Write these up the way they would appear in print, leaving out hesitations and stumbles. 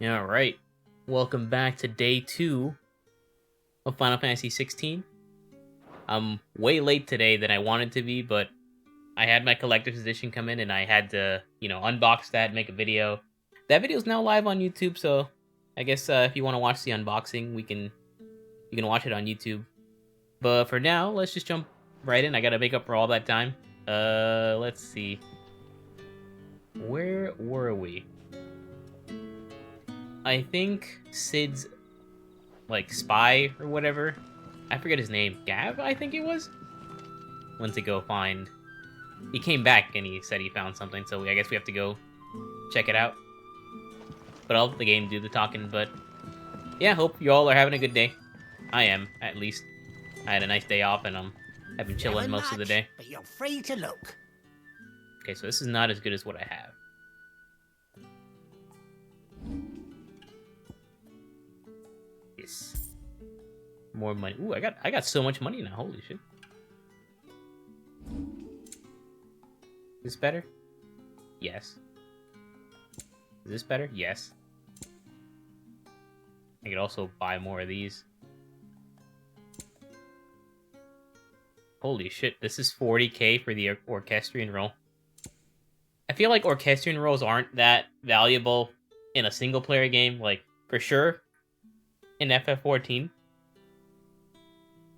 All right. Welcome back to day 2 of Final Fantasy 16. I'm way late today than I wanted to be, but I had my collector's edition come in and I had to, unbox that, make a video. That video is now live on YouTube, so I guess if you want to watch the unboxing, you can watch it on YouTube. But for now, let's just jump right in. I got to make up for all that time. Let's see. Where were we? I think Sid's spy or whatever. I forget his name. Gav, I think it was. Went to go find. He came back and he said he found something, so I guess we have to go check it out. But I'll let the game do the talking. But yeah, hope you all are having a good day. I am, at least. I had a nice day off and I've been chilling most of the day. But you're free to look. Okay, so this is not as good as what I have. Yes. More money. Ooh, I got so much money now. Holy shit. Is this better? Yes. Is this better? Yes. I could also buy more of these. Holy shit, this is 40k for the orchestrion roll. I feel like orchestrion rolls aren't that valuable in a single player game, like, for sure, in FF14.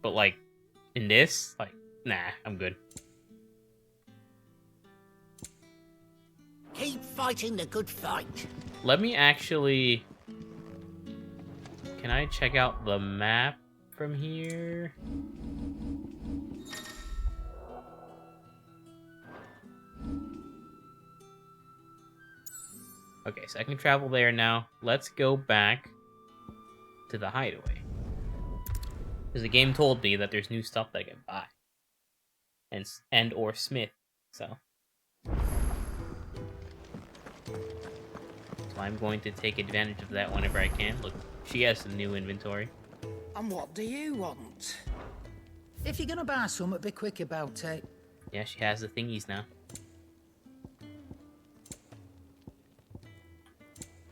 But, like, in this, like, nah, I'm good. Keep fighting the good fight. Let me actually... Can I check out the map from here? Okay, so I can travel there now. Let's go back to the hideaway. Because the game told me that there's new stuff that I can buy. And or smith, so. So I'm going to take advantage of that whenever I can. Look, she has some new inventory. And what do you want? If you're gonna buy something, be quick about it. Yeah, she has the thingies now.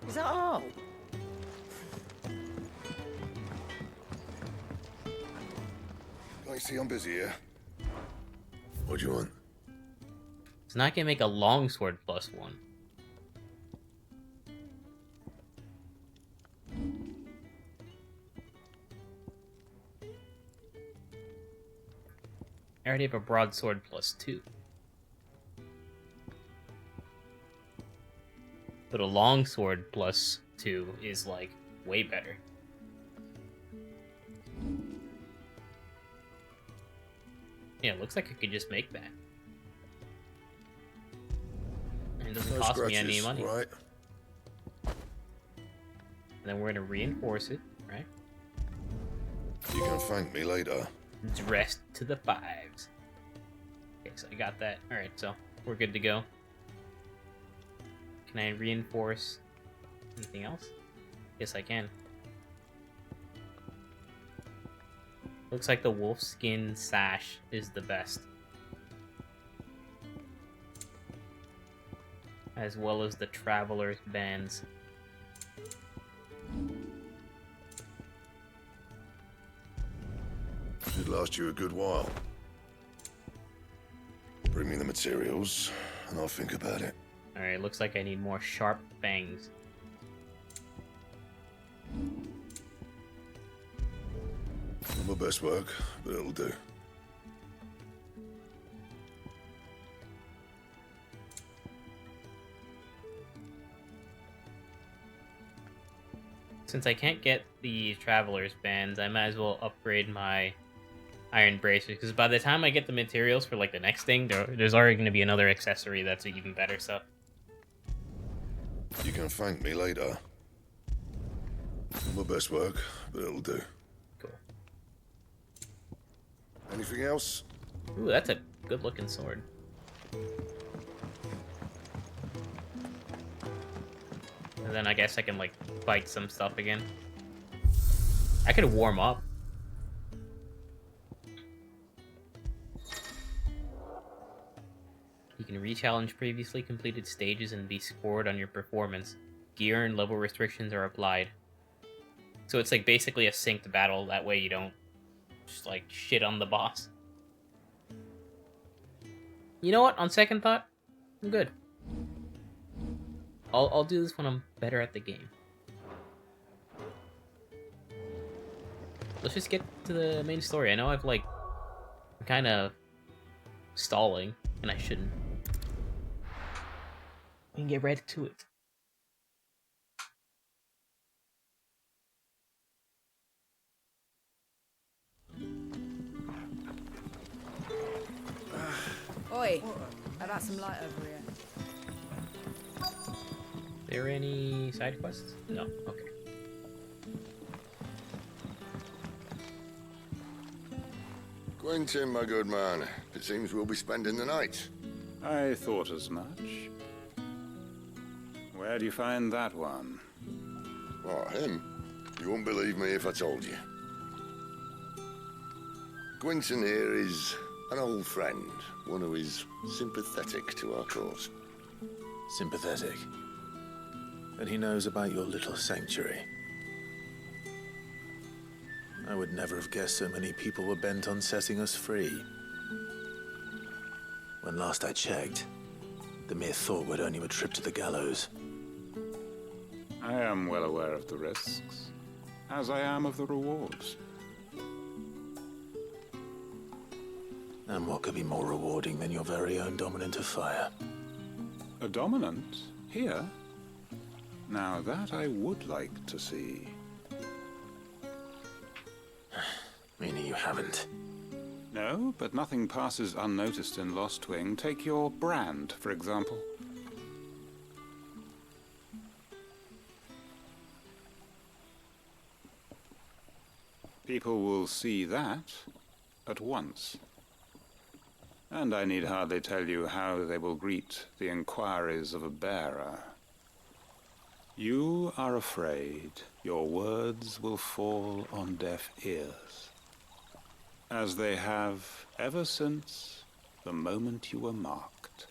Is that all? I see I'm busy here. What do you want? It's not gonna make a longsword +1. I already have a broadsword +2. But a longsword +2 is, like, way better. Yeah, it looks like I could just make that. And it doesn't No cost me scratches, any money. right? And then we're gonna reinforce it, right? You can thank me later. Dressed to the 5s. Okay, so I got that. Alright, so we're good to go. Can I reinforce anything else? Yes, I can. Looks like the wolfskin sash is the best. As well as the traveler's bands. Should last you a good while. Bring me the materials, and I'll think about it. Alright, looks like I need more sharp fangs. Not my best work, but it'll do. Since I can't get the traveler's bands, I might as well upgrade my iron bracers, because by the time I get the materials for like the next thing, there's already going to be another accessory that's even better, so. You can thank me later. Not my best work, but it'll do. Cool. Anything else? Ooh, that's a good looking sword. And then I guess I can like fight some stuff again. I could warm up. You can re-challenge previously completed stages and be scored on your performance. gear and level restrictions are applied. So it's like basically a synced battle. That way you don't just like shit on the boss. You know what? On second thought, I'm good. I'll do this when I'm better at the game. Let's just get to the main story. I know I'm kind of stalling, and I shouldn't. We can get right to it. Oi, how about some light over here? There any side quests? No. Okay. Quentin, my good man. It seems we'll be spending the night. I thought as much. Where do you find that one? What, him? You wouldn't believe me if I told you. Quentin here is an old friend, one who is sympathetic to our cause. Sympathetic. And he knows about your little sanctuary. I would never have guessed so many people were bent on setting us free. When last I checked, the mere thought would earn you a trip to the gallows. I am well aware of the risks, as I am of the rewards. And what could be more rewarding than your very own dominant of fire? A dominant? Here? Now that I would like to see. Meaning you haven't. No, but nothing passes unnoticed in Lost Wing. Take your brand, for example. People will see that at once. And I need hardly tell you how they will greet the inquiries of a bearer. You are afraid your words will fall on deaf ears, as they have ever since the moment you were marked.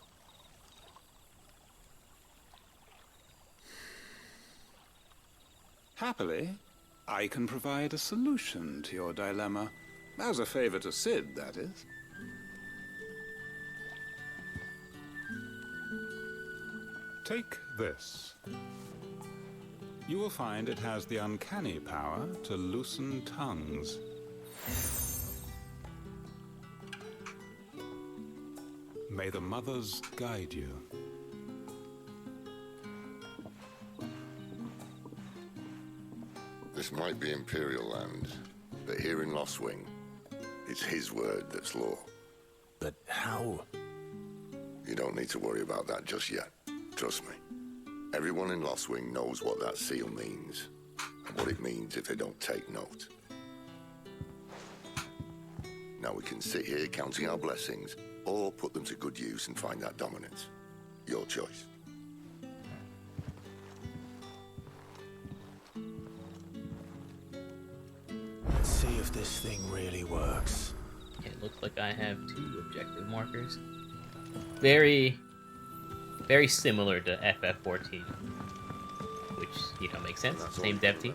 Happily, I can provide a solution to your dilemma, as a favor to Sid, that is. Take this. You will find it has the uncanny power to loosen tongues. May the mothers guide you. This might be Imperial land, but here in Lost Wing, it's his word that's law. But how? You don't need to worry about that just yet. Trust me. Everyone in Lost Wing knows what that seal means, and what it means if they don't take note. Now we can sit here counting our blessings, or put them to good use and find that dominance. Your choice. Let's see if this thing really works. It looks like I have 2 objective markers. Very similar to FF14, which, you know, makes sense. Same dev team.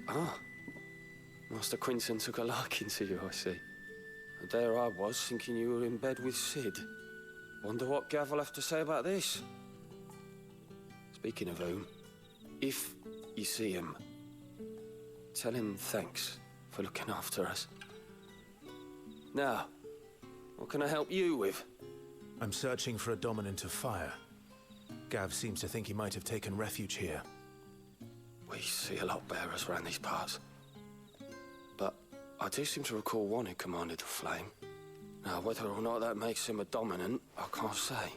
Ah, Master Quinton took a liking to you, I see. And there I was, thinking you were in bed with Sid. Wonder what Gav will have to say about this. Speaking of whom, if you see him, tell him thanks for looking after us. Now, what can I help you with? I'm searching for a dominant of fire. Gav seems to think he might have taken refuge here. We see a lot bearers around these parts. But I do seem to recall one who commanded the flame. Now, whether or not that makes him a dominant, I can't say.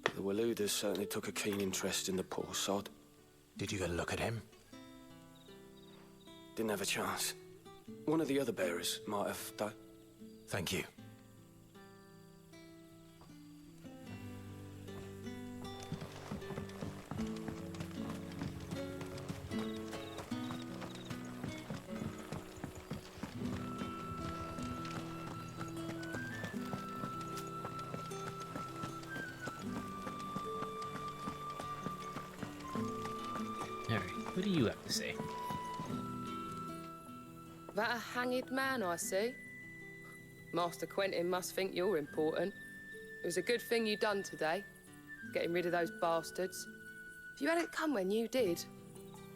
But the Waluders certainly took a keen interest in the poor sod. Did you get a look at him? Didn't have a chance. One of the other bearers might have, though. Thank you. What do you have to say? That a hanged man I see? Master Quentin must think you're important. It was a good thing you done today, getting rid of those bastards. If you hadn't come when you did,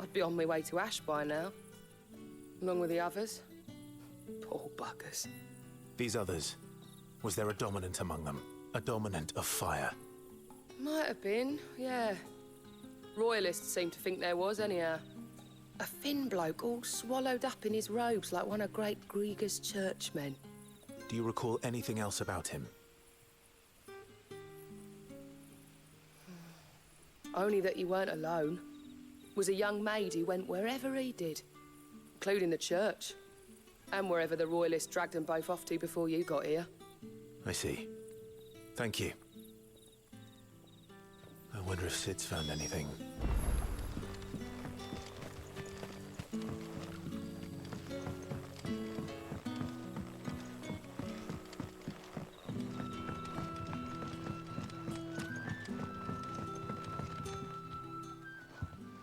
I'd be on my way to Ash by now, along with the others. Poor buggers. These others, was there a dominant among them? A dominant of fire? Might have been, yeah. Royalists seem to think there was, anyhow. A thin bloke all swallowed up in his robes like one of Great Grieger's churchmen. Do you recall anything else about him? Only that he weren't alone. Was a young maid who went wherever he did, including the church, and wherever the Royalists dragged them both off to before you got here. I see. Thank you. I wonder if Sid's found anything.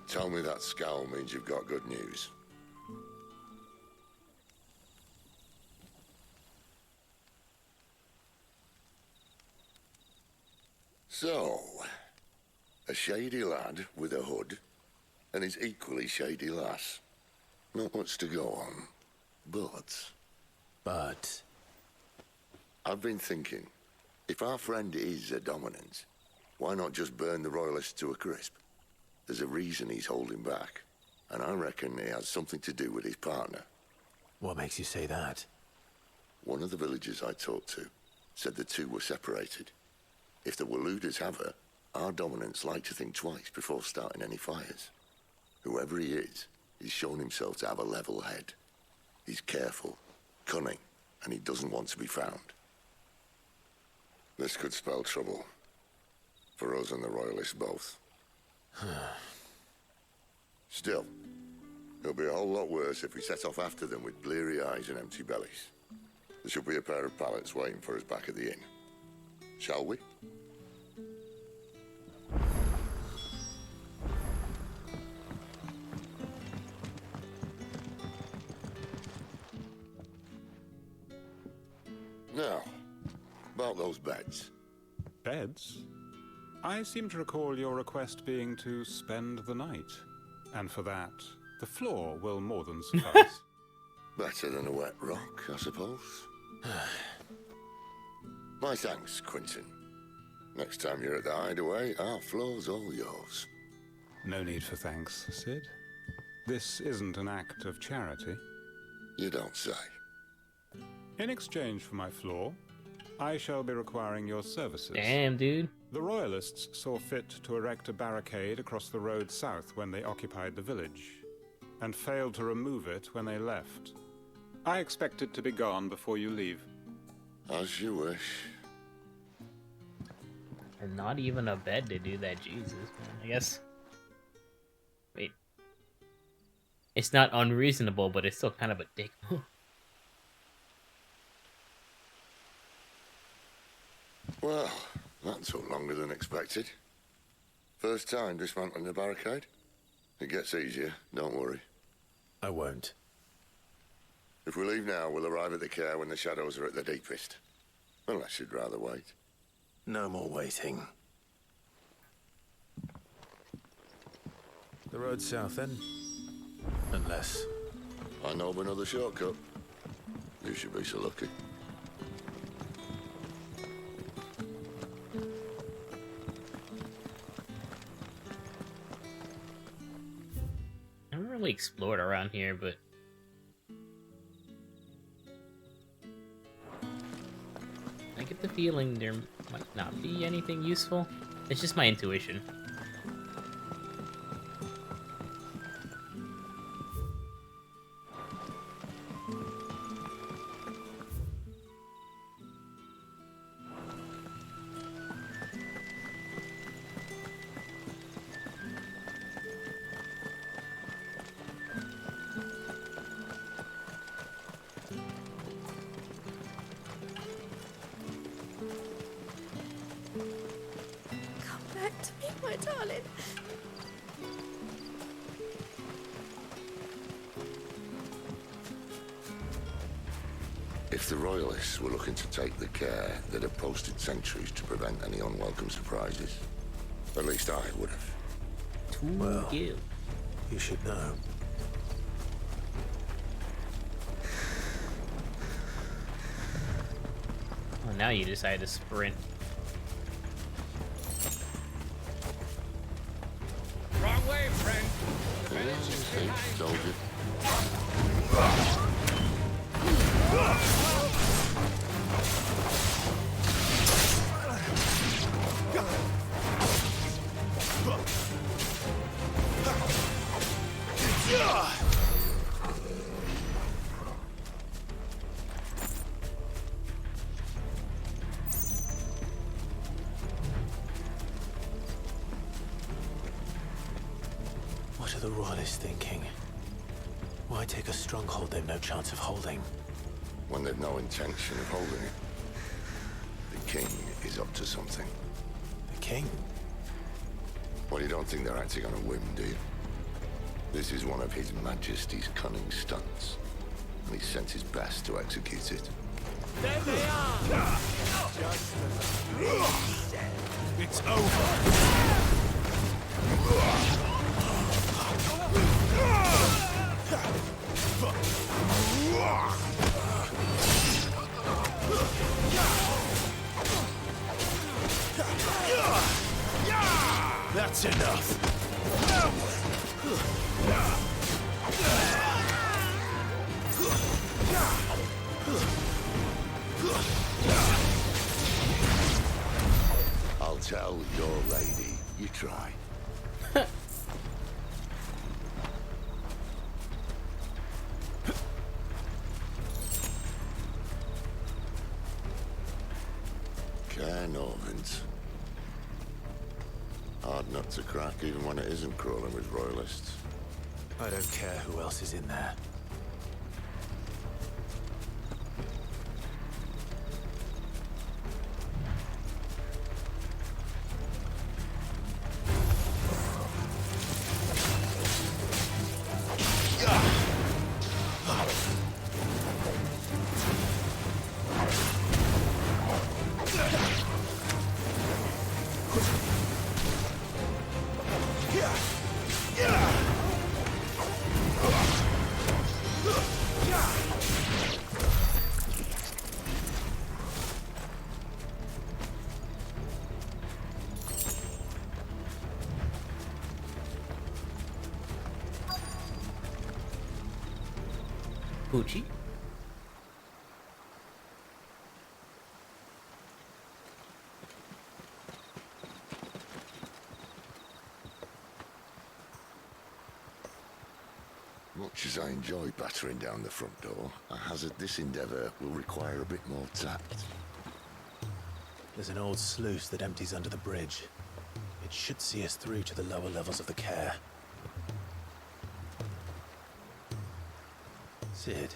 Tell me that scowl means you've got good news. So, a shady lad with a hood, and his equally shady lass. Not much to go on, but... I've been thinking, if our friend is a dominant, why not just burn the Royalists to a crisp? There's a reason he's holding back, and I reckon he has something to do with his partner. What makes you say that? One of the villagers I talked to said the two were separated. If the Waluders have her, our dominants like to think twice before starting any fires. Whoever he is, he's shown himself to have a level head. He's careful, cunning, and he doesn't want to be found. This could spell trouble. For us and the Royalists both. Still, it'll be a whole lot worse if we set off after them with bleary eyes and empty bellies. There should be a pair of pallets waiting for us back at the inn. Shall we? Now, about those beds. Beds? I seem to recall your request being to spend the night. And for that, the floor will more than suffice. Better than a wet rock, I suppose. My thanks, Quentin. Next time you're at the hideaway, our floor's all yours. No need for thanks, Sid. This isn't an act of charity. You don't say. In exchange for my floor, I shall be requiring your services. Damn, dude. The Royalists saw fit to erect a barricade across the road south when they occupied the village, and failed to remove it when they left. I expect it to be gone before you leave. As you wish. And not even a bed to do that, Jesus, man. I guess... Wait. It's not unreasonable, but it's still kind of a dick. Well, that took longer than expected. First time dismantling the barricade? It gets easier, don't worry. I won't. If we leave now, we'll arrive at the care when the shadows are at their deepest. Unless you'd rather wait. No more waiting. The road south, then? Unless... I know of another shortcut. You should be so lucky. I haven't really explored around here, but... I get the feeling there might not be anything useful. It's just my intuition. Come back to me, my darling. If the Royalists were looking to take the care, they'd have posted sentries to prevent any unwelcome surprises. At least I would have. Well, You. you should know. Well, now you decide to sprint. Wrong way, friend. The village is See, behind. told you. What are the Royalists thinking? Why take a stronghold they've no chance of holding? When they've no intention of holding it. The king is up to something. The king? Well, you don't think they're acting on a whim, do you? This is one of His Majesty's cunning stunts, and he sent his best to execute it. There they are. It's over! That's enough! I'll tell your lady. You try. Cairnorvins. Hard nut to crack, even when it isn't crawling with royalists. I don't care who else is in there. Poochie? Much as I enjoy battering down the front door, I hazard this endeavour will require a bit more tact. There's an old sluice that empties under the bridge. It should see us through to the lower levels of the care. Sid.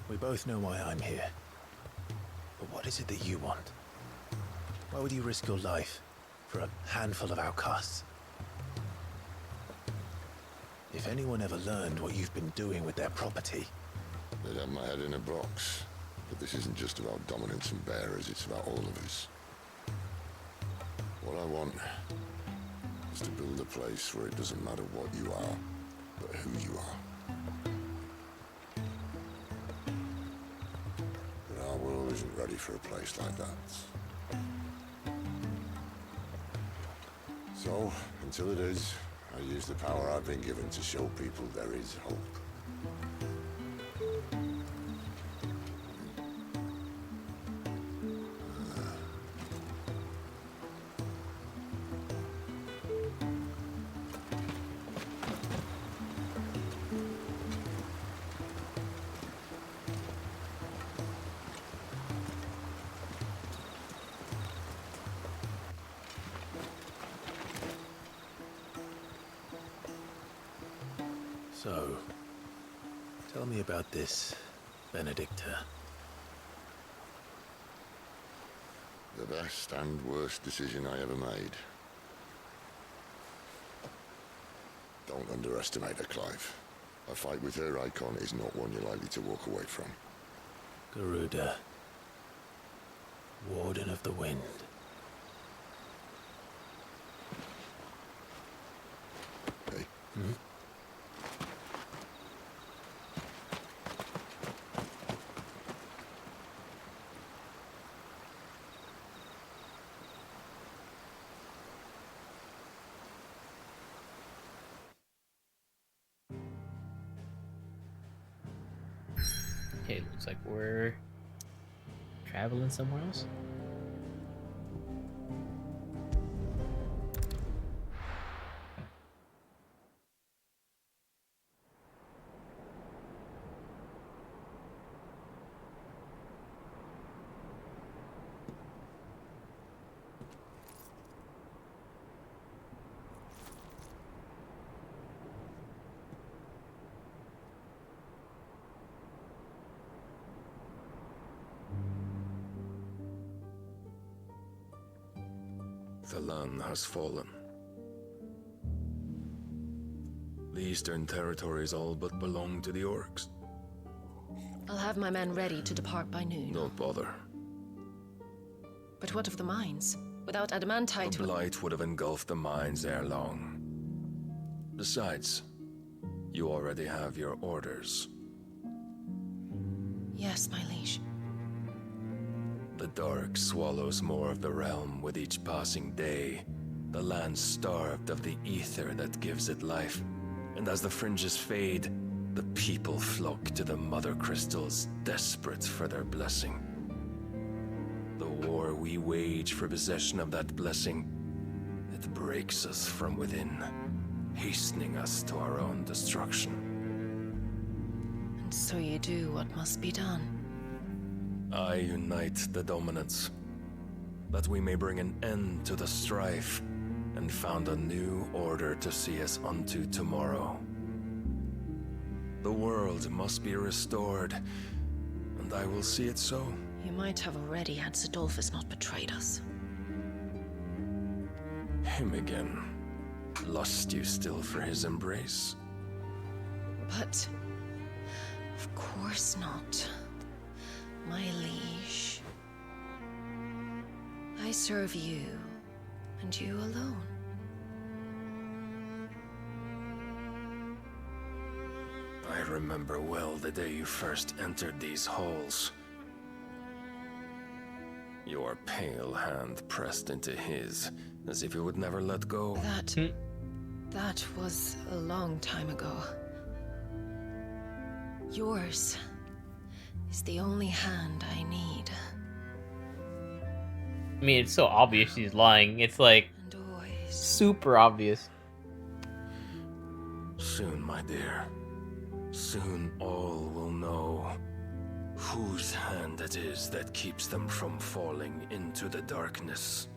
We both know why I'm here. But what is it that you want? Why would you risk your life for a handful of outcasts? If anyone ever learned what you've been doing with their property... They'd have my head in a box. But this isn't just about dominance and bearers, it's about all of us. What I want is to build a place where it doesn't matter what you are, but who you are. But our world isn't ready for a place like that. So, until it is, I use the power I've been given to show people there is hope. So, tell me about this Benedicta. The best and worst decision I ever made. Don't underestimate her, Clive. A fight with her icon is not one you're likely to walk away from. Garuda, Warden of the Wind. Hey? Okay, looks like we're traveling somewhere else. The land has fallen. The Eastern Territories all but belong to the Orcs. I'll have my men ready to depart by noon. Don't bother. But what of the mines? Without adamantite... The Blight would have engulfed the mines ere long. Besides, you already have your orders. Yes, my liege. The dark swallows more of the realm with each passing day. The land starved of the ether that gives it life. And as the fringes fade, the people flock to the mother crystals, desperate for their blessing. The war we wage for possession of that blessing, it breaks us from within, hastening us to our own destruction. And so you do what must be done. I unite the dominants, that we may bring an end to the strife, and found a new order to see us unto tomorrow. The world must be restored, and I will see it so. You might have already had Sidolphus not betrayed us. Him again. Lust you still for his embrace? But... of course not. My liege. I serve you, and you alone. I remember well the day you first entered these halls. Your pale hand pressed into his, as if you would never let go. That was a long time ago. Yours is the only hand I need. I mean, it's so obvious she's lying. It's like And always. super obvious. Soon, my dear. Soon all will know whose hand it is that keeps them from falling into the darkness.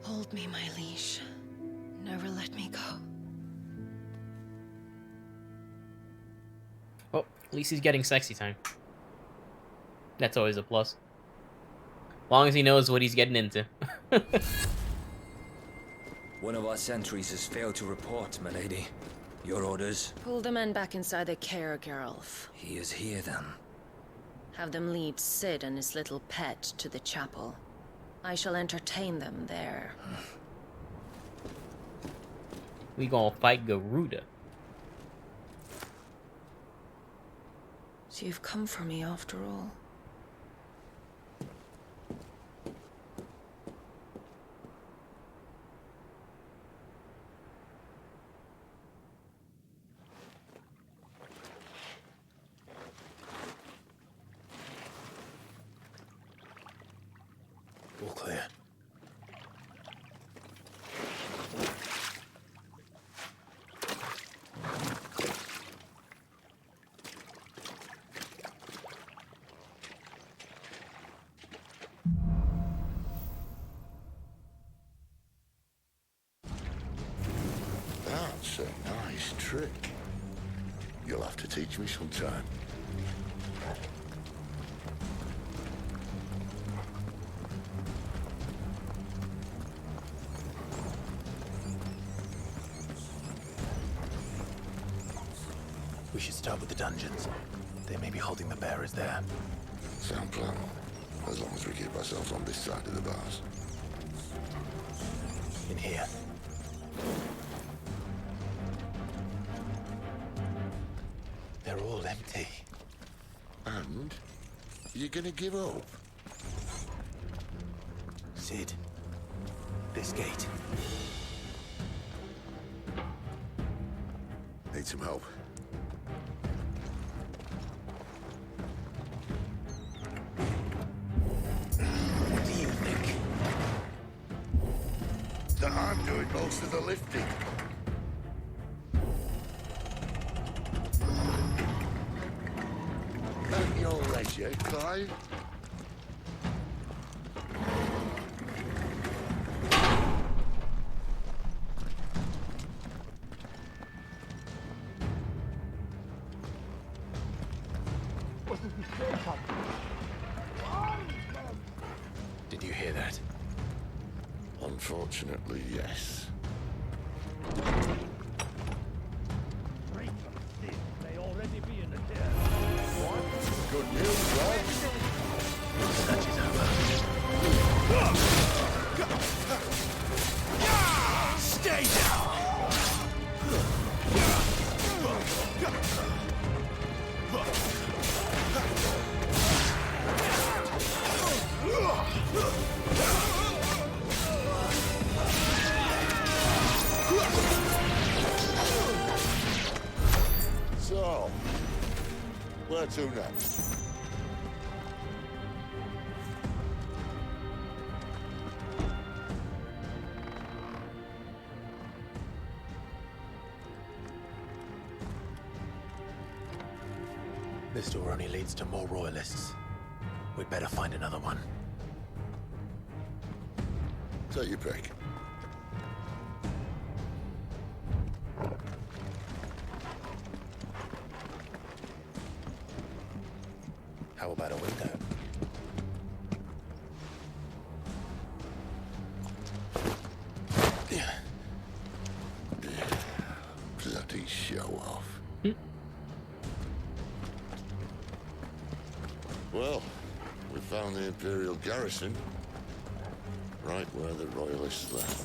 Hold me, my liege. Never let me go. Oh, at least he's getting sexy time. That's always a plus. Long as he knows what he's getting into. One of our sentries has failed to report, milady. Your orders? Pull the men back inside the care, Geralf. He is here, then. Have them lead Sid and his little pet to the chapel. I shall entertain them there. We gonna fight Garuda. So you've come for me after all. All clear. That's a nice trick. You'll have to teach me sometime. We should start with the dungeons. They may be holding the bearers there. Sound plan. As long as we keep ourselves on this side of the bars. In here. They're all empty. And? You're gonna give up? Sid. This gate. Need some help. What do you think? That I'm doing most of the lifting. At your leisure, Clive. Did you hear that? Unfortunately, yes. May already be in the care. Good news, right? Search is over. Stay down! So, where to next? This door only leads to more royalists. We'd better find another one. Take your pick. How about a window? Bloody show off. Well, we found the Imperial garrison. Right where the Royalists left.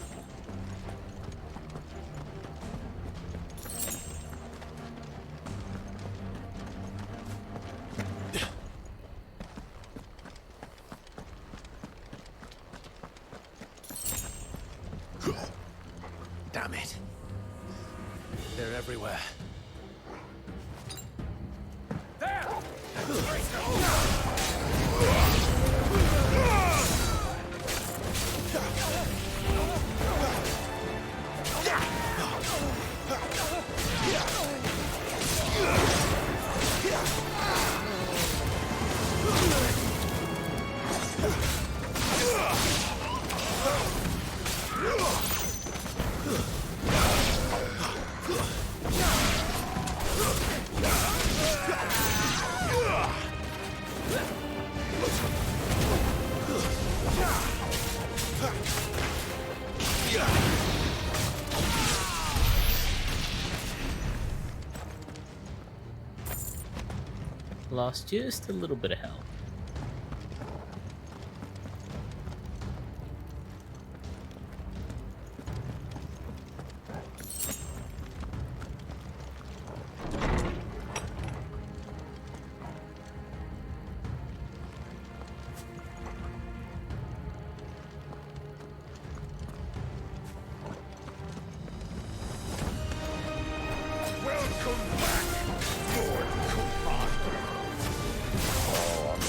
Damn it. They're everywhere. Lost just a little bit of health. Welcome back, Lord Commander. Oh, I'm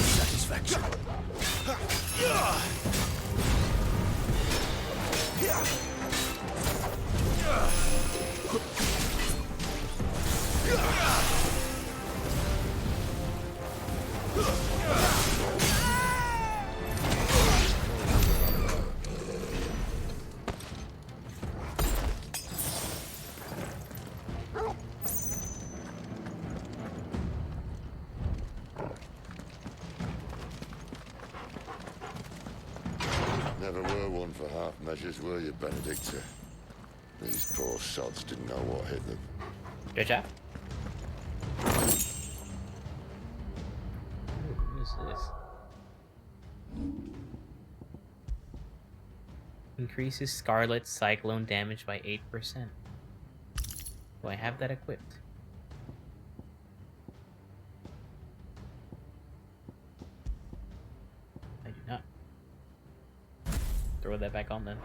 Satisfaction. Never were one for half measures, were you, Benedicta? These poor sods didn't know what hit them. Good job. What is this? Increases Scarlet Cyclone damage by 8%. Do I have that equipped? I do not. Throw that back on then.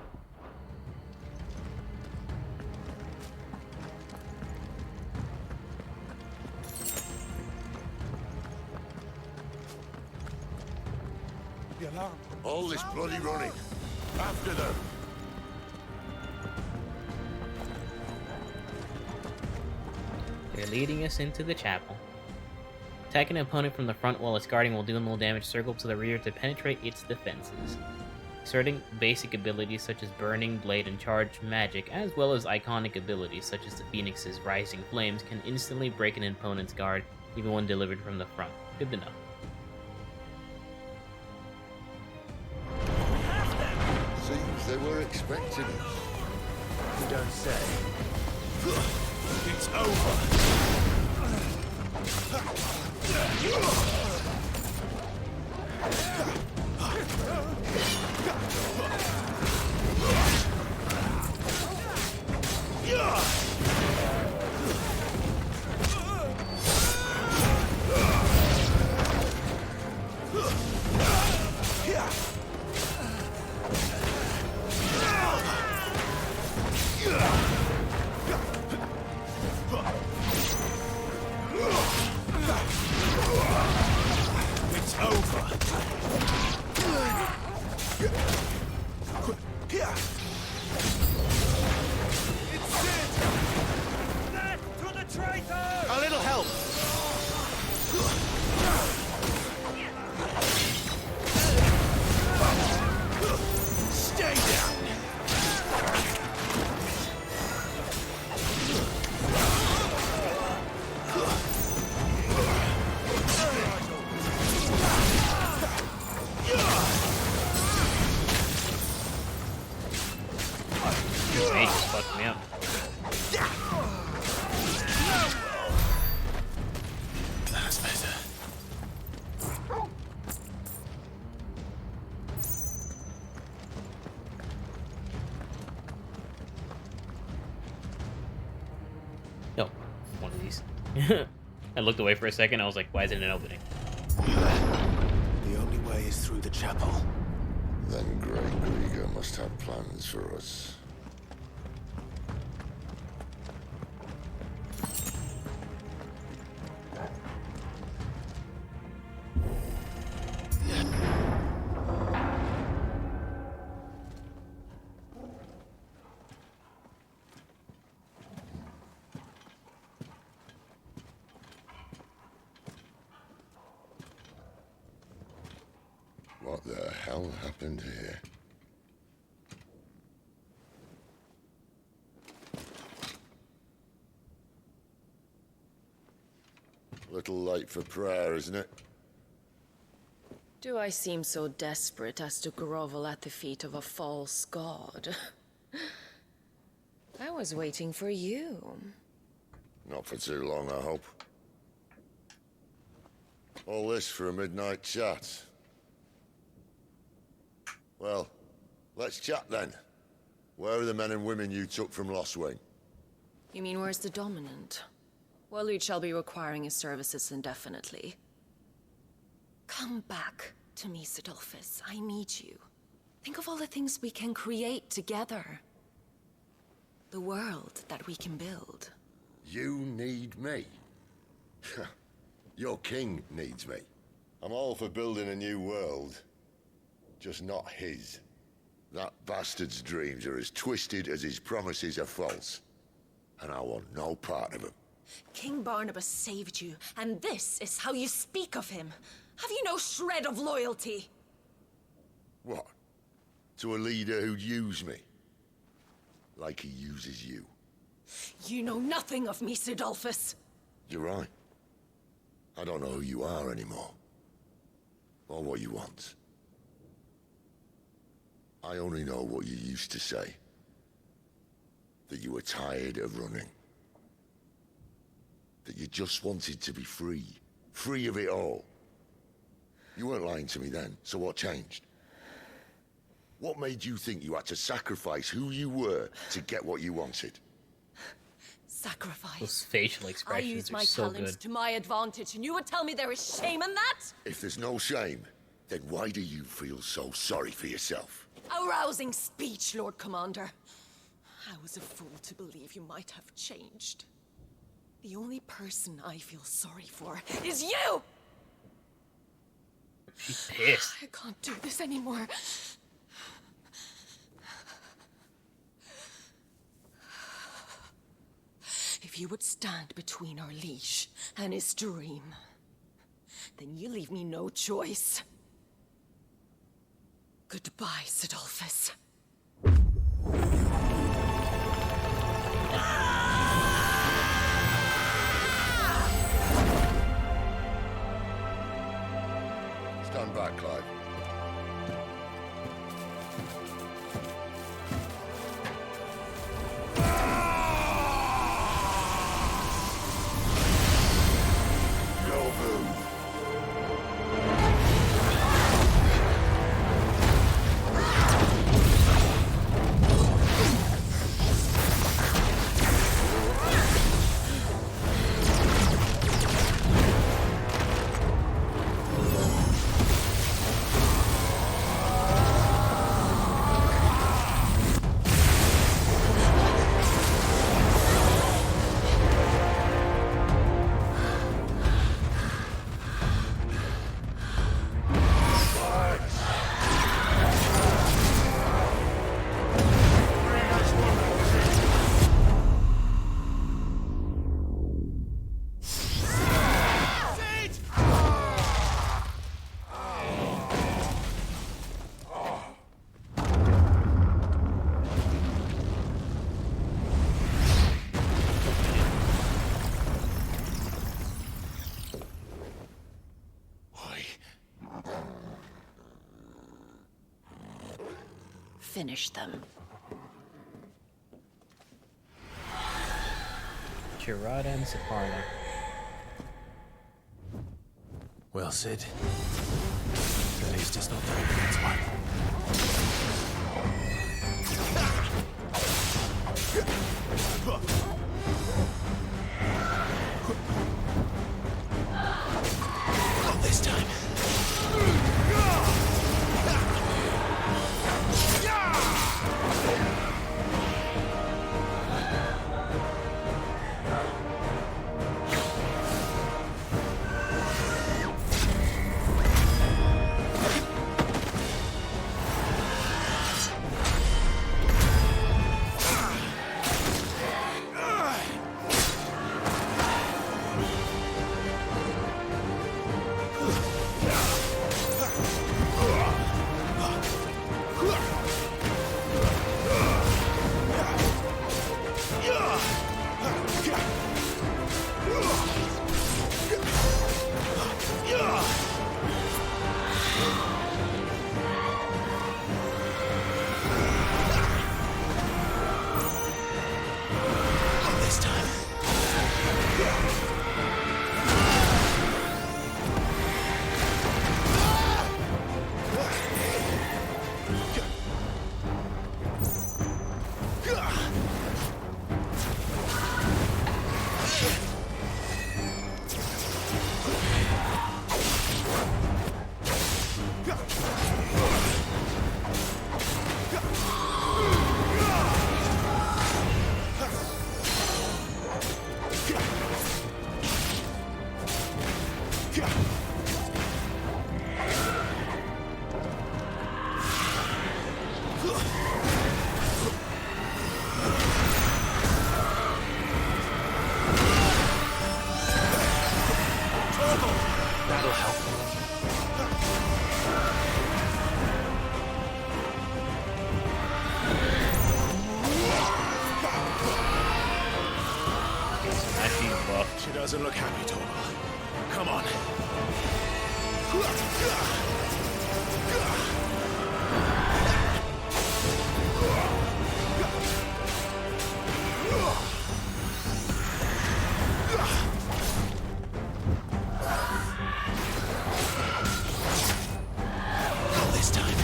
The alarm. All this bloody running. After them. They're leading us into the chapel. Attacking an opponent from the front while it's guarding will do little damage. Circle to the rear to penetrate its defenses. Exerting basic abilities such as Burning, Blade, and Charge magic, as well as iconic abilities such as the Phoenix's Rising Flames, can instantly break an opponent's guard, even when delivered from the front. Good to know. Seems they were expecting it. You don't say. It's over. A little help. Stay down. This mage just fucked me up. That's better. No, one of these. I looked away for a second. I was like, why isn't it opening? The only way is through the chapel. Then Great Grieger must have plans for us. What the hell happened here? Little late for prayer, isn't it? Do I seem so desperate as to grovel at the feet of a false god? I was waiting for you. Not for too long, I hope. All this for a midnight chat. Well, let's chat then. Where are the men and women you took from Lost Wing? You mean where's the dominant? Waleed shall be requiring his services indefinitely. Come back to me, Sidolphus. I need you. Think of all the things we can create together. The world that we can build. You need me? Your king needs me. I'm all for building a new world. Just not his. That bastard's dreams are as twisted as his promises are false. And I want no part of them. King Barnabas saved you, and this is how you speak of him. Have you no shred of loyalty? What? To a leader who'd use me? Like he uses you. You know nothing of me, Sidolphus. You're right. I don't know who you are anymore. Or what you want. I only know what you used to say. That you were tired of running. That you just wanted to be free. Free of it all. You weren't lying to me then, so what changed? What made you think you had to sacrifice who you were to get what you wanted? Sacrifice. Those facial I expressions use are my so talents good. to my advantage, and you would tell me there is shame in that? If there's no shame, then why do you feel so sorry for yourself? A rousing speech, Lord Commander. I was a fool to believe you might have changed. The only person I feel sorry for is you! She's pissed. I can't do this anymore. If you would stand between our liege and his dream, then you leave me no choice. Goodbye, Sidolphus. Stand back, Clive. No move. Finish them. Gerard and Saparna. Well, Sid. At least it's not the next one. Not this time. That'll help. She doesn't look happy, Torval. Come on. Not this time.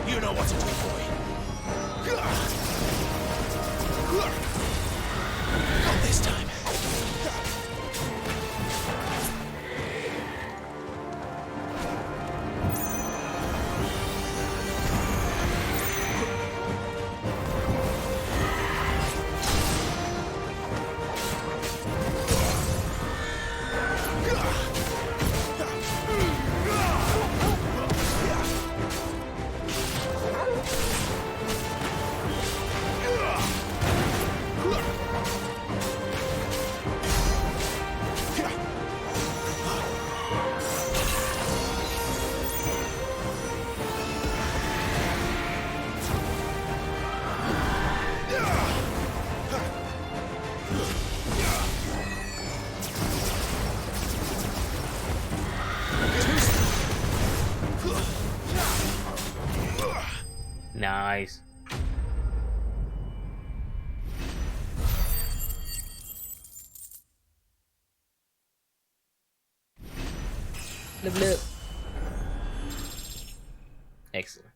You know what to do, boy. Not this time. Nice. Level up. Excellent.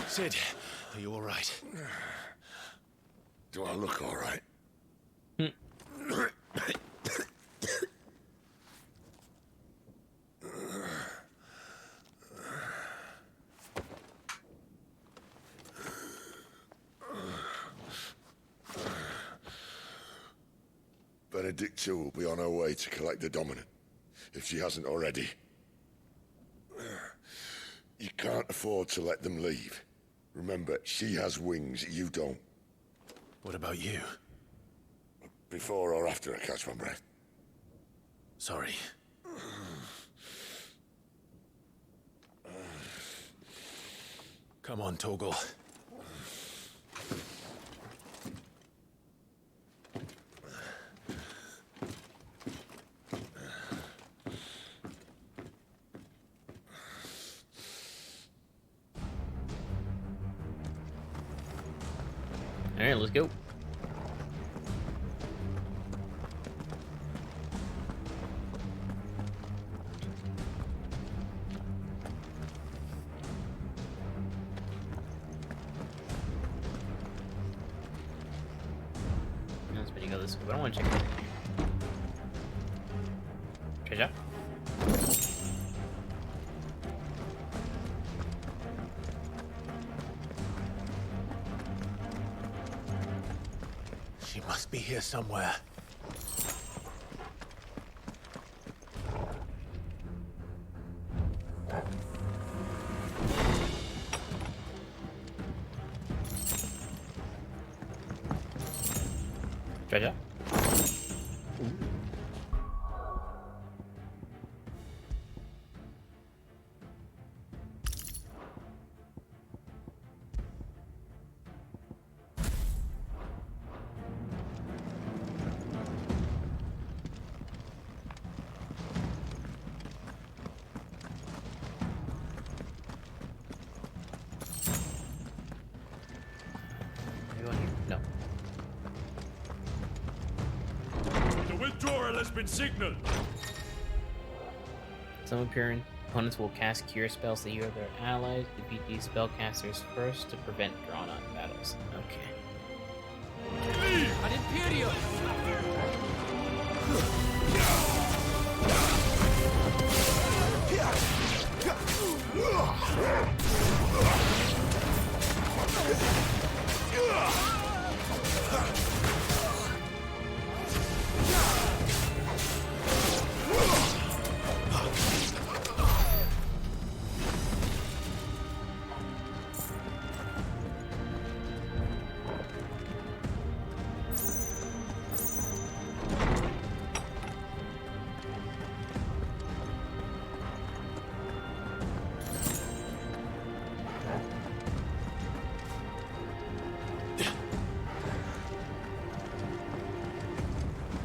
Sid, are you all right? Do I look all right? Benedicta will be on her way to collect the Dominant, if she hasn't already. You can't afford to let them leave. Remember, she has wings, you don't. What about you? Before or after I catch my breath? Sorry. Come on, Torgal. All right, let's go. That's where you go this way, but I want to check it. Treasure. She must be here somewhere. Treasure. been signaled. Some opponents will cast cure spells that you or their allies. Defeat these spellcasters first to prevent drawn-out battles. Okay. An Imperial!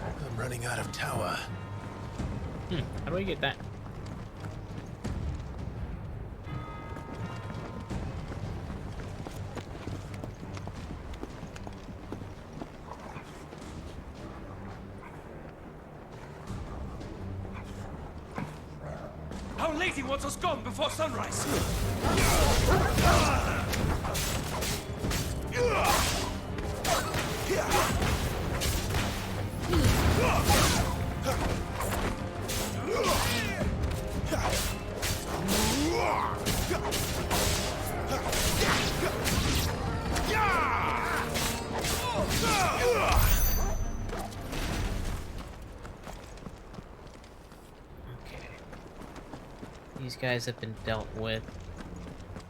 I'm running out of tower. How do I get that? Our lady wants us gone before sunrise. Okay. These guys have been dealt with.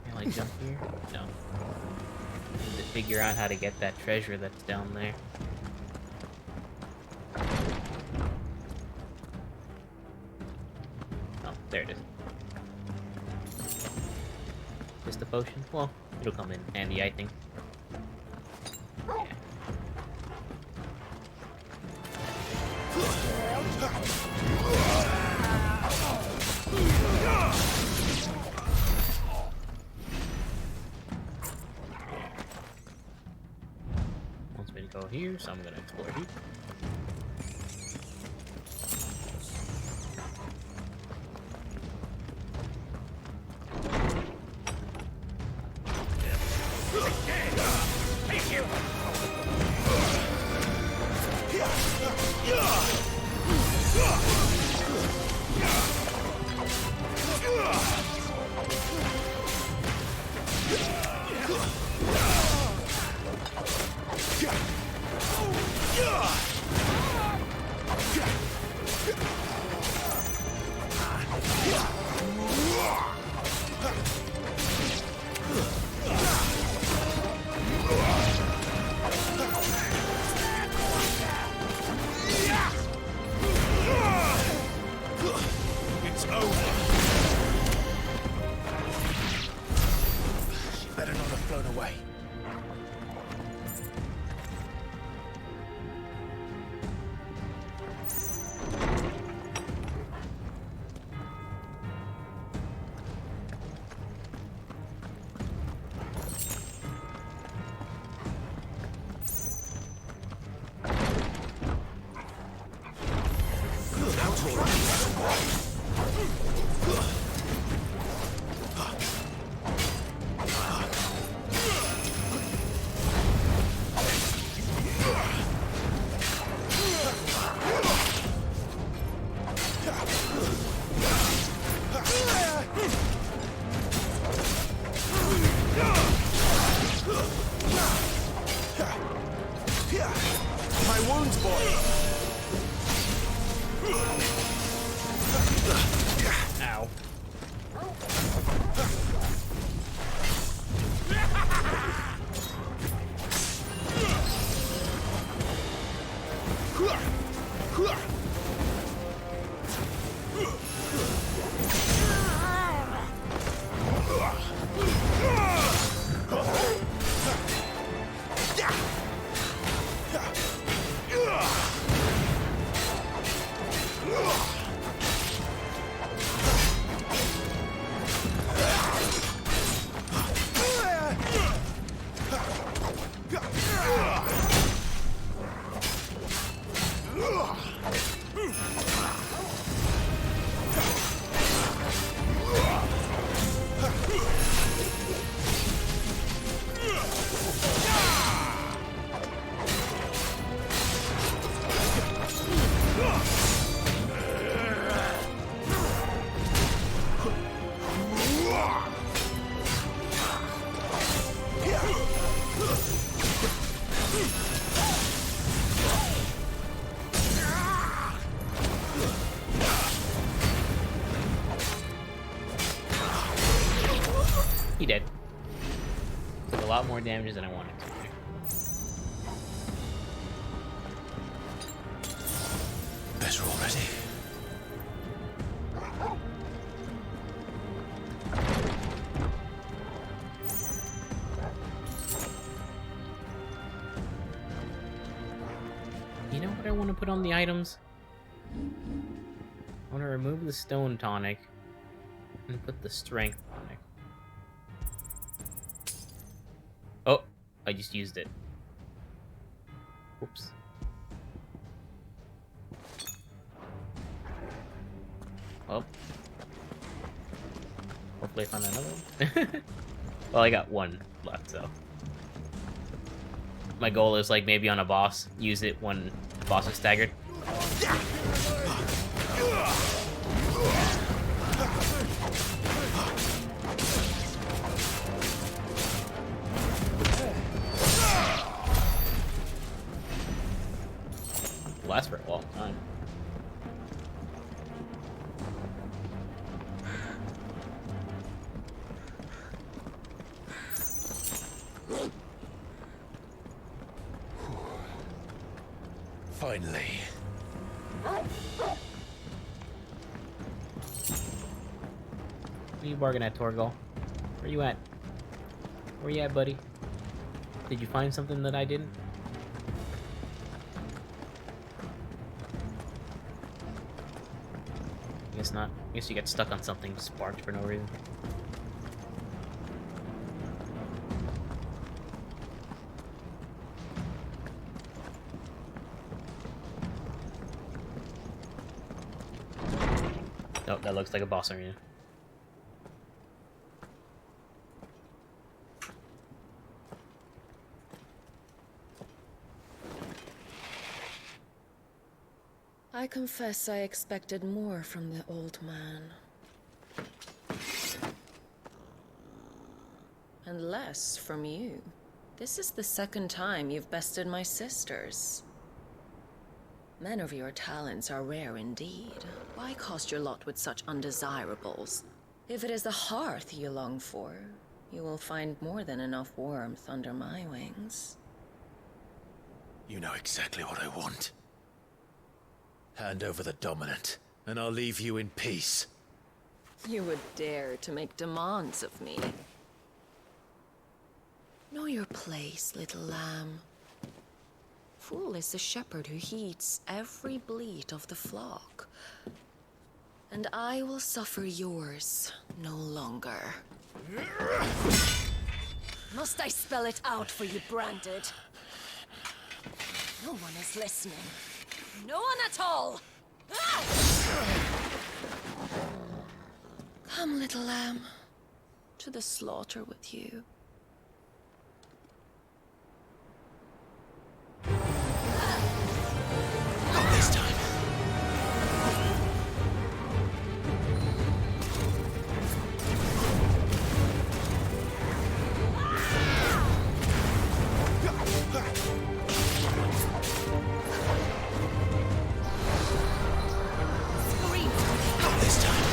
Can I jump here? No. Need to figure out how to get that treasure that's down there. Oh, there it is. Just the potion? Well, it'll come in handy, I think. Yeah. Wants me to go here, so I'm gonna explore here. It's over. She better not have flown away. My wounds, boy. He did. Took a lot more damage than I wanted to. Better already. You know what I want to put on the items? I want to remove the stone tonic and put the strength tonic. Oh, I just used it. Whoops. Well, hopefully I find another one. Well, I got one left, so. My goal is, like, maybe on a boss, use it when the boss is staggered. Lasts for a long time. Finally. What are you bargaining at, Torgal? Where you at? Where you at, buddy? Did you find something that I didn't? Guess not. Guess you get stuck on something sparked for no reason. Nope, that looks like a boss arena. I confess I expected more from the old man. And less from you. This is the second time you've bested my sisters. Men of your talents are rare indeed. Why cast your lot with such undesirables? If it is the hearth you long for, you will find more than enough warmth under my wings. You know exactly what I want. Hand over the dominant, and I'll leave you in peace. You would dare to make demands of me. Know your place, little lamb. Fool is the shepherd who heeds every bleat of the flock. And I will suffer yours no longer. Must I spell it out for you, Branded? No one is listening. No one at all! Ah! Come, little lamb, to the slaughter with you. Not this time. Not this time.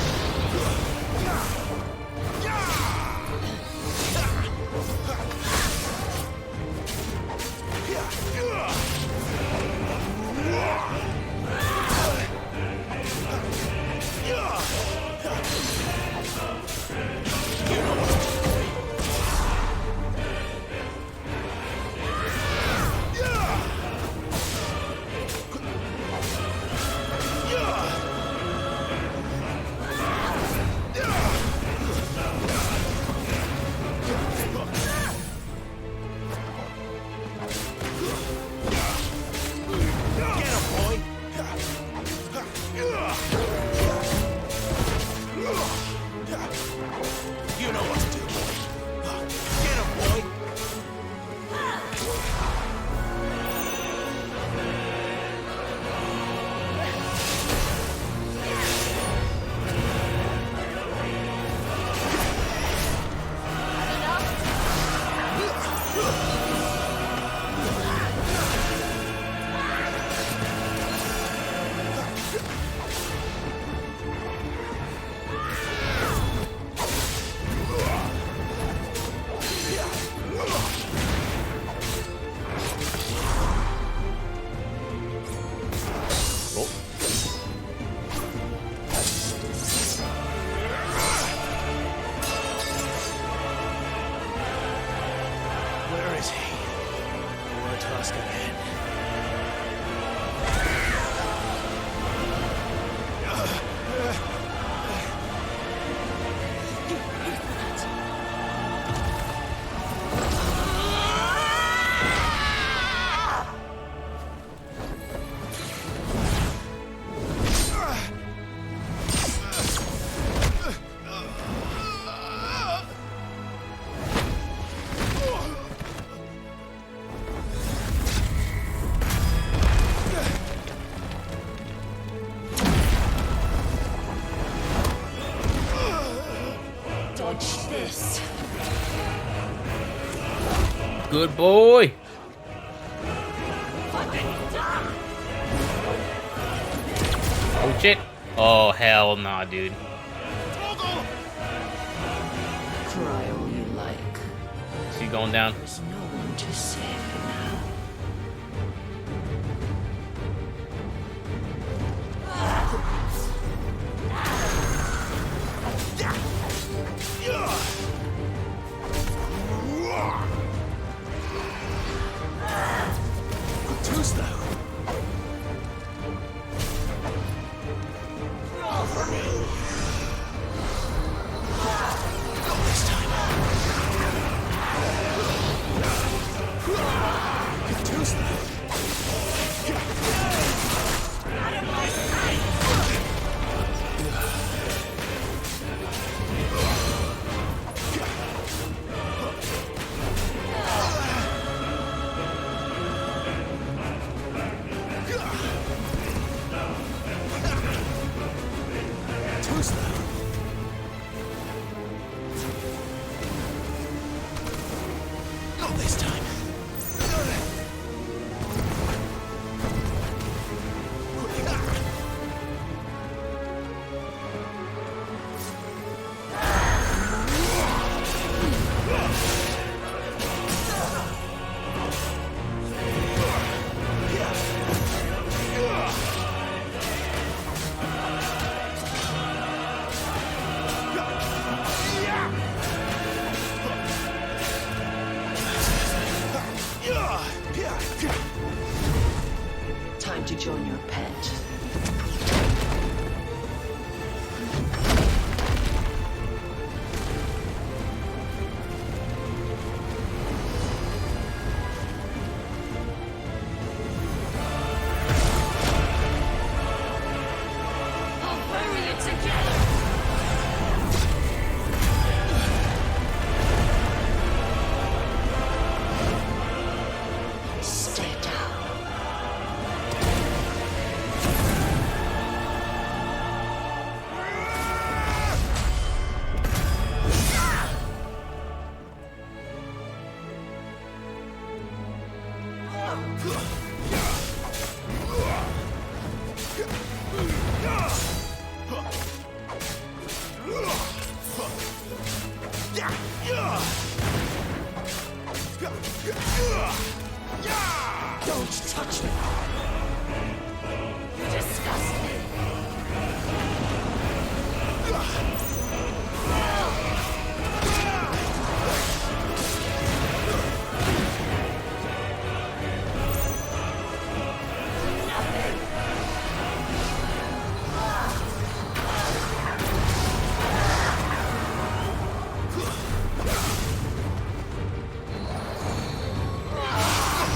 this. Good boy. Oh shit. Oh hell nah, dude. Cry all you like. Is he going down? There's no one to save now. Too slow. Not this time. Time to join your pet. I'll bury it together. Stay down. Don't touch me. You disgust me.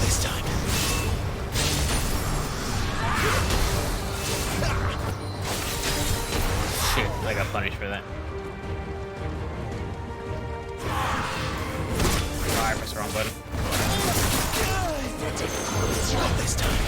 This time. Shit, I got punished for that. Oh, I pressed the wrong button. Not this time.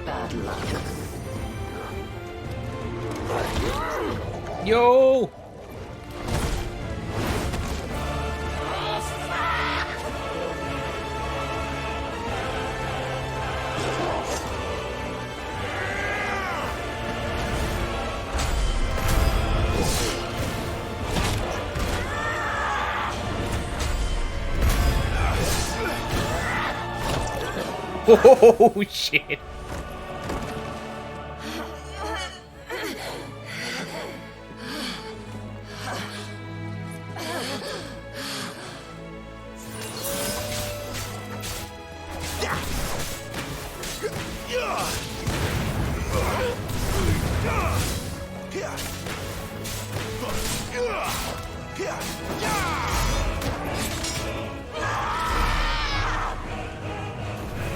Bad luck. Yo! Oh shit.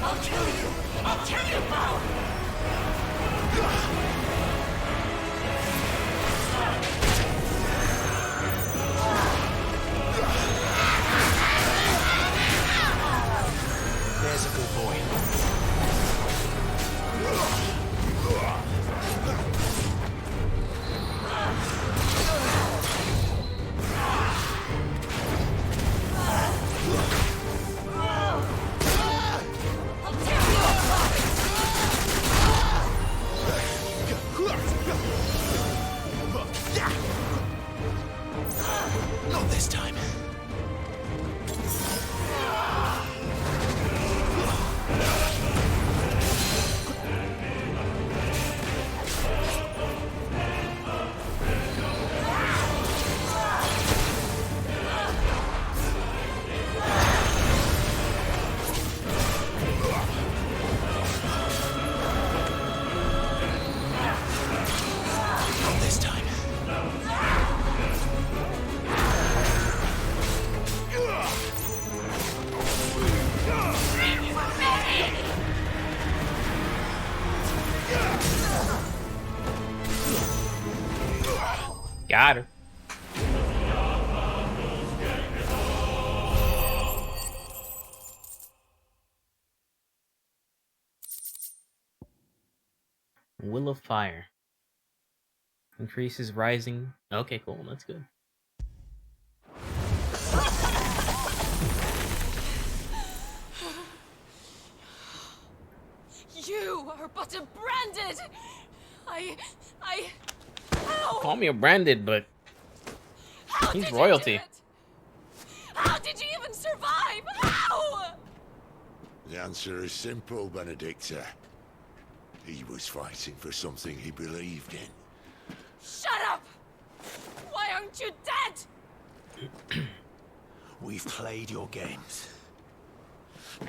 I'll kill you! I'll kill you, Paul! There's a good boy. Not this time. Not this time. Got her. Will of Fire. Increases rising. Okay, cool. That's good. You are but a branded. How? Call me a branded, but How he's did you royalty. do it? How did you even survive? How? The answer is simple, Benedicta. He was fighting for something he believed in. Shut up! Why aren't you dead? We've played your games.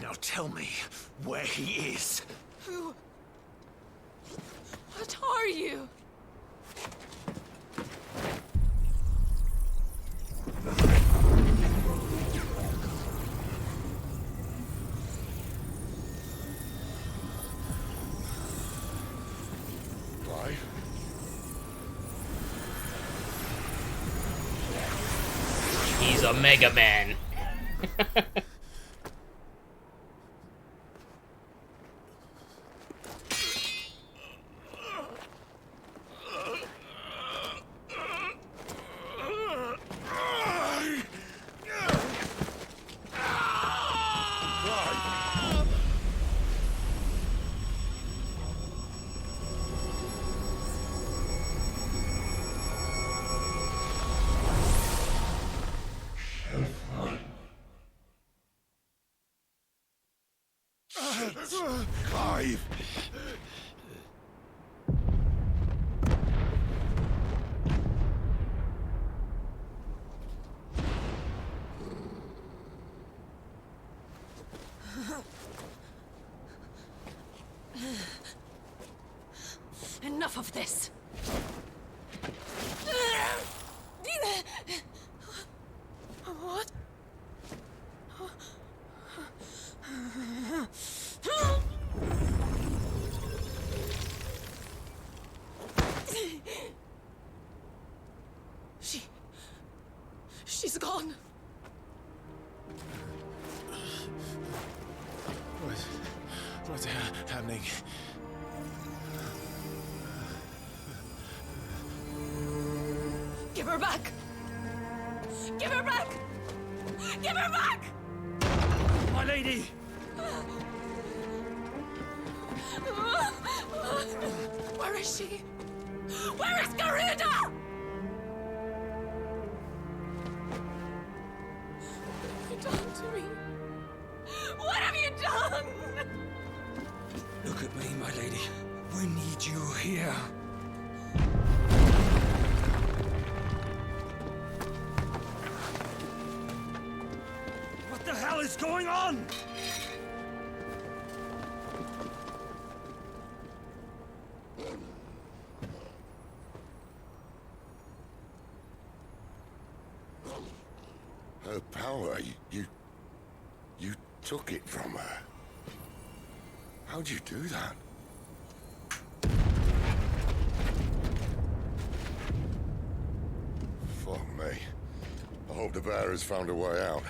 Now tell me where he is. Who? What are you? Why? He's a Mega Man. Clive! Enough of this. What? She's gone. What's happening? Give her back. Give her back. Give her back. My lady! Where is she? Where is Garuda? What have you done to me? What have you done? here? What the hell is going on? Her power, you took it from her. How'd you do that? Fuck me. I hope the bear has found a way out.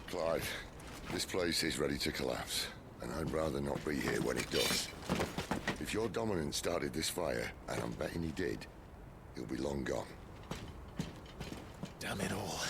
Clive, this place is ready to collapse, and I'd rather not be here when it does. If your dominant started this fire, and I'm betting he did, he'll be long gone. Damn it all.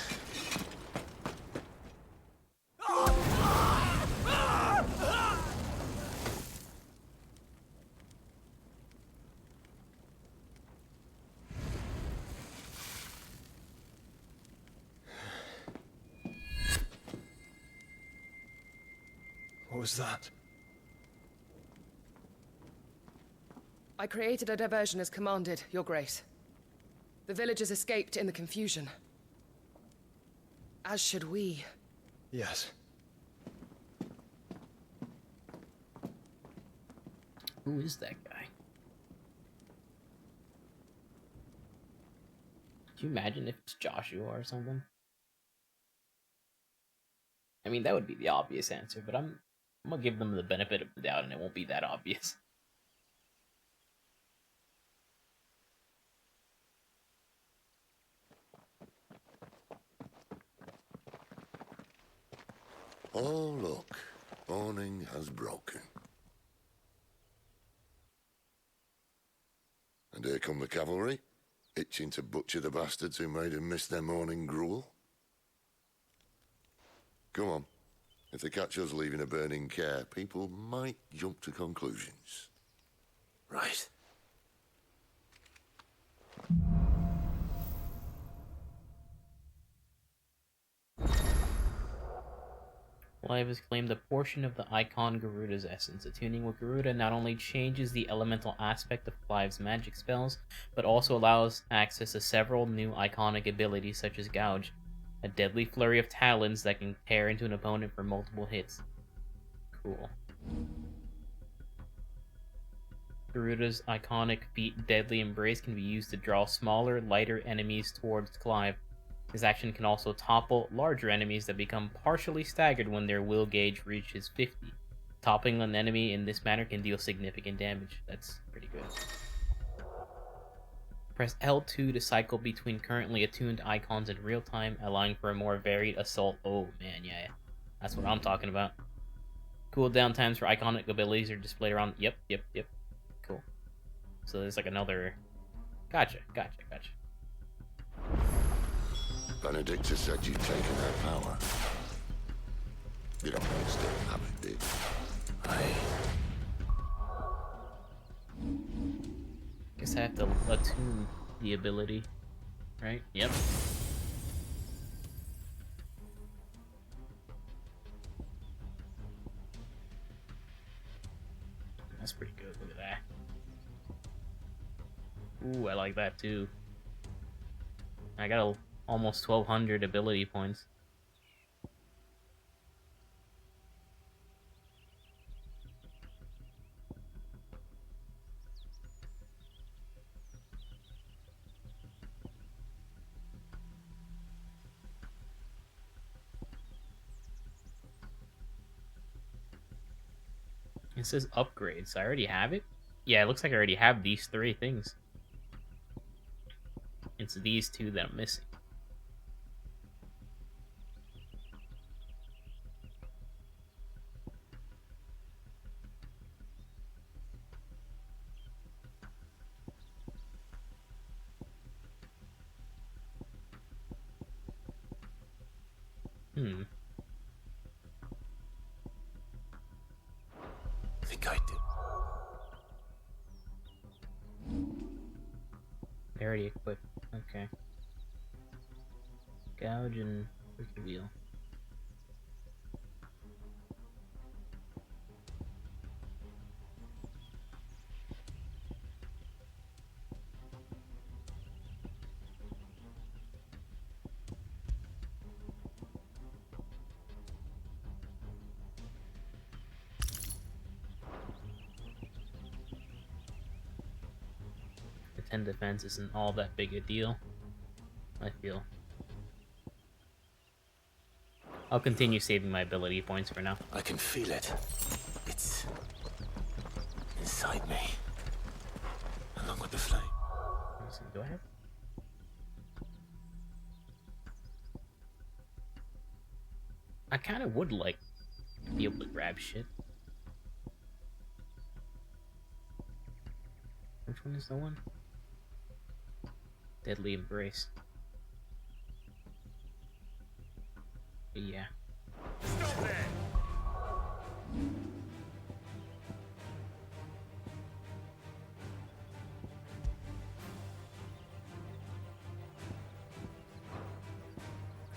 What was that? I created a diversion as commanded, Your Grace. The villagers escaped in the confusion. As should we. Yes. Who is that guy? Could you imagine if it's Joshua or something? I mean, that would be the obvious answer, but I'm gonna give them the benefit of the doubt, and it won't be that obvious. Oh, look. Morning has broken. And here come the cavalry, itching to butcher the bastards who made them miss their morning gruel. Come on. If they catch us leaving a burning care, people might jump to conclusions. Right. Clive has claimed a portion of the icon Garuda's essence. Attuning with Garuda not only changes the elemental aspect of Clive's magic spells, but also allows access to several new iconic abilities such as Gouge, a deadly flurry of talons that can tear into an opponent for multiple hits. Cool. Garuda's iconic feat Deadly Embrace can be used to draw smaller, lighter enemies towards Clive. This action can also topple larger enemies that become partially staggered when their will gauge reaches 50. Toppling an enemy in this manner can deal significant damage. That's pretty good. Press L2 to cycle between currently attuned icons in real time, allowing for a more varied assault. Oh man, yeah. That's what I'm talking about. Cooldown times for iconic abilities are displayed around. Yep. Cool. So there's like another. Gotcha. Benedicta said you'd taken her power. You don't still have it, did you? Guess I have to attune the ability, right? Yep. That's pretty good. Look at that. Ooh, I like that too. I got almost 1,200 ability points. It says upgrades. I already have it? Yeah, it looks like I already have these 3 things. It's these 2 that I'm missing. I think I do. They're already equipped. Okay. Gouge and quick reveal. 10 defense isn't all that big a deal, I feel. I'll continue saving my ability points for now. I can feel it. It's inside me. Along with the flame. Listen, do I have? I kind of would like to be able to grab shit. Which one is the one? Deadly Embrace. But yeah. Stop there!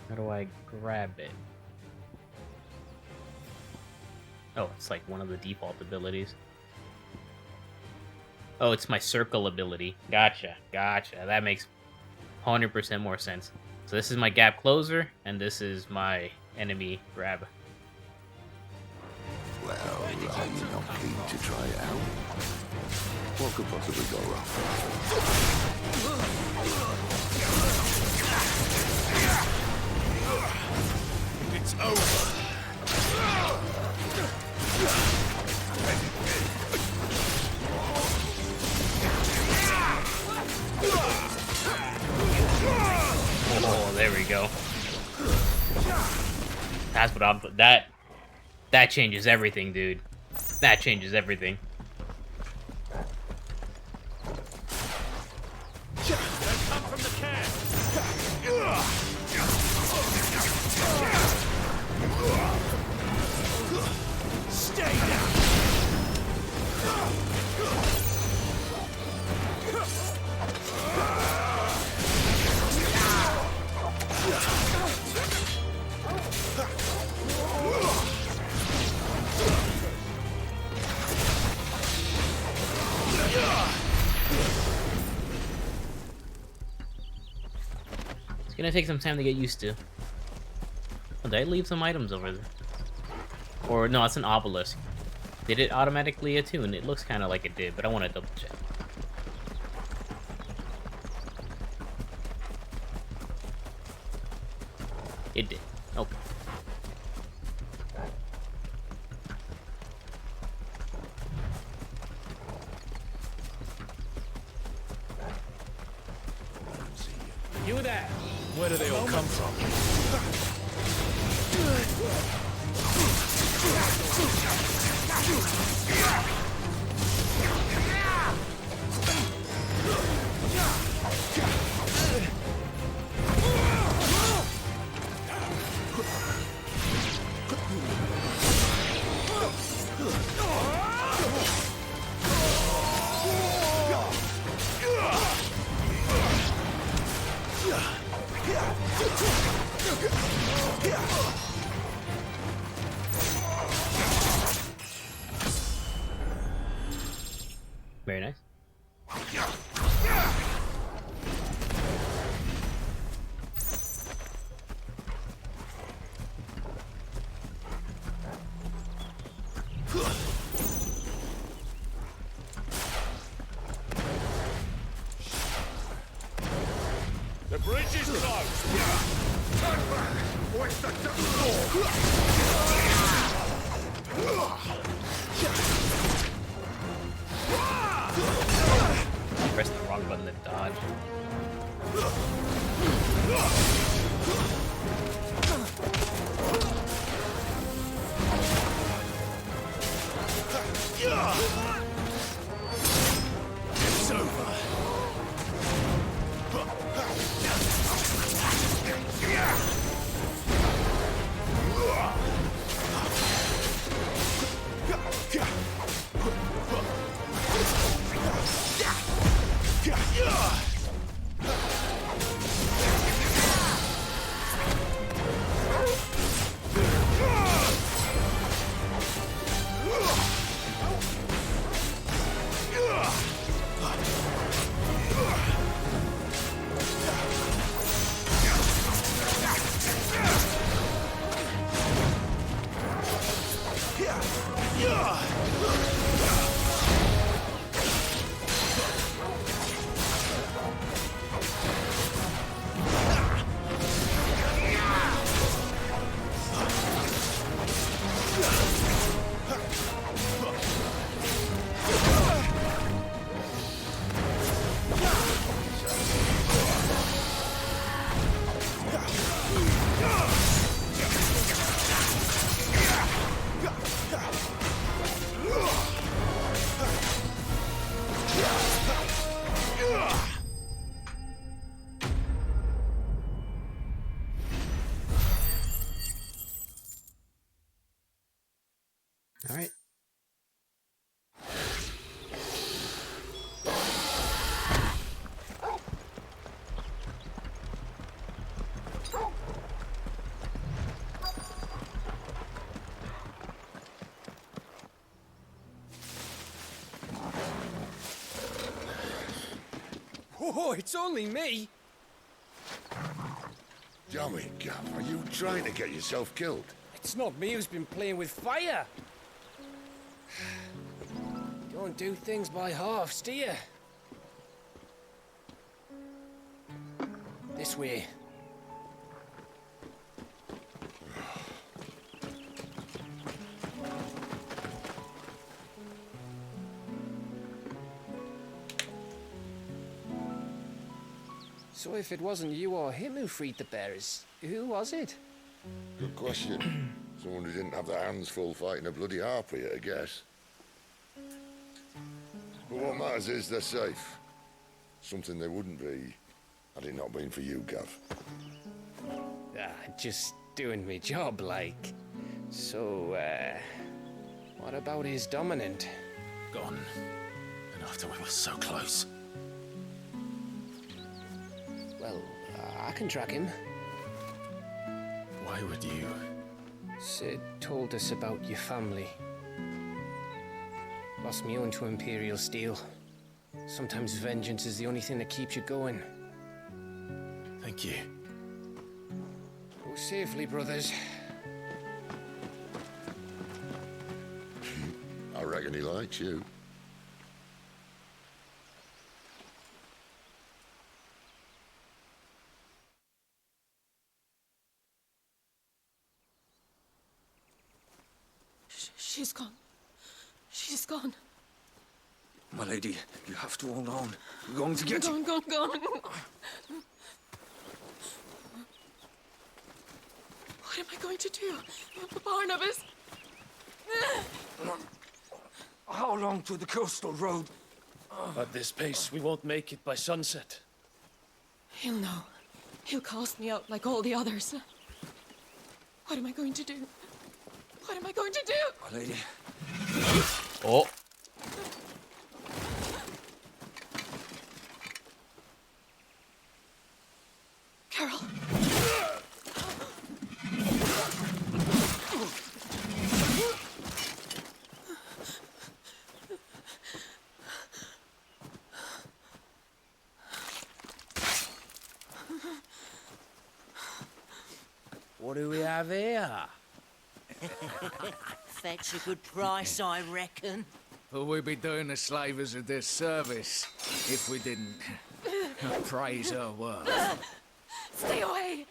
How do I grab it? Oh, it's like one of the default abilities. Oh, it's my circle ability. Gotcha, gotcha. That makes 100% more sense. So this is my gap closer, and this is my enemy grab. Well, are you not keen to try it out? What could possibly go wrong? It's over! Oh, there we go. That's what I'm... That changes everything, dude. That changes everything. They come from the camp! Stay down! It's gonna take some time to get used to. Oh, did I leave some items over there? Or, no, it's an obelisk. Did it automatically attune? It looks kind of like it did, but I want to double check. It did. Okay. You there! Where do they all come from? Very nice. The bridge is closed! Turn back! Or it's the door! Press the wrong button to dodge. It's over. Oh, it's only me. Damn it, Gav. Are you trying to get yourself killed? It's not me who's been playing with fire. Don't do things by halves, do you? This way. So if it wasn't you or him who freed the bearers, who was it? Good question. Someone who didn't have their hands full fighting a bloody harpy, I guess. But what matters is they're safe. Something they wouldn't be had it not been for you, Gav. Just doing my job, like. So, what about his dominant? Gone. And after we were so close. Well, I can track him. Why would you? Sid told us about your family. Lost me own to Imperial Steel. Sometimes vengeance is the only thing that keeps you going. Thank you. Go safely, brothers. I reckon he likes you. She's gone. She's gone. My lady, you have to hold on. We're going to get you. Gone. What am I going to do? Barnabas? How long to the coastal road? At this pace, we won't make it by sunset. He'll know. He'll cast me out like all the others. What am I going to do? What am I going to do? My lady. Oh. Carol. What do we have here? Fetch a good price, I reckon. But we'd be doing the slavers a disservice if we didn't praise her work. Stay away!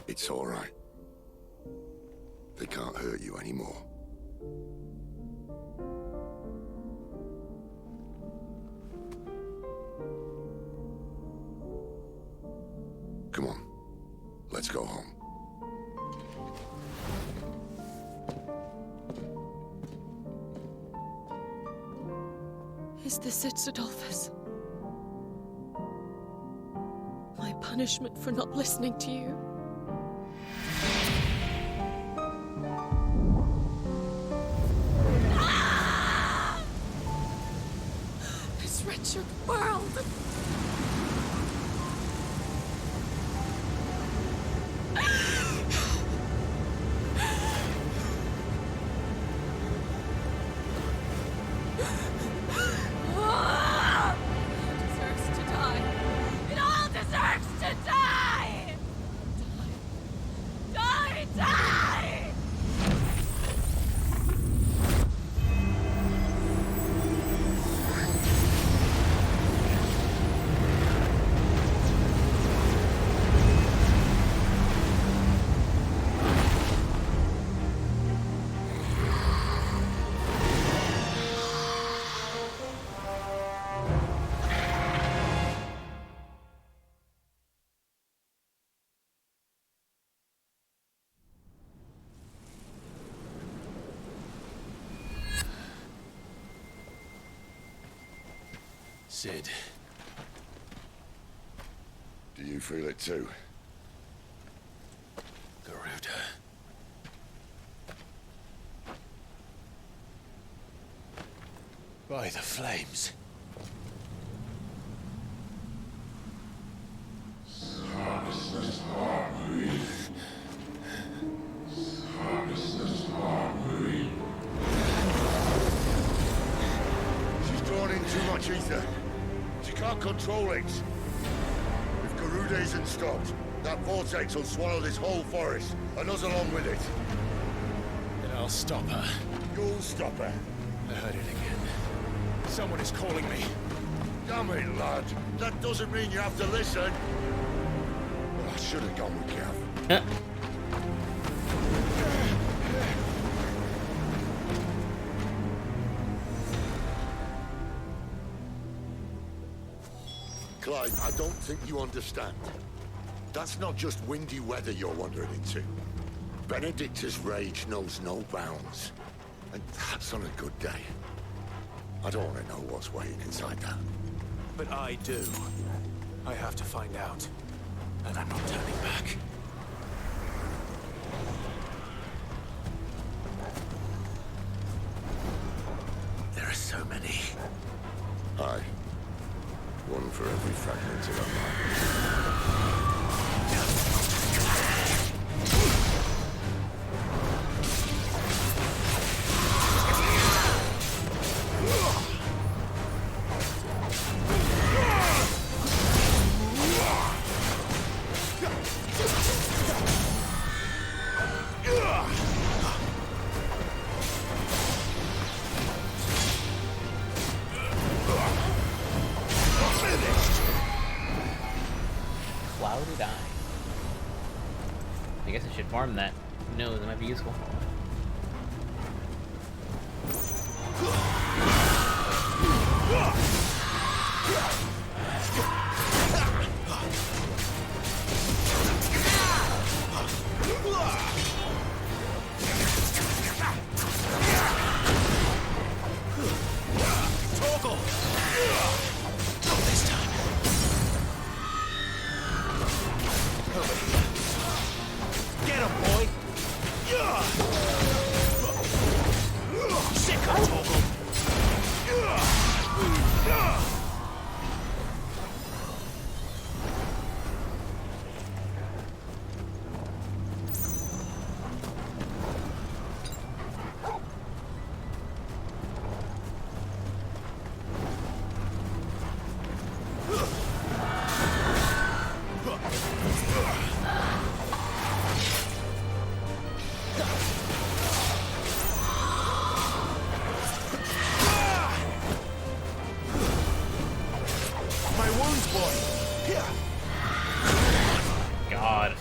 It's all right. They can't hurt you anymore. Come on, let's go home. Is this it, Adolphus? My punishment for not listening to you? This wretched world! Deserves to die. It all deserves to die! Die! Die! Sid. Do you feel it too? Garuda. By the flames. She's drawn in too much ether. She can't control it. If Garuda isn't stopped, that vortex will swallow this whole forest, and us along with it. Then I'll stop her. You'll stop her. I heard it again. Someone is calling me. Damn it, lad. That doesn't mean you have to listen. Well, I should have gone with Gav. Clyde, I don't think you understand. That's not just windy weather you're wandering into. Benedicta's rage knows no bounds. And that's on a good day. I don't want to know what's waiting inside that. But I do. I have to find out. And I'm not turning back. There are so many. Aye. One for every fragment of our mind. Clouded Eye. I guess I should farm that. Who knows, it might be useful. God.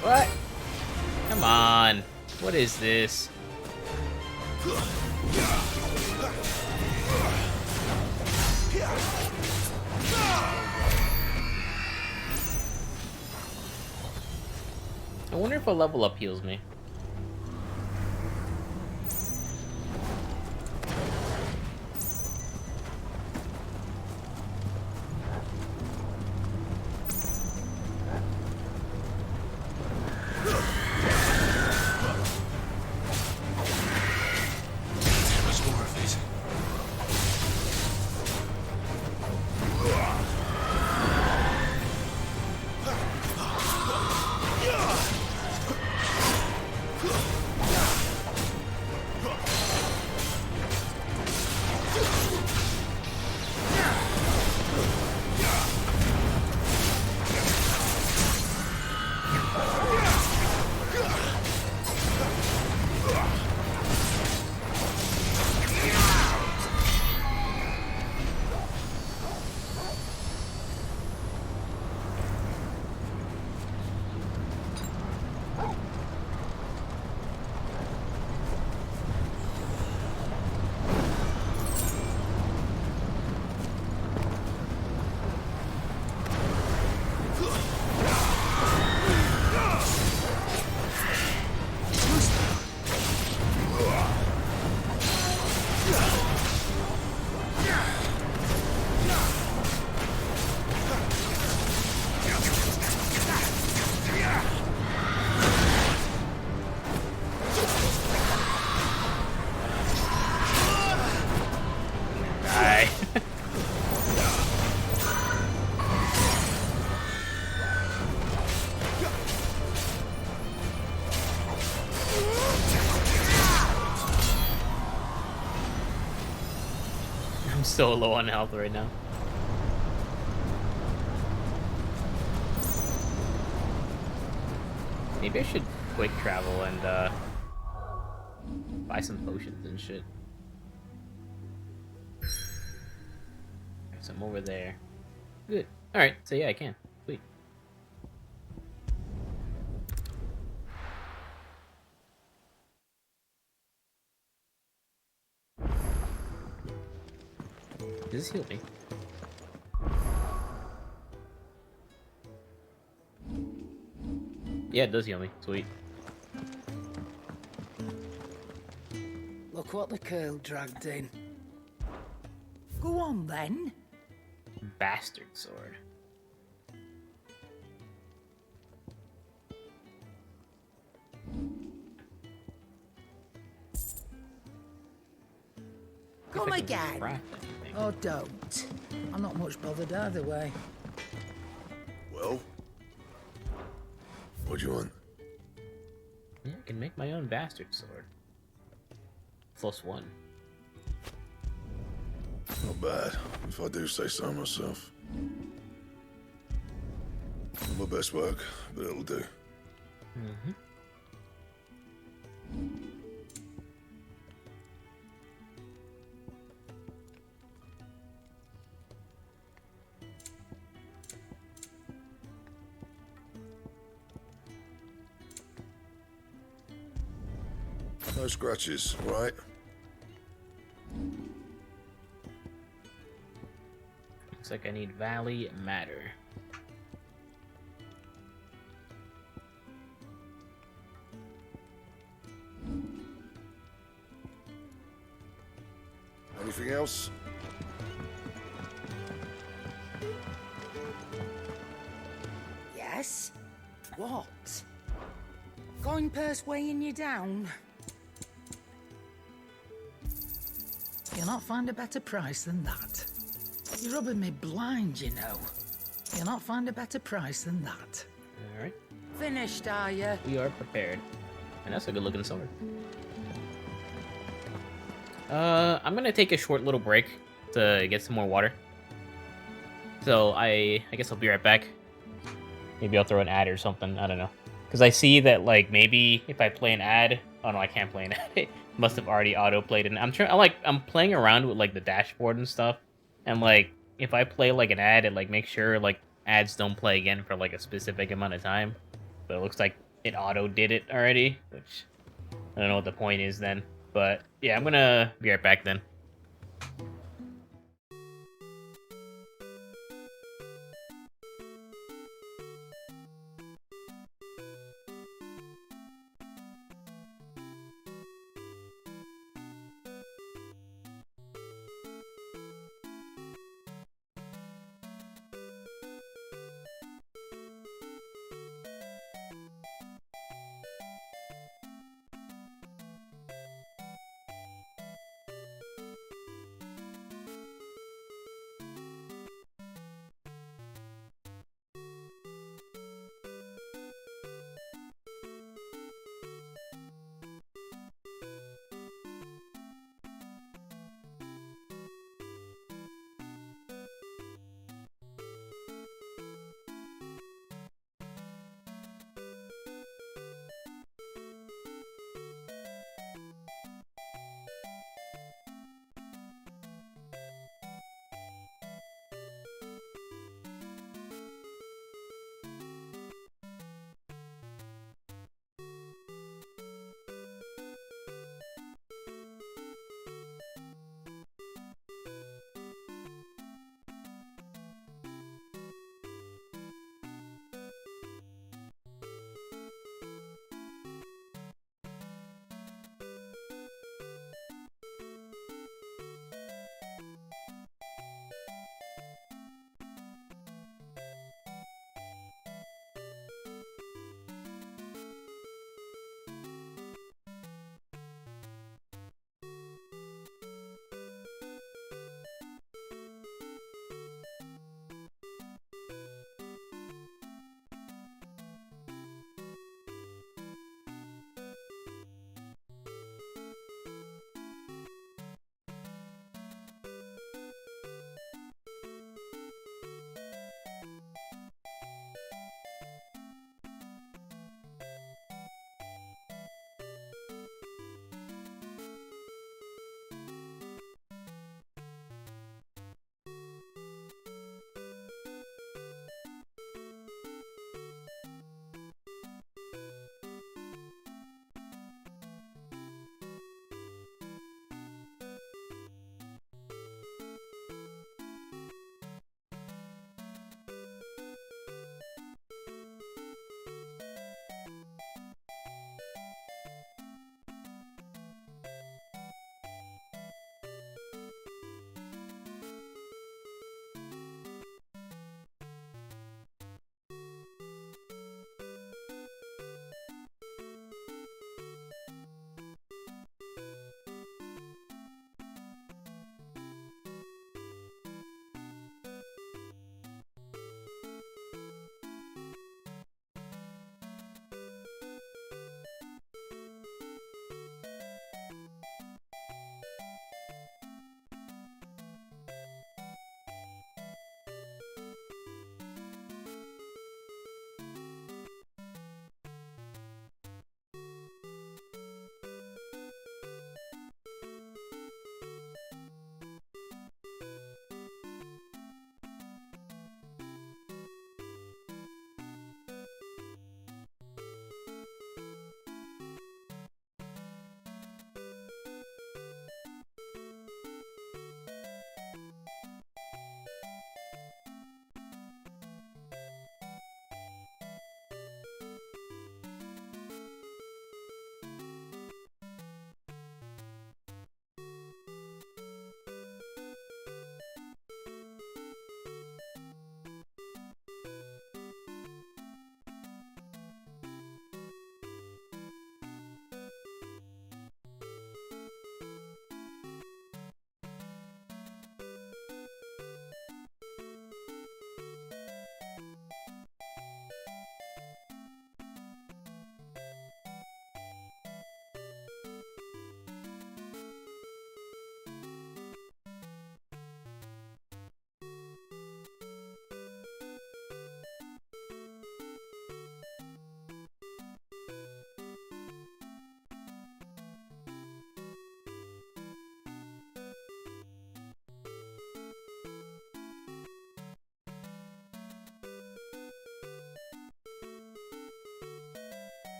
What? Come on. What is this? I wonder if a level up heals me. so low on health right now. Maybe I should quick travel and buy some potions and shit. There's some over there. Good. Alright, so yeah, I can. Sweet. Does this heal me? Yeah, it does heal me. Sweet. Look what the curl dragged in. Go on then. Bastard sword. Come again. Oh, don't. I'm not much bothered either way. Well? What do you want? Yeah, I can make my own bastard sword. +1. Not bad, if I do say so myself. Not my best work, but it'll do. Mm-hmm. No scratches, right? Looks like I need Valley Matter. Anything else? Yes? What? Coin purse weighing you down? You'll not find a better price than that. You're rubbing me blind, you know. You'll not find a better price than that. Alright. Finished, are you? We are prepared. And that's a good looking sword. I'm gonna take a short little break to get some more water. So I guess I'll be right back. Maybe I'll throw an ad or something. I don't know. Because I see that, like, maybe if I play an ad... Oh, no, I can't play an ad. It must have already auto-played. And I'm playing around with, like, the dashboard and stuff. And, like, if I play, like, an ad, it, like, makes sure, like, ads don't play again for, like, a specific amount of time. But it looks like it auto-did it already. Which, I don't know what the point is then. But, yeah, I'm gonna be right back then.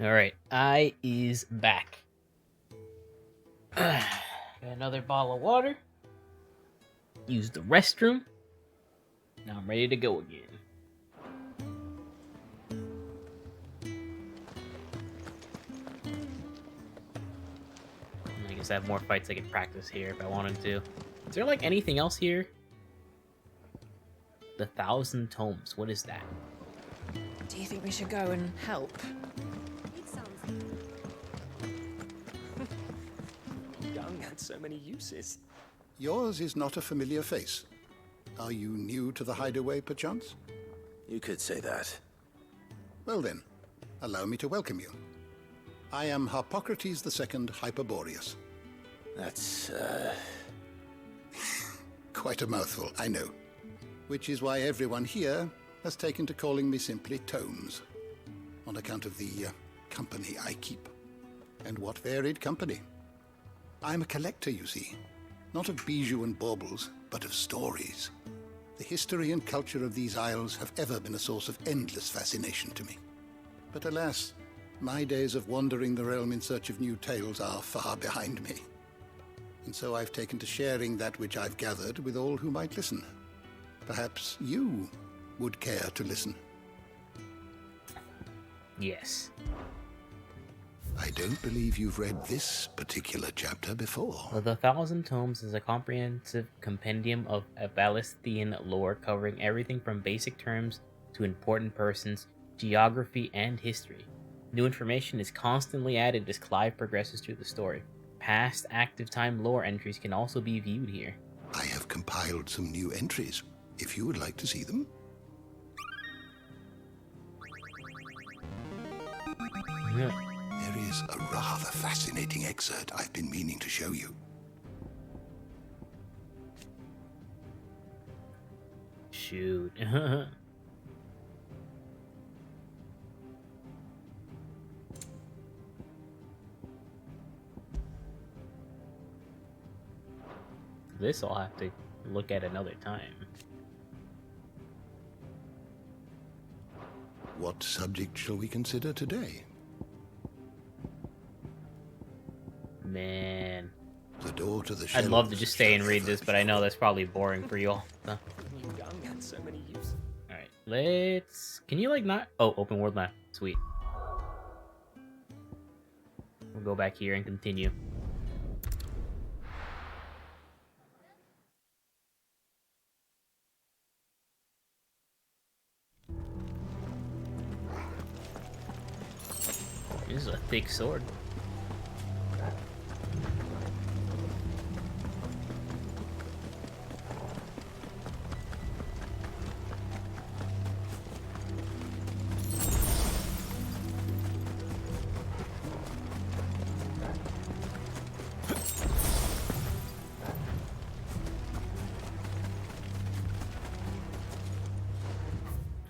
Alright, I is back. Got another bottle of water. Use the restroom. Now I'm ready to go again. I guess I have more fights I can practice here if I wanted to. Is there like anything else here? The 1,000 Tomes. What is that? Do you think we should go and help? Young had so many uses. Yours is not a familiar face. Are you new to the hideaway, perchance? You could say that. Well then, allow me to welcome you. I am Harpocrates II Hyperboreus. That's, Quite a mouthful, I know. Which is why everyone here has taken to calling me simply Tomes, on account of the company I keep. And what varied company. I'm a collector, you see. Not of bijou and baubles, but of stories. The history and culture of these isles have ever been a source of endless fascination to me. But alas, my days of wandering the realm in search of new tales are far behind me. And so I've taken to sharing that which I've gathered with all who might listen. Perhaps you would care to listen. Yes. I don't believe you've read this particular chapter before. The 1,000 Tomes is a comprehensive compendium of Avalisthian lore covering everything from basic terms to important persons, geography, and history. New information is constantly added as Clive progresses through the story. Past active time lore entries can also be viewed here. I have compiled some new entries, if you would like to see them. Yeah. There is a rather fascinating excerpt I've been meaning to show you. Shoot. This I'll have to look at another time. What subject shall we consider today? Man. The door to the I'd love to just stay and read this, but I know that's probably boring for you all. So. Young had so many uses. Alright, let's... Can you, like, not... Oh, open world map. Sweet. We'll go back here and continue. This is a thick sword.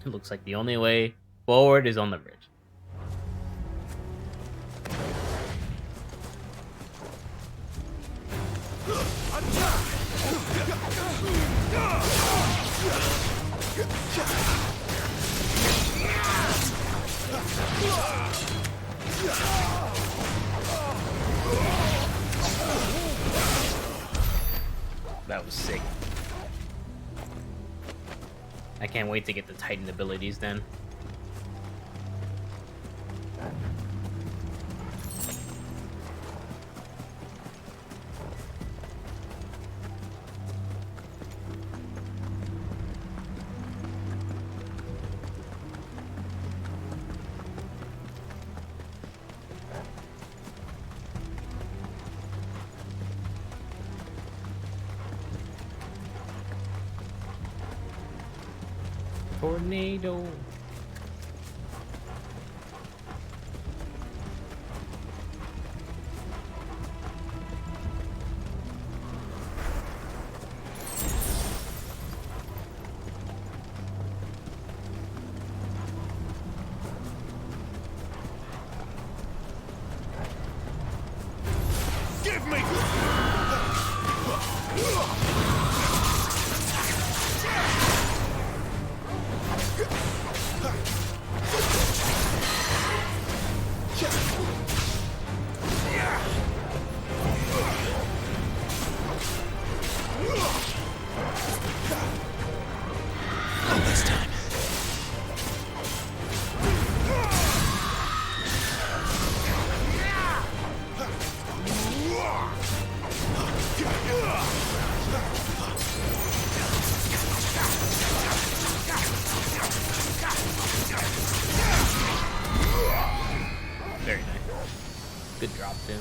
It looks like the only way forward is on the bridge. That was sick. I can't wait to get the Titan abilities then. Tornado. Give me! Good drop too.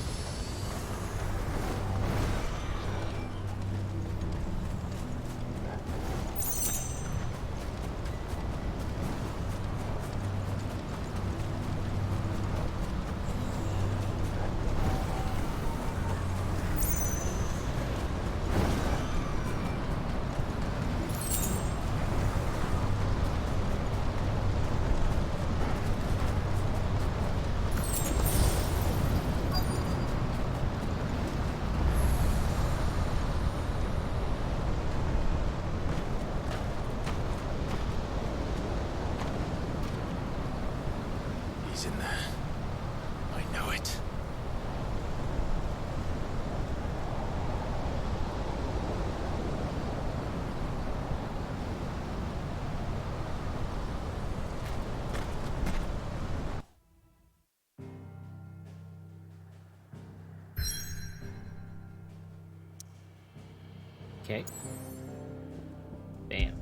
He's in there. I know it. Okay. Bam.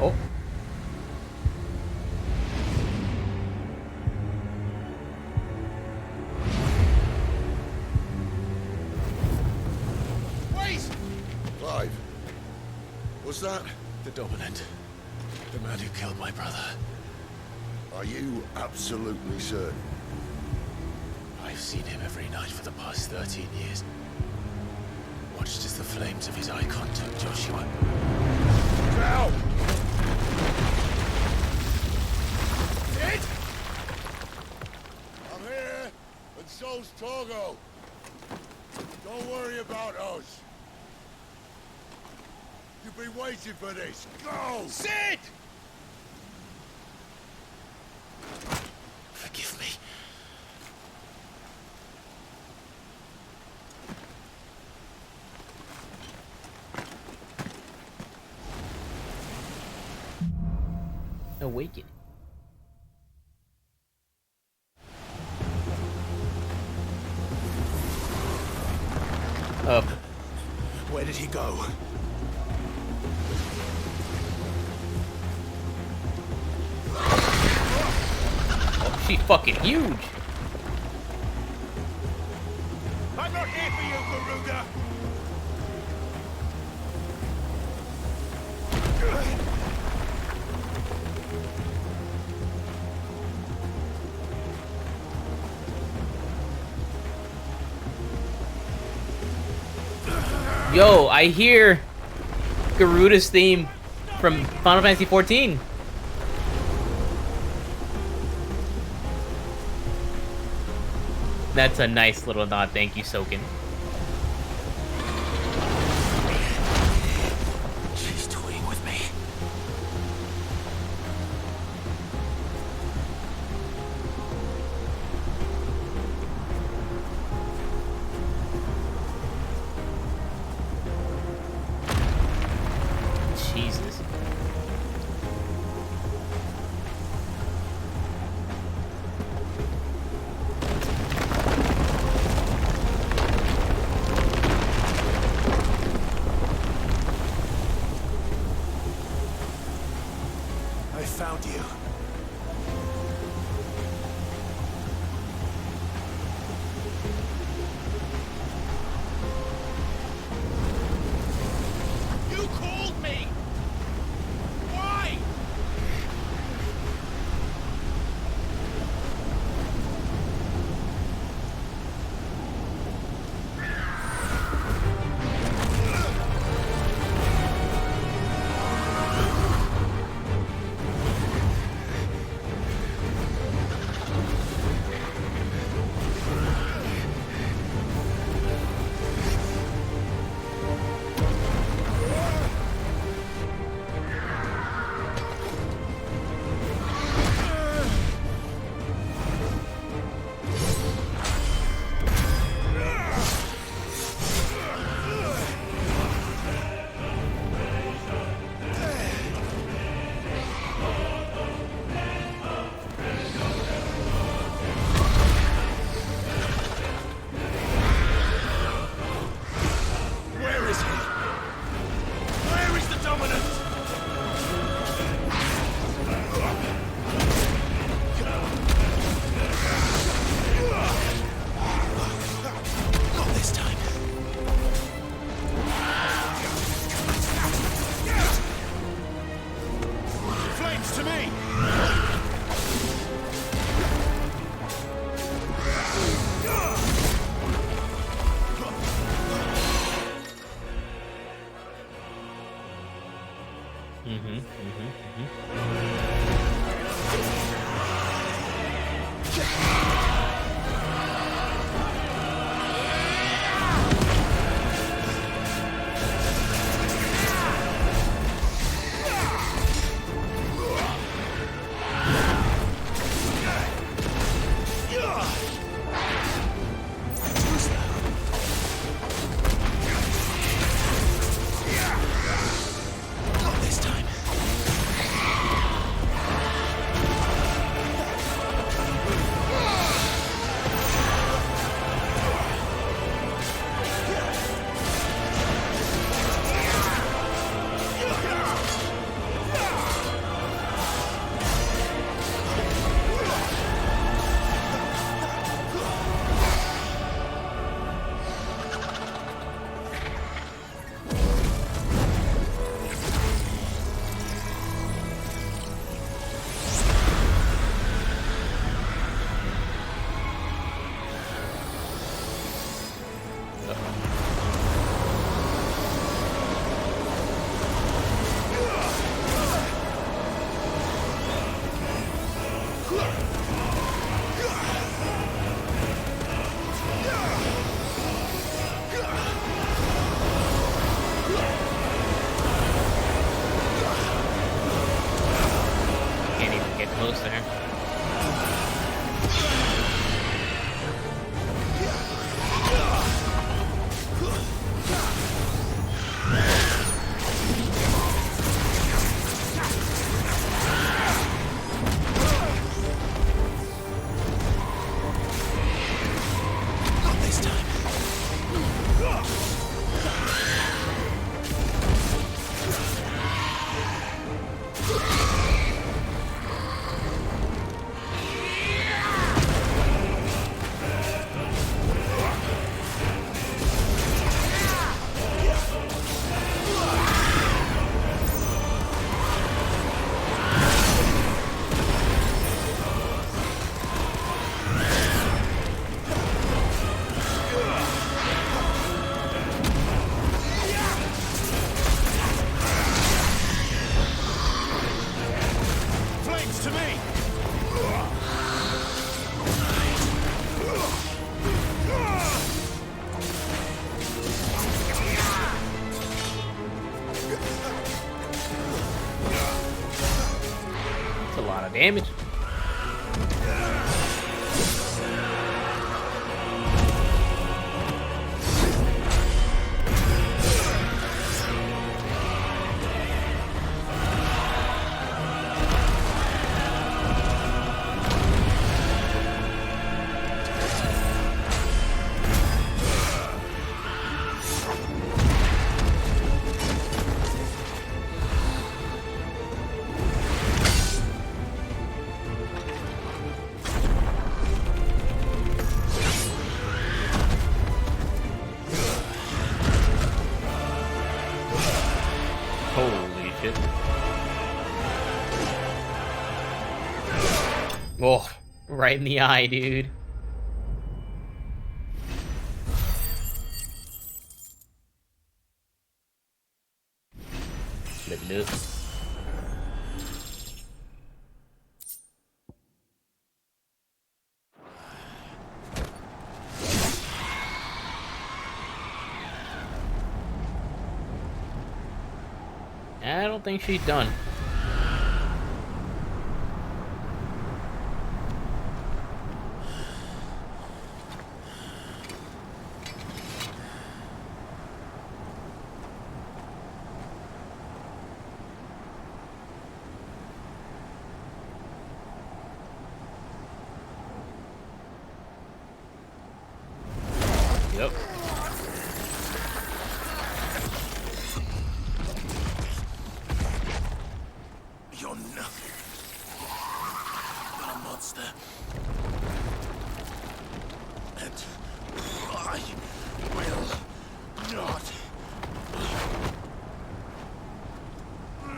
Oh. Wait! Clive. Was that? The Dominant. The man who killed my brother. Are you absolutely certain? I've seen him every night for the past 13 years. Watched as the flames of his icon took Joshua. Now! Dead? I'm here, and so's Torgo. Don't worry about us. You've been waiting for this. Go! Sid! Forgive me. Awakening. Up. Where did he go? Oh, she's fucking huge. I'm not here for you, Garuda! Yo, I hear Garuda's theme from Final Fantasy XIV. That's a nice little nod. Thank you, Soken. She's toying with me. Jesus. Not this time. Can't even get close to her. Not this time. Flames to me! That's a lot of damage. Holy shit. Oh, right in the eye, dude. Look. I don't think she's done. Yep. You're nothing but a monster. And I will not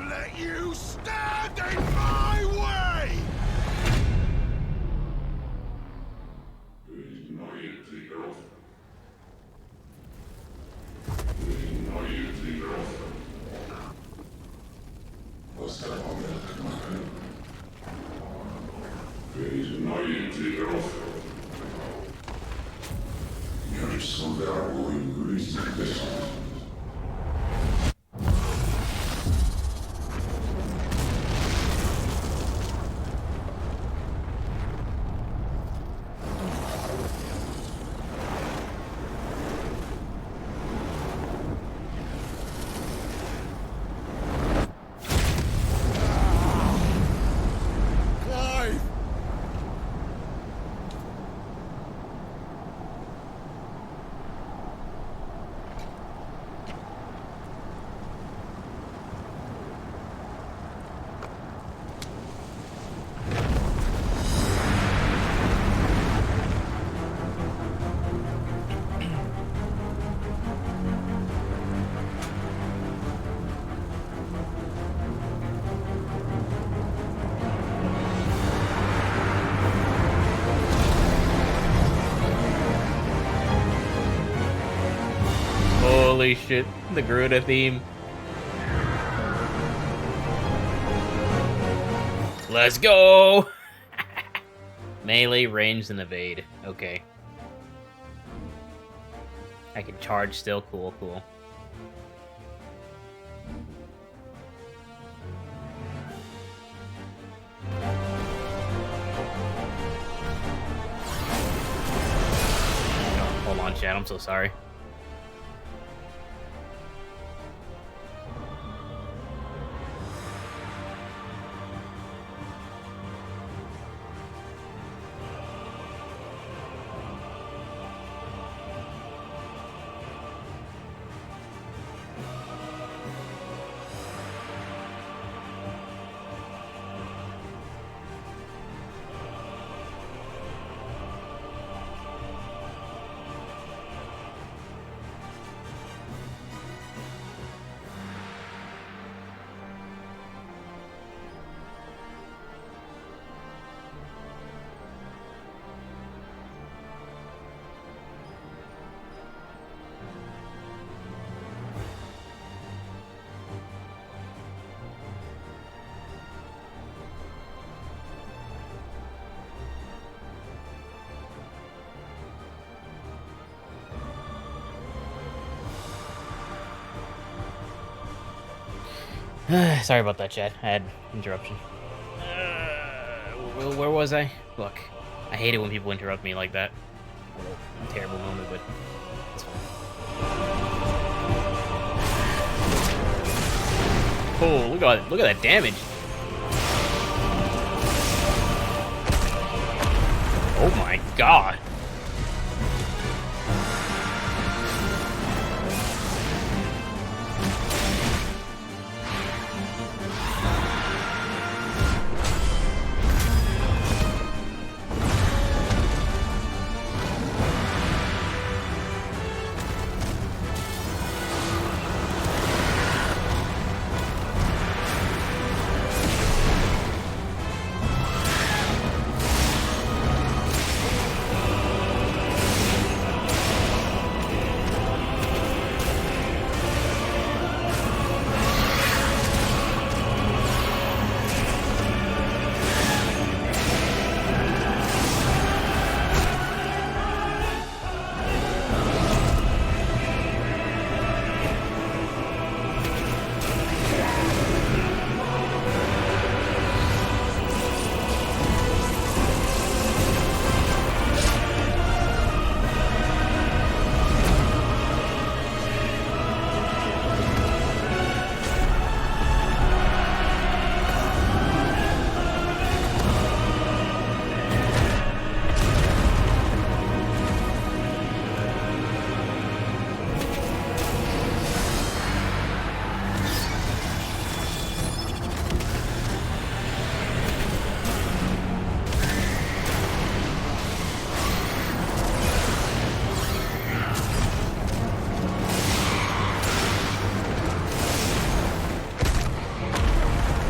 let you stand in my way! Clive! Holy shit, the Garuda theme. Let's go! Melee, range, and evade. Okay. I can charge still. Cool, cool. Oh, hold on, chat. I'm so sorry. Sorry about that, chat. I had interruption. Where was I? Look, I hate it when people interrupt me like that. A terrible moment, but it's fine. Oh, look at that damage. Oh my god.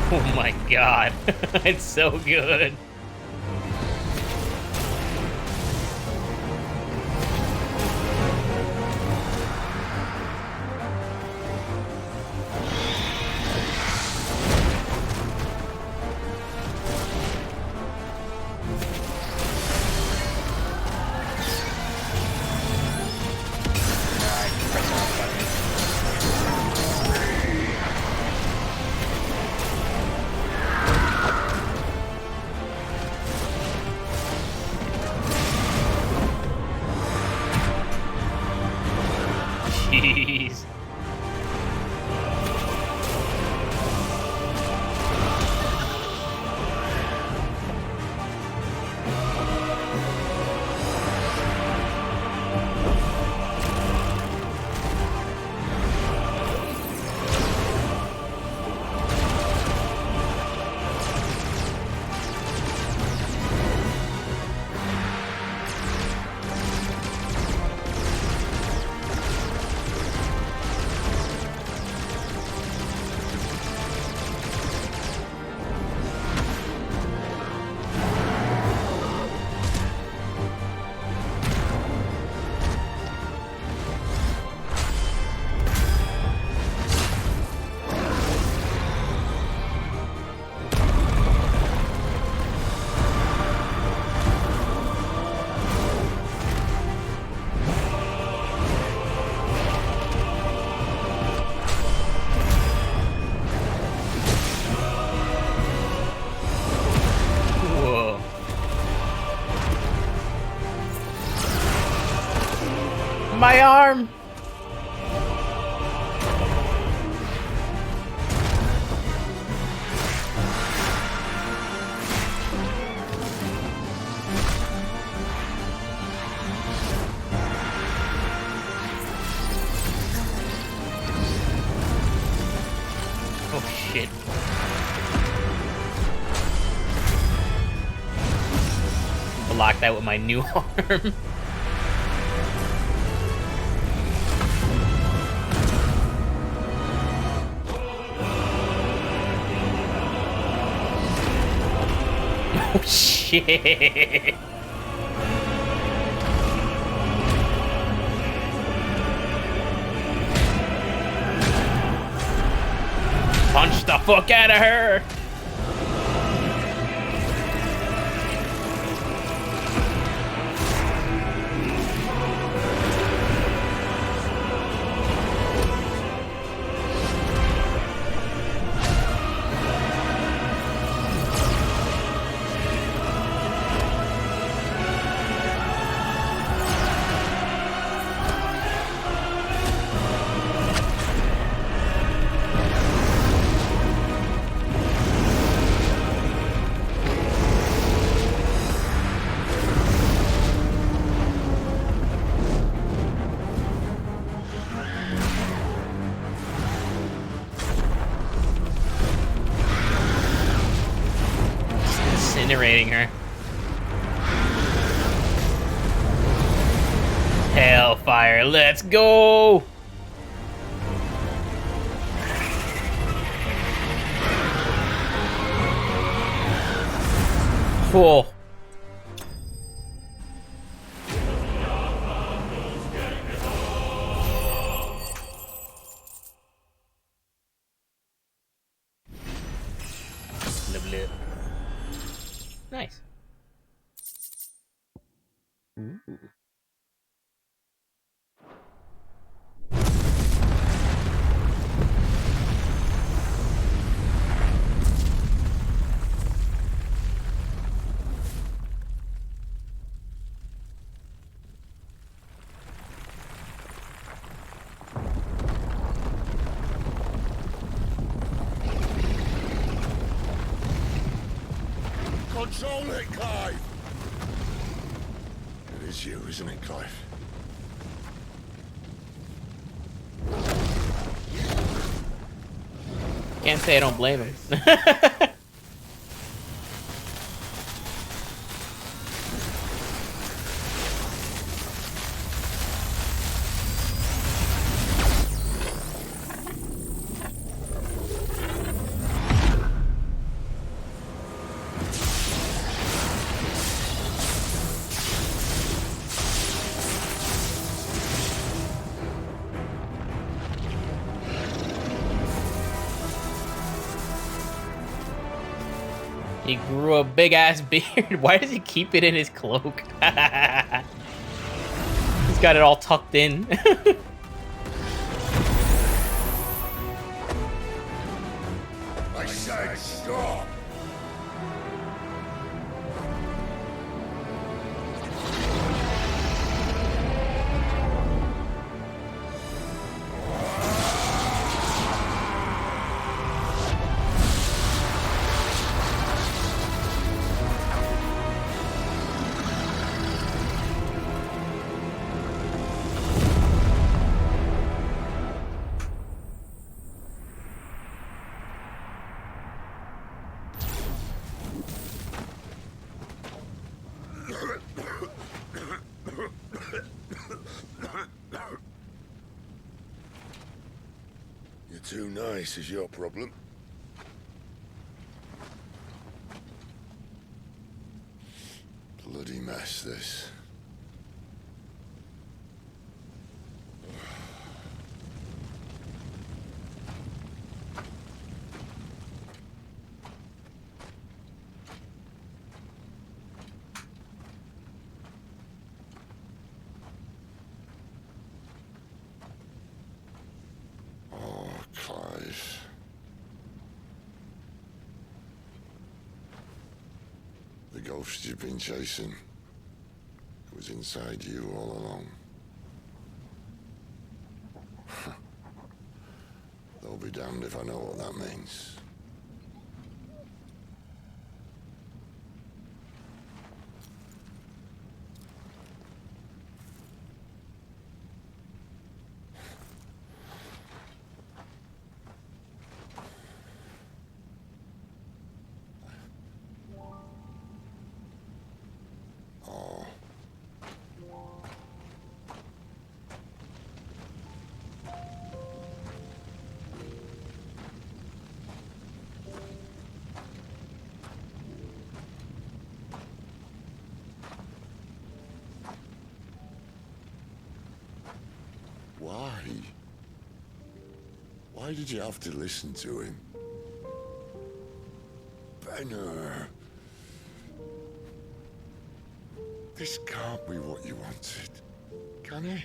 Oh my god, it's so good. Jeez. Whoa. My arm! Oh shit. Block that with my new arm. Oh shit. Punch the fuck out of her. Incinerating her. Hellfire, let's go! Cool. Nice. Ooh. Control it, Clive! It is you, isn't it, Clive? Can't say I don't blame him. He grew a big ass beard. Why does he keep it in his cloak? He's got it all tucked in. I said stop! too nice is your problem. Bloody mess, this. Oh, Clive. The ghost you've been chasing was inside you all along. They'll be damned if I know what that means. Why? Why did you have to listen to him? Benner. This can't be what you wanted, can it?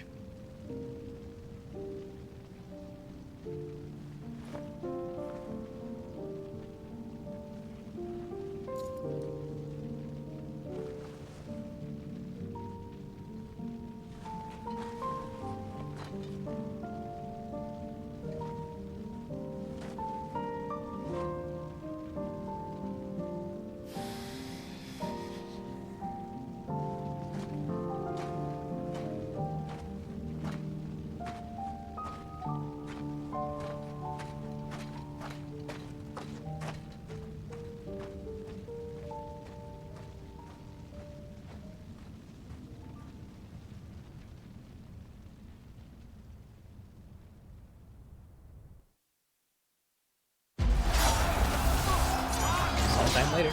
Sometime later.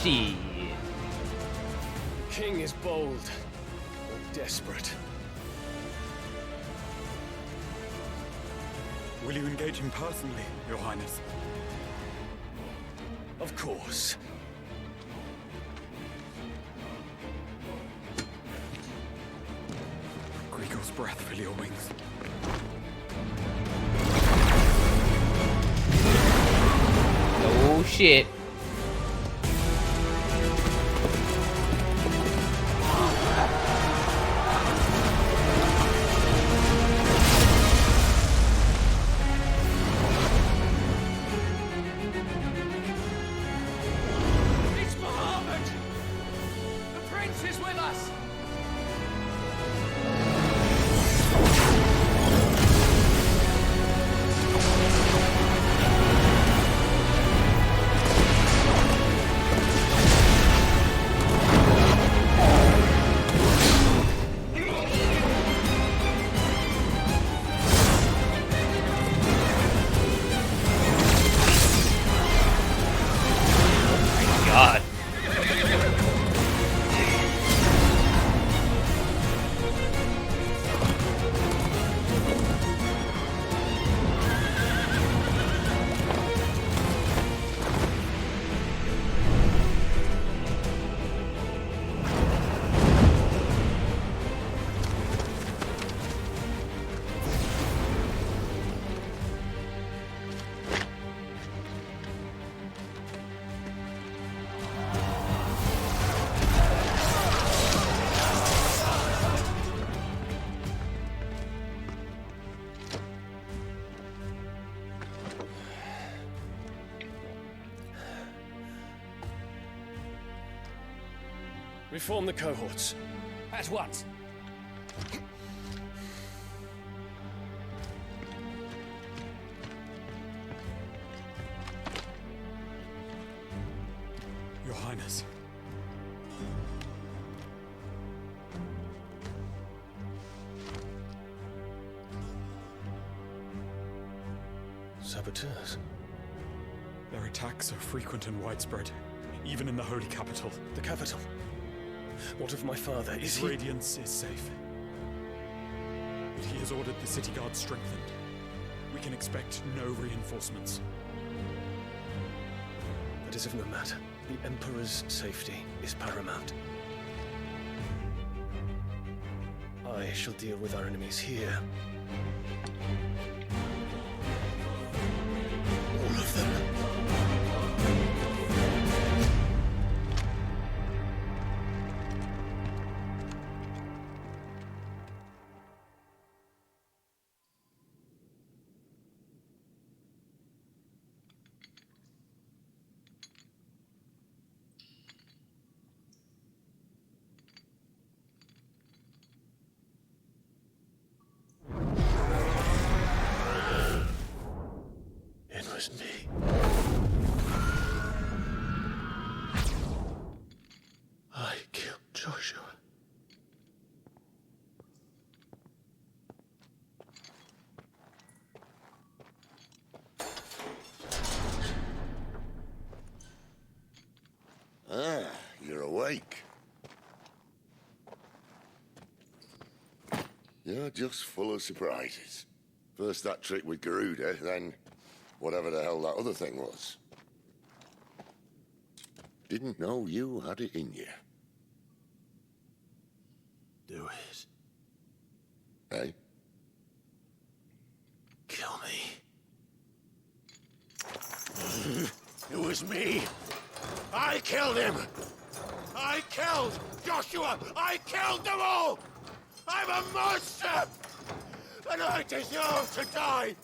Shit. The king is bold, or desperate. Will you engage him personally, Your Highness? Of course. Griego's breath fill your wings. Oh shit. It's Muhammad! The prince is with us! God. Reform the cohorts. At once. Your Highness. Saboteurs? Their attacks are frequent and widespread, even in the holy capital. The capital? What of my father? His Is he... radiance is safe. But he has ordered the city guard strengthened. We can expect no reinforcements. That is of no matter. The Emperor's safety is paramount. I shall deal with our enemies here. All of them. It was me. I killed Joshua. Ah, you're awake. You're just full of surprises. First that trick with Garuda, then whatever the hell that other thing was. Didn't know you had it in you. Do it. Hey? Kill me. It was me. I killed him. I killed Joshua. I killed them all. I'm a monster. And I deserve to die.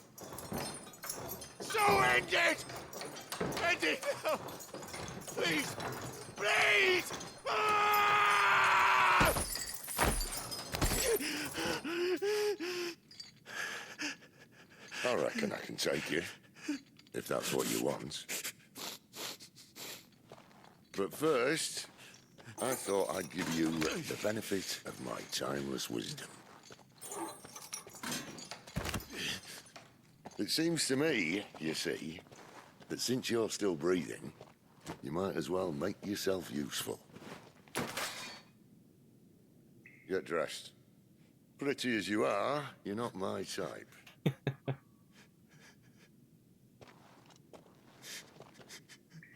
So end it. End it now. Please. Please. Ah! I reckon I can take you, if that's what you want. But first, I thought I'd give you the benefit of my timeless wisdom. It seems to me, you see, that since you're still breathing, you might as well make yourself useful. Get dressed. Pretty as you are, you're not my type.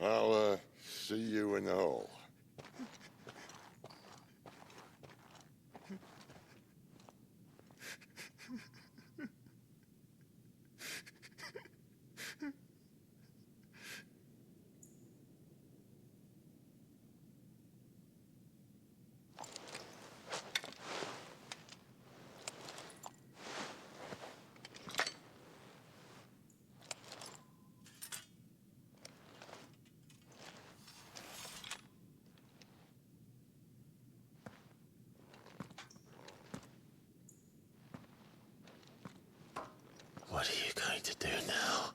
I'll, see you in the hall. What are you going to do now?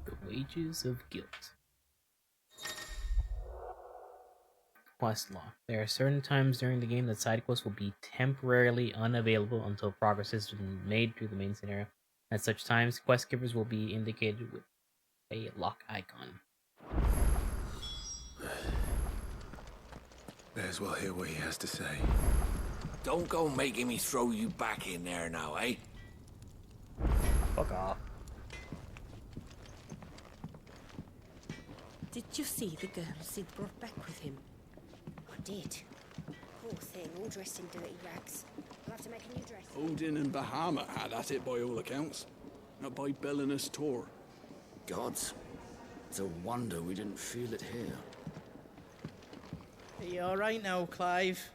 The Wages of Guilt. Quest log. There are certain times during the game that side quests will be temporarily unavailable until progress has been made through the main scenario. At such times, quest givers will be indicated with a lock icon. May as well hear what he has to say. Don't go making me throw you back in there now, eh? Fuck off. Did you see the girl Sid brought back with him? I did. Poor thing, all dressed in dirty rags. I'll have to make a new dress. Odin and Bahamut had at it by all accounts. Not by Belinus Tor. Gods. It's a wonder we didn't feel it here. Are you alright now, Clive?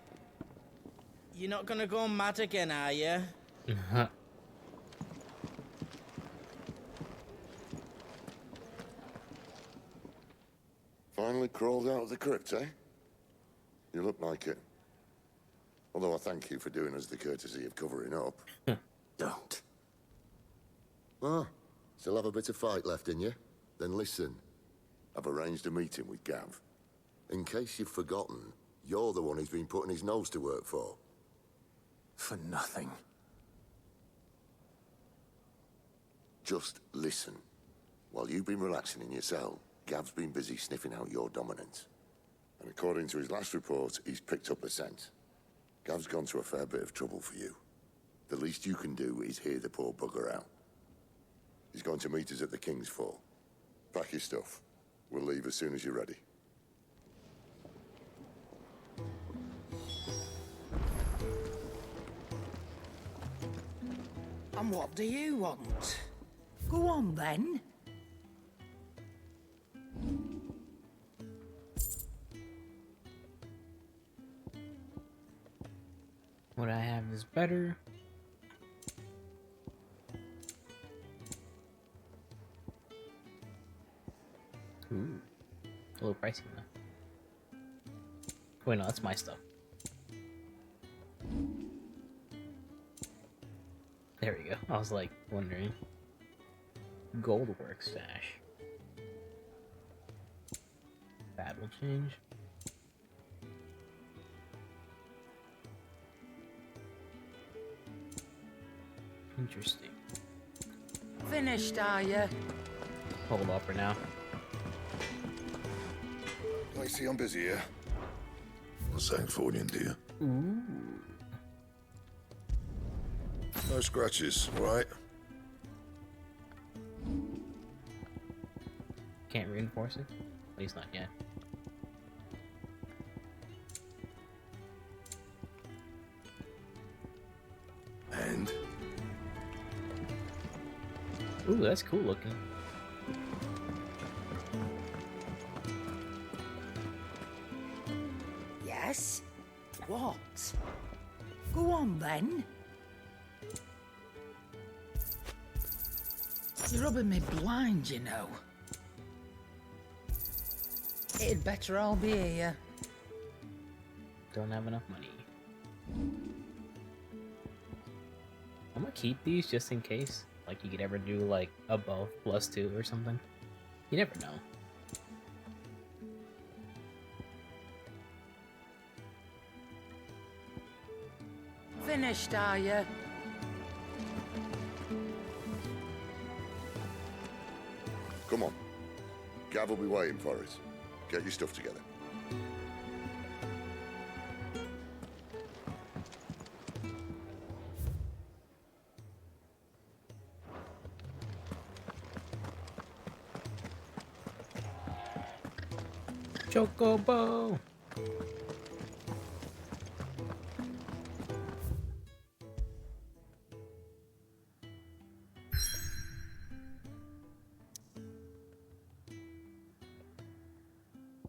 You're not gonna go mad again, are you? Finally crawled out of the crypt, eh? You look like it. Although I thank you for doing us the courtesy of covering up. Don't. Ah, still have a bit of fight left in you? Then listen. I've arranged a meeting with Gav. In case you've forgotten, you're the one he's been putting his nose to work for. For nothing. Just listen. While you've been relaxing in your cell, Gav's been busy sniffing out your dominance. And according to his last report, he's picked up a scent. Gav's gone to a fair bit of trouble for you. The least you can do is hear the poor bugger out. He's going to meet us at the King's Fall. Pack your stuff. We'll leave as soon as you're ready. And what do you want? Go on, then. What I have is better. Ooh, a little pricey though. Wait, no, that's my stuff. There we go. I was like wondering. Goldwork stash. That will change. Interesting. Finished, are you? Hold off for now. I see I'm busy here. What's that for you, dear? Ooh. No scratches, right? Can't reinforce it? At least not yet. And? Ooh, that's cool looking. Yes? What? Go on, then. You're rubbing me blind, you know. It'd better all be here. Don't have enough money. I'm gonna keep these just in case. Like you could ever do like above +2 or something. You never know. Finished, are you? Come on. Gav will be waiting for us. Get your stuff together. Chocobo!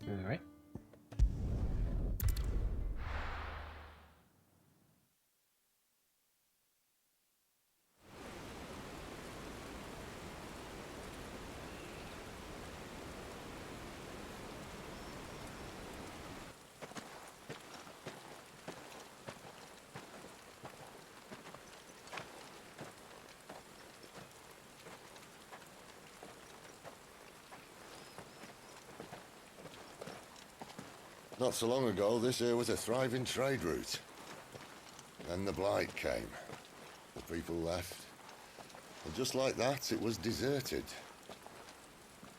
Alright. Not so long ago, this here was a thriving trade route. Then the Blight came. The people left. And just like that, it was deserted.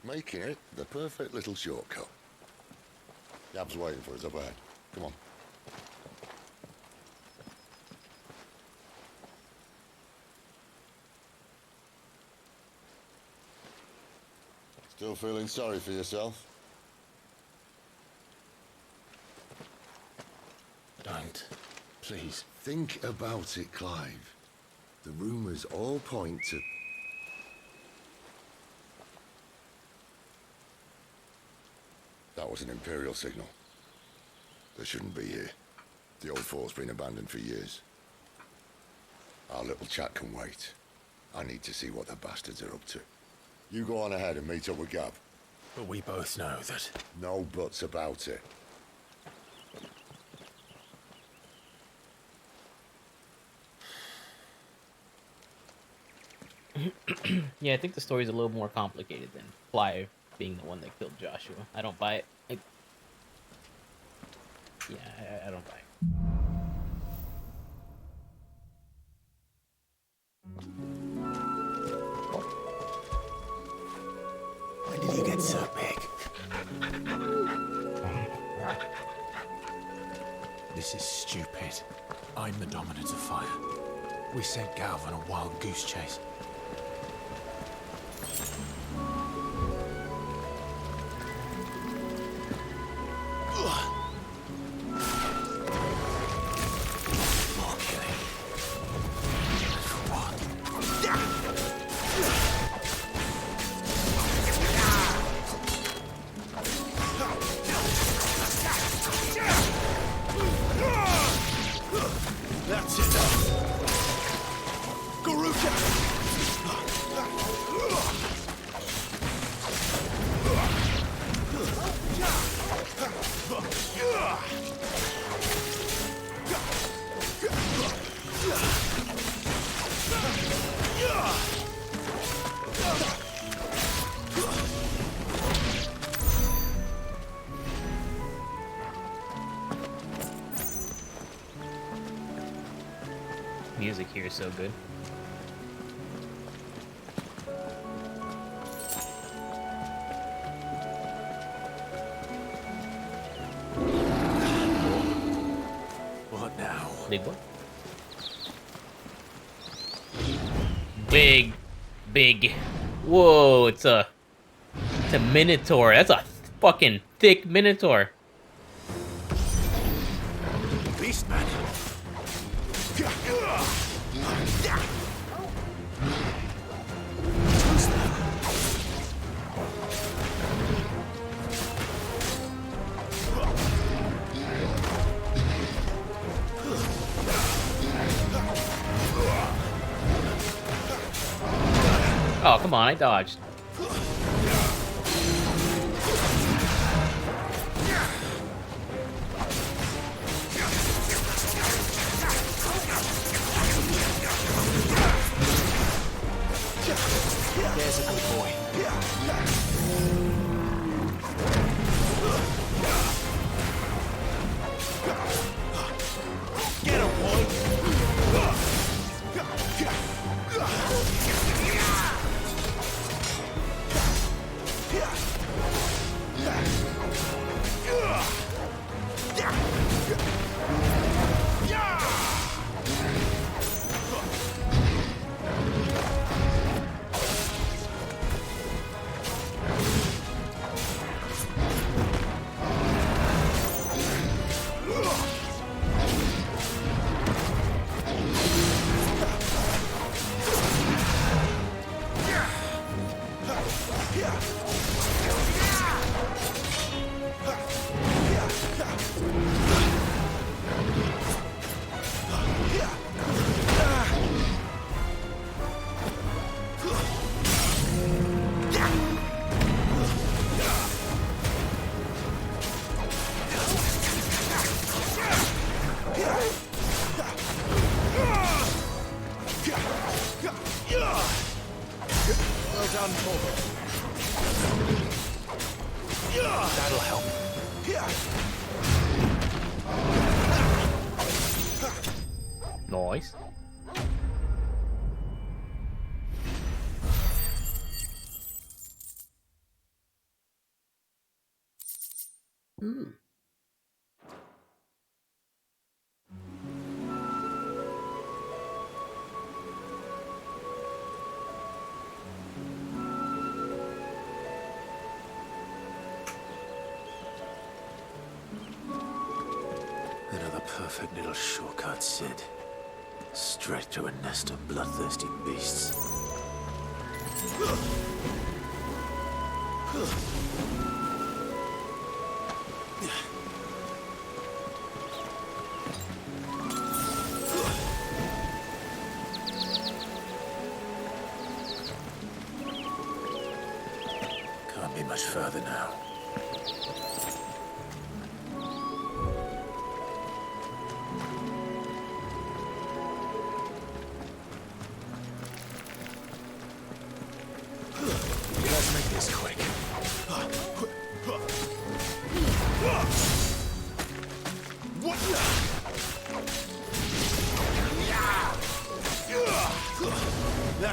Making it the perfect little shortcut. Gav's waiting for us up ahead. Come on. Still feeling sorry for yourself? Don't. Please. Think about it, Clive. The rumors all point to... That was an Imperial signal. They shouldn't be here. The old fort's been abandoned for years. Our little chat can wait. I need to see what the bastards are up to. You go on ahead and meet up with Gav. But we both know that... No buts about it. Yeah, I think the story's a little more complicated than Fly being the one that killed Joshua. I don't buy it. I don't buy it. When did you get so big? This is stupid. I'm the dominant of fire. We sent Galv on a wild goose chase. More killing. For what? That's enough. Garuka! Music here is so good. What now? Big one. Big. Whoa, it's a minotaur. That's a fucking thick minotaur. Beast man. Oh, come on, I dodged. There's a good boy. Get him, boy! Well done, Torgo. That'll help. Nice. Another perfect little shortcut, Sid. Straight to a nest of bloodthirsty beasts. Can't be much further now.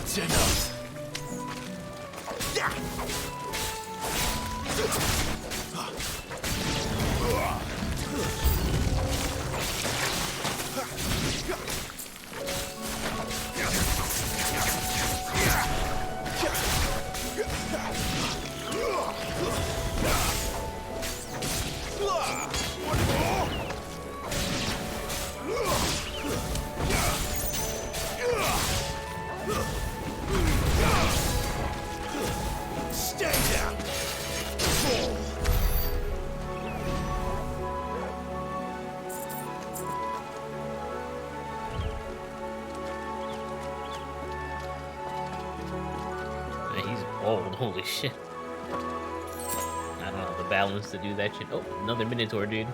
That's enough. Stay down. Fall. Man, he's old. Holy shit. I don't know the balance to do that shit. Oh, another Minotaur, dude.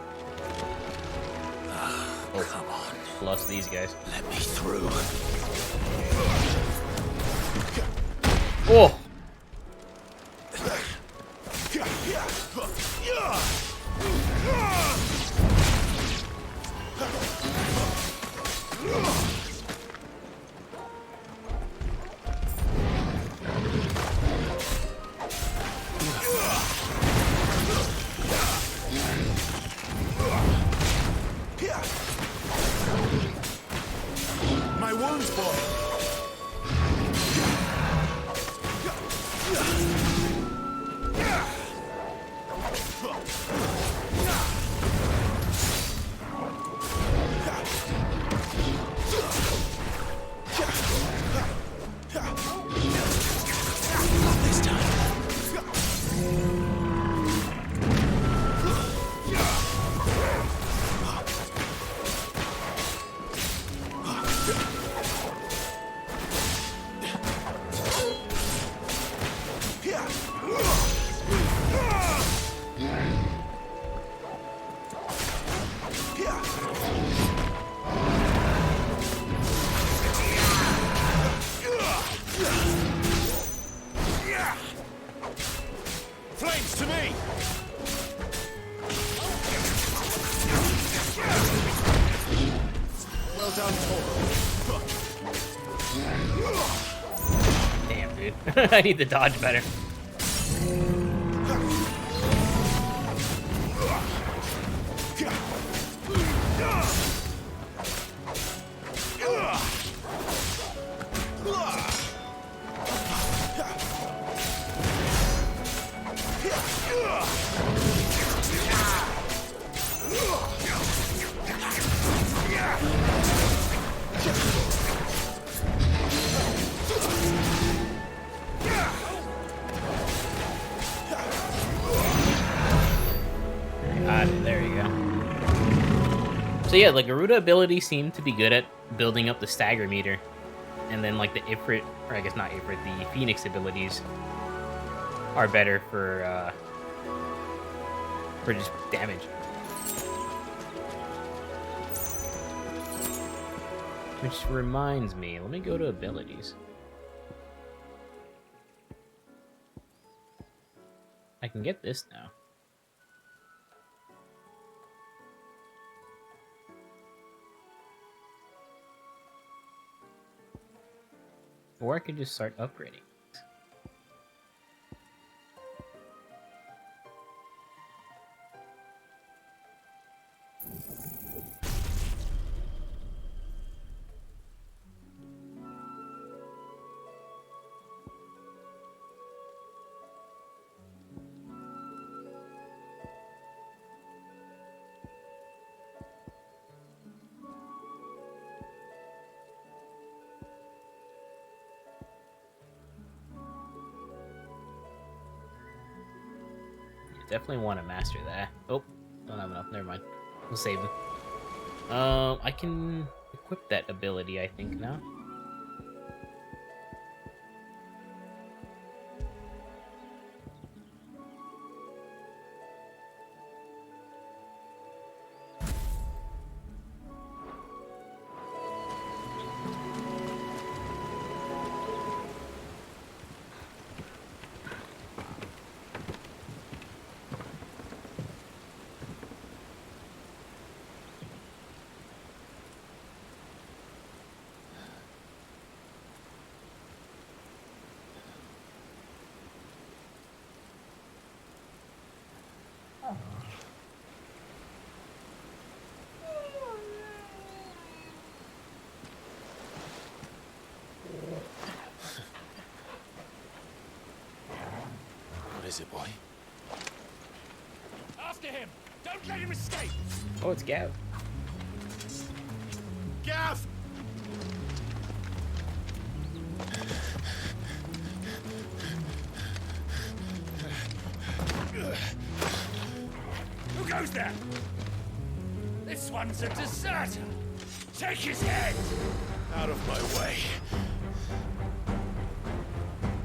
Oh, come on. Plus these guys. Let me through. Oh! My wounds, boy. This time. Flames to me. Well done, Toro. Damn, dude. I need to dodge better. There you go. So yeah, the Garuda ability seemed to be good at building up the stagger meter. And then like the Ifrit, or I guess not Ifrit, the Phoenix abilities are better for just damage. Which reminds me, let me go to abilities. I can get this now. Or I could just start upgrading. Definitely want to master that. Oh, don't have enough. Never mind. We'll save them. I can equip that ability, I think, now. is it, boy? After him! Don't let him escape! Oh, it's Gav. Gav! Who goes there? This one's a deserter. Take his head! Out of my way.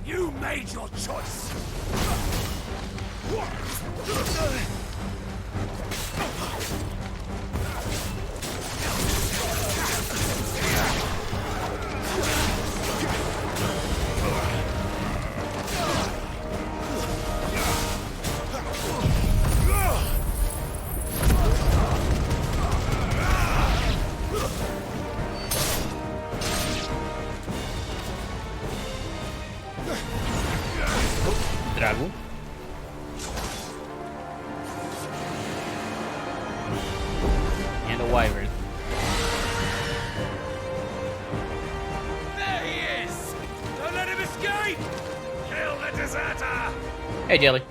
You made your choice! Dragon. And a wyvern. There he is! Don't let him escape! Kill the deserter! Hey, Jelly.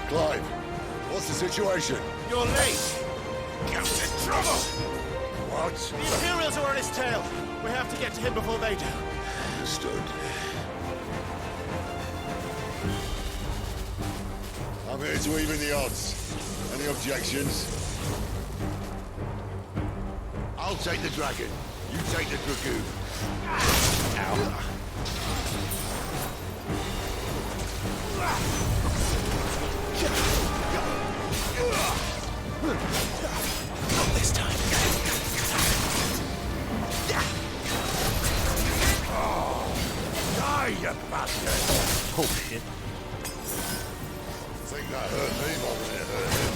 Clive, what's the situation? You're late. Gav in trouble! What? The Imperials are on his tail. We have to get to him before they do. Understood. I'm here to even the odds. Any objections? I'll take the dragon. You take the dragoon. Ow. Not this time. Die, you bastard! Oh, shit. I think that hurt me more than it hurt him.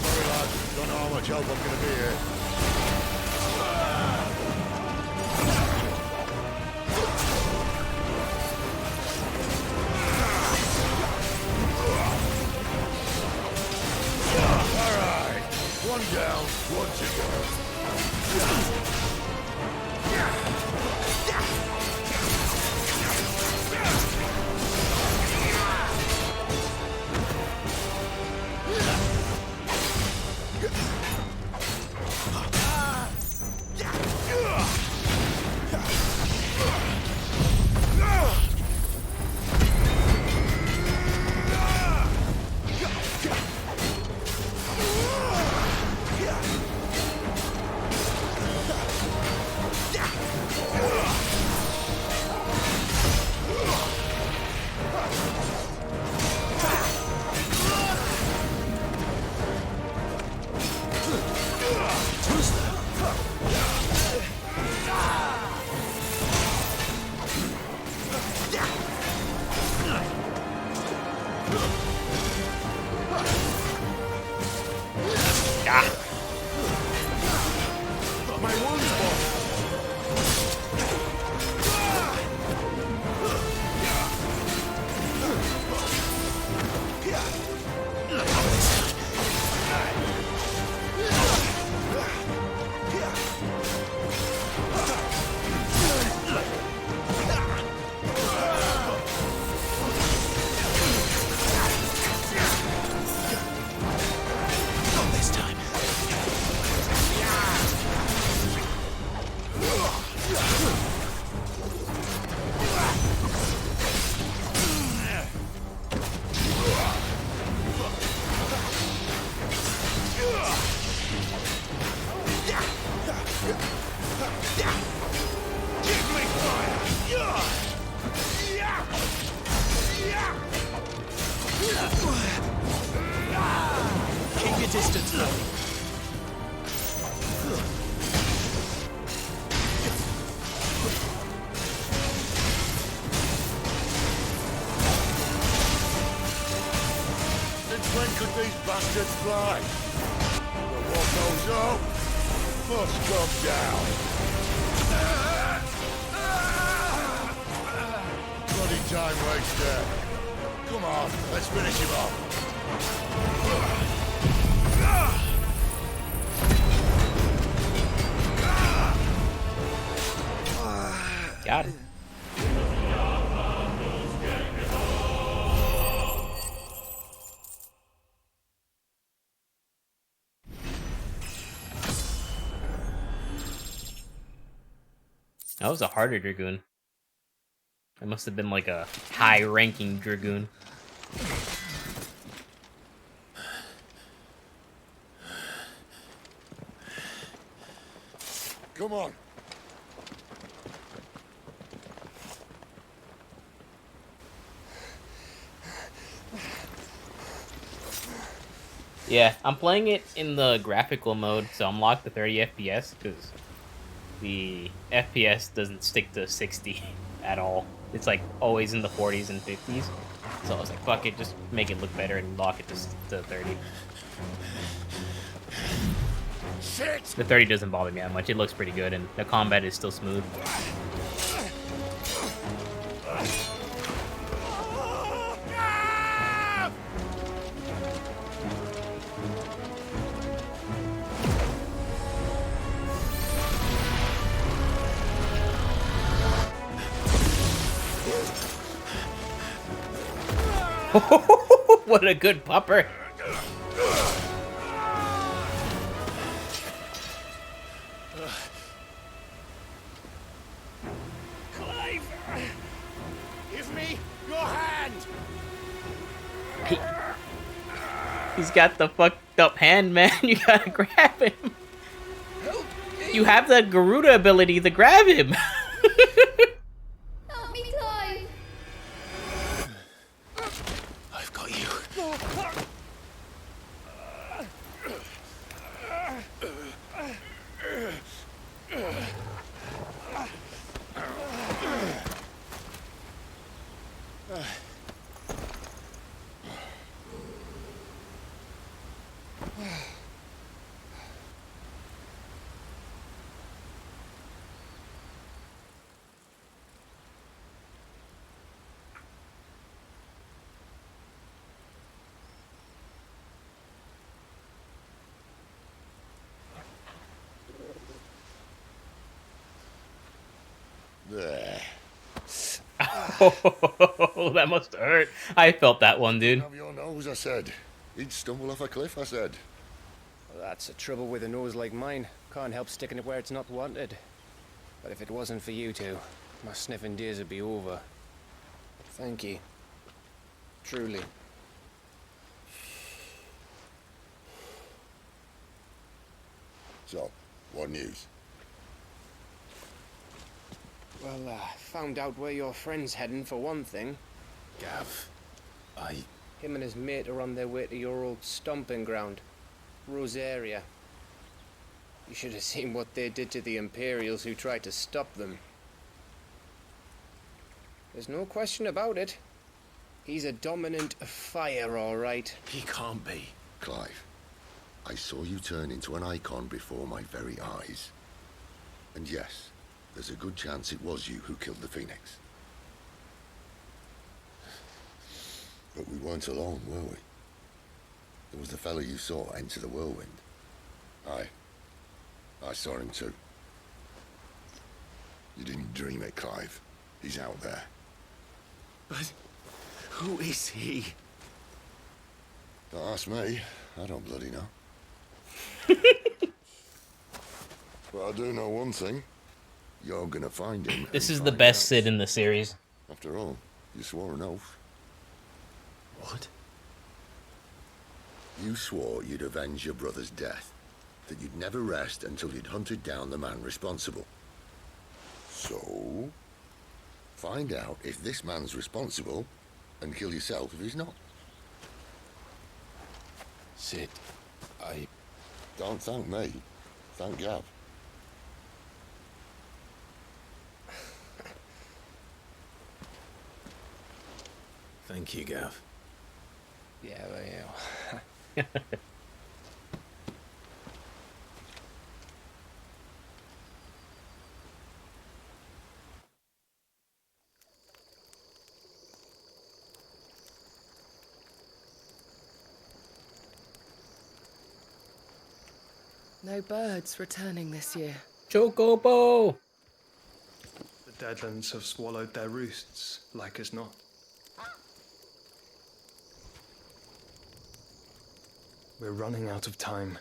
Sorry, lad. Don't know how much help I'm gonna be here. Alright. One down, one to go. My wound's gone. Not this time. Keep your distance, though. Since when could these bastards fly? But what goes up must come down. Bloody time waster. Come on, let's finish him off. Got it. That was a harder Dragoon. It must have been like a high-ranking Dragoon. Come on. Yeah, I'm playing it in the graphical mode, so I'm locked to 30 FPS because the FPS doesn't stick to 60 at all. It's like always in the 40s and 50s. So I was like, fuck it, just make it look better and lock it to 30. Shit! The 30 doesn't bother me that much. It looks pretty good, and the combat is still smooth. What a good pupper! Clive! Give me your hand! He's got the fucked up hand, man. You gotta grab him. You have the Garuda ability to grab him. Help me, Clive! I've got you. There. Oh, that must hurt. I felt that one, dude. Have your nose, I said. He'd stumble off a cliff, I said. Well, that's the trouble with a nose like mine. Can't help sticking it where it's not wanted. But if it wasn't for you two, my sniffing days would be over. Thank you. Truly. So, what news? Well, found out where your friend's heading for one thing. Gav, Him and his mate are on their way to your old stomping ground, Rosaria. You should have seen what they did to the Imperials who tried to stop them. There's no question about it. He's a dominant fire, all right. He can't be. Clive, I saw you turn into an icon before my very eyes. And yes, there's a good chance it was you who killed the Phoenix. But we weren't alone, were we? There was the fellow you saw enter the whirlwind. I saw him too. You didn't dream it, Clive. He's out there. But who is he? Don't ask me. I don't bloody know. But I do know one thing. You're gonna find him. This is the best Sid in the series. After all, you swore an oath. What? You swore you'd avenge your brother's death. That you'd never rest until you'd hunted down the man responsible. So, find out if this man's responsible, and kill yourself if he's not. Sid, Don't thank me. Thank Gav. Thank you, Gav. Yeah, well, yeah. No birds returning this year. Chocobo! The Deadlands have swallowed their roosts, like as not. We're running out of time.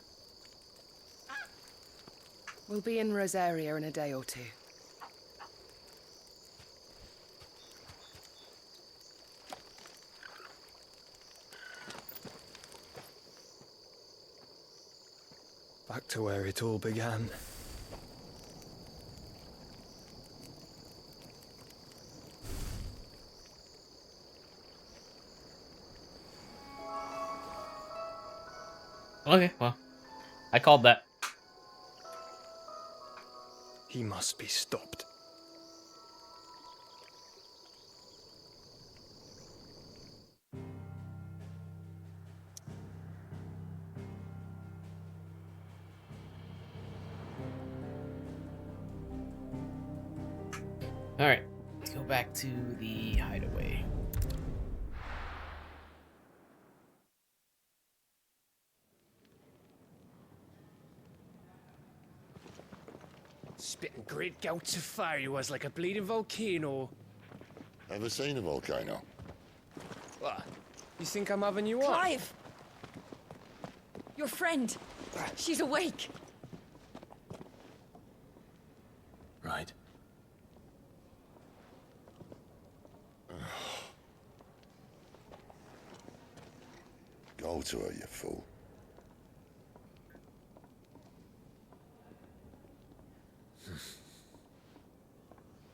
We'll be in Rosaria in a day or two. Back to where it all began. Okay, well, I called that. He must be stopped. Alright, let's go back to the hideaway. Spitting great gouts of fire he was, like a bleeding volcano. Ever seen a volcano? What? You think I'm having you on? Clive! Your friend. She's awake. Right. Go to her, you fool.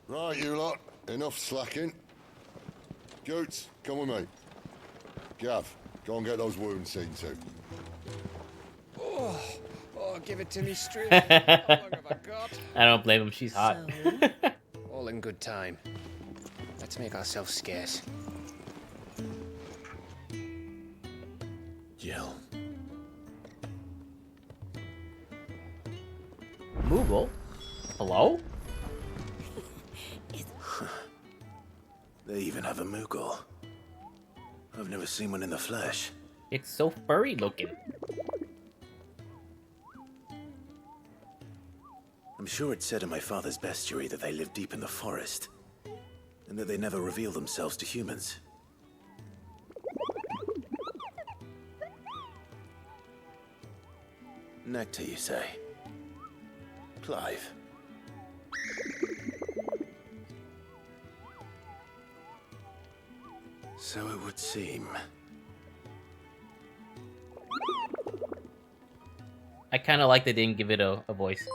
Right, you lot. Enough slacking. Goots, come with me. Gav, go and get those wounds seen to. Oh, give it to me straight. How long have I got? I don't blame him, she's hot. All in good time. Let's make ourselves scarce. Jill. Moogle? Hello? They even have a Moogle. I've never seen one in the flesh. It's so furry looking. I'm sure it said in my father's bestiary that they live deep in the forest, and that they never reveal themselves to humans. Nectar, you say? Clive. So it would seem. I kind of like they didn't give it a voice.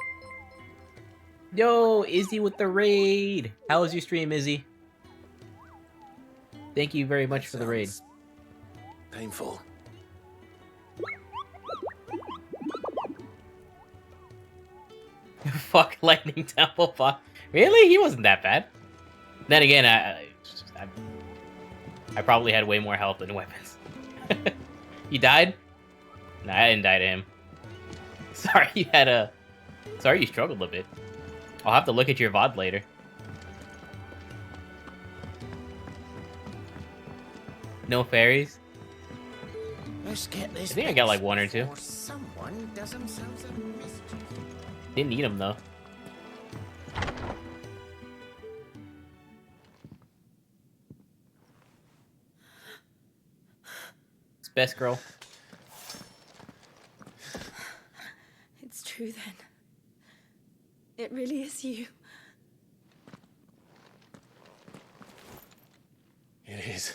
Yo, Izzy with the raid. How was your stream, Izzy? Thank you very much for the raid. Painful. Fuck Lightning Temple. Fuck. Really? He wasn't that bad. Then again, I probably had way more health than weapons. You died? Nah, I didn't die to him. Sorry you had a... Sorry you struggled a bit. I'll have to look at your VOD later. No fairies? Let's get this. I think I got like one or two. Someone does themselves a mischief. Didn't need them though. It's best girl. It's true then. It really is you. It is.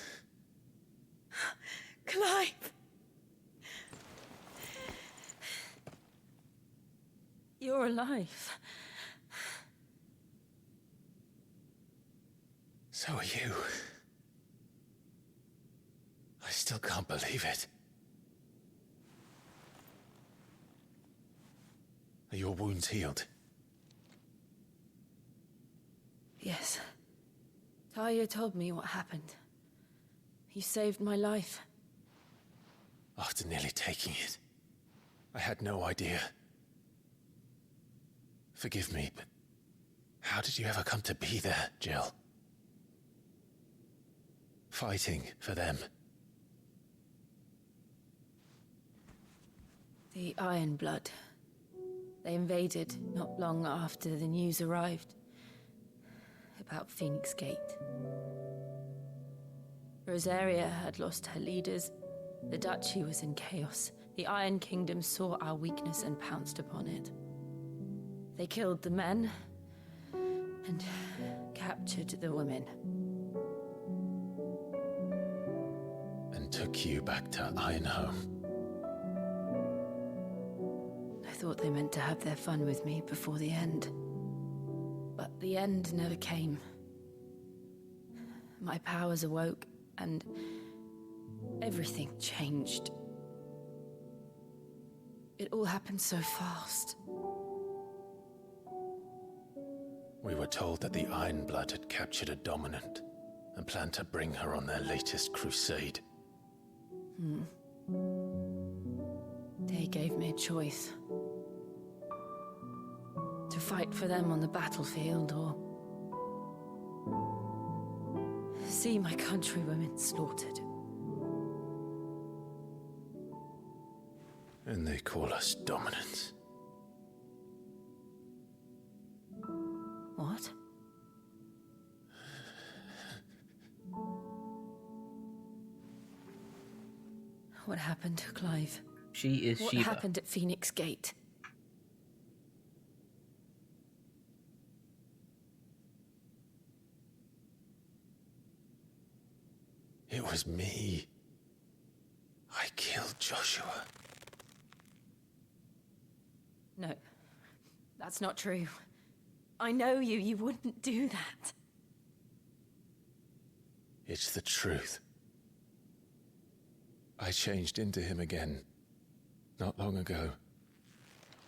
Clive! You're alive. So are you. I still can't believe it. Are your wounds healed? Yes. Talia told me what happened. You saved my life. After nearly taking it, I had no idea. Forgive me, but how did you ever come to be there, Jill? Fighting for them. The Iron Blood. They invaded not long after the news arrived. about Phoenix Gate. Rosaria had lost her leaders. The duchy was in chaos. The Iron Kingdom saw our weakness and pounced upon it. They killed the men and captured the women. And took you back to Ironhome. I thought they meant to have their fun with me before the end. But the end never came. My powers awoke, and everything changed. It all happened so fast. We were told that the Ironblood had captured a dominant and planned to bring her on their latest crusade. They gave me a choice. To fight for them on the battlefield, or see my countrywomen slaughtered. And they call us dominants. What? What happened to Clive? She is What Shiva. happened at Phoenix Gate? It was me. I killed Joshua. No, that's not true. I know you. You wouldn't do that. It's the truth. I changed into him again, not long ago.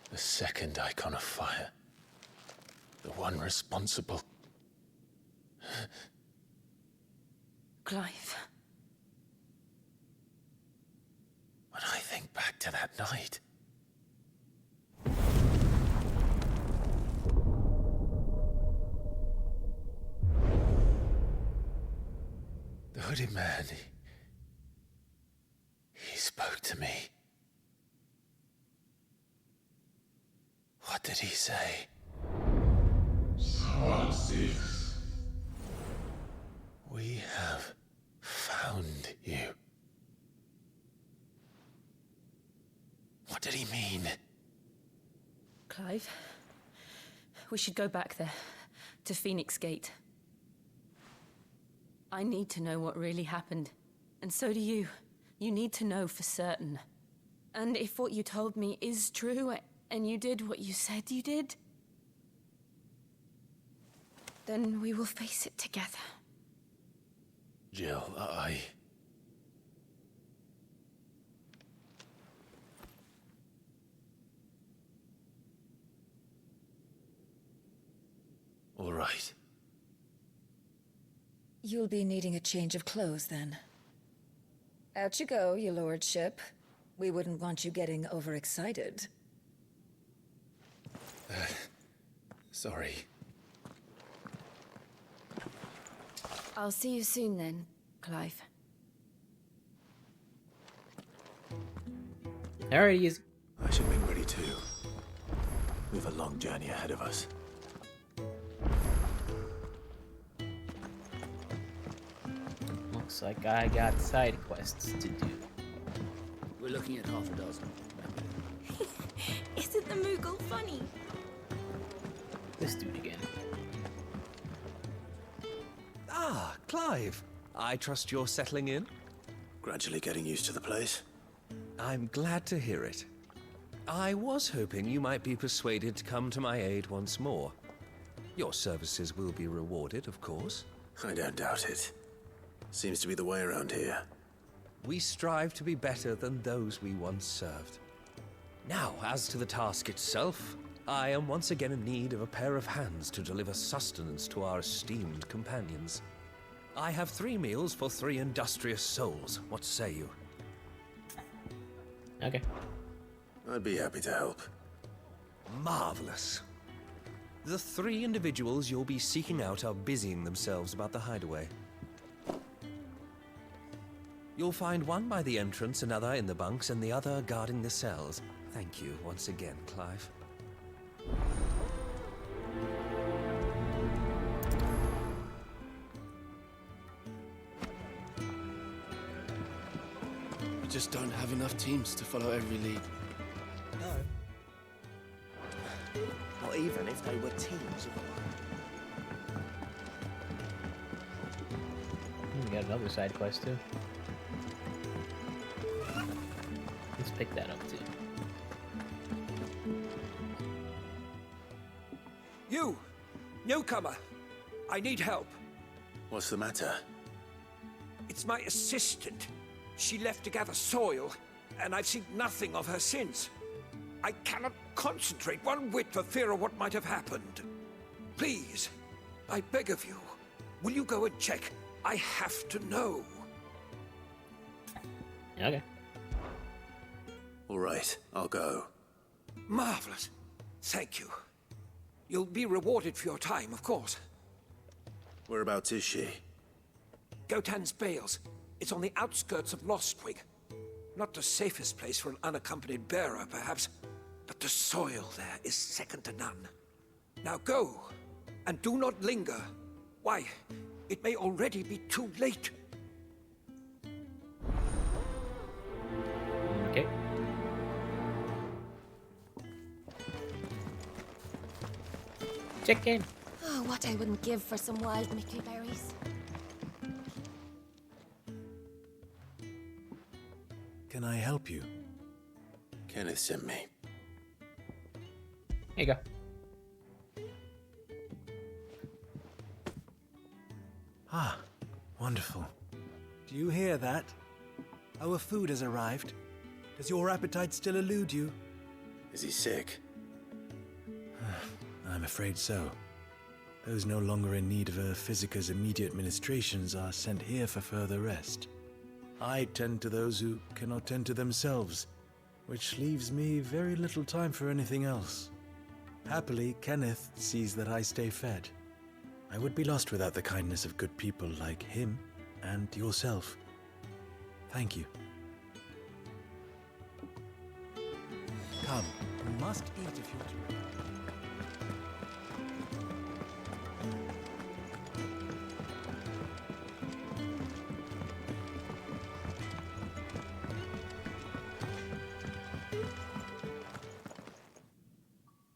The second icon of fire. The one responsible. Clive. When I think back to that night... The hooded man, he spoke to me. What did he say? Francis. We have found you. What did he mean? Clive, we should go back there, to Phoenix Gate. I need to know what really happened, and so do you. You need to know for certain. And if what you told me is true, and you did what you said you did, then we will face it together. Jill, All right. You'll be needing a change of clothes, then. Out you go, your lordship. We wouldn't want you getting overexcited. Sorry. I'll see you soon then, Clive. Alright, he's... I should make ready too. We've a long journey ahead of us. Looks like I got side quests to do. We're looking at half a dozen. Isn't the Moogle funny? This dude again. Ah, Clive. I trust you're settling in? Gradually getting used to the place. I'm glad to hear it. I was hoping you might be persuaded to come to my aid once more. Your services will be rewarded, of course. I don't doubt it. Seems to be the way around here. We strive to be better than those we once served. Now, as to the task itself, I am once again in need of a pair of hands to deliver sustenance to our esteemed companions. I have 3 meals for 3 industrious souls. What say you? Okay. I'd be happy to help. Marvelous. The 3 individuals you'll be seeking out are busying themselves about the hideaway. You'll find one by the entrance, another in the bunks, and the other guarding the cells. Thank you once again, Clive. just don't have enough teams to follow every lead. No. Not even if they were teams of We got another side quest too. Let's pick that up too. You! Newcomer! I need help. What's the matter? It's my assistant. She left to gather soil, and I've seen nothing of her since. I cannot concentrate one whit for fear of what might have happened. Please, I beg of you, will you go and check? I have to know. Okay. All right, I'll go. Marvelous. Thank you. You'll be rewarded for your time, of course. Whereabouts is she? Gotan's Bales. It's on the outskirts of Lostwig. Not the safest place for an unaccompanied bearer, perhaps, but the soil there is second to none. Now go, and do not linger. Why, it may already be too late. Okay. Check in. Oh, what I wouldn't give for some wild Mickey berries. Can I help you? Kenneth sent me. Here you go. Ah, wonderful. Do you hear that? Our food has arrived. Does your appetite still elude you? Is he sick? I'm afraid so. Those no longer in need of a Physica's immediate ministrations are sent here for further rest. I tend to those who cannot tend to themselves, which leaves me very little time for anything else. Happily, Kenneth sees that I stay fed. I would be lost without the kindness of good people like him and yourself. Thank you. Come, you must eat if you're to...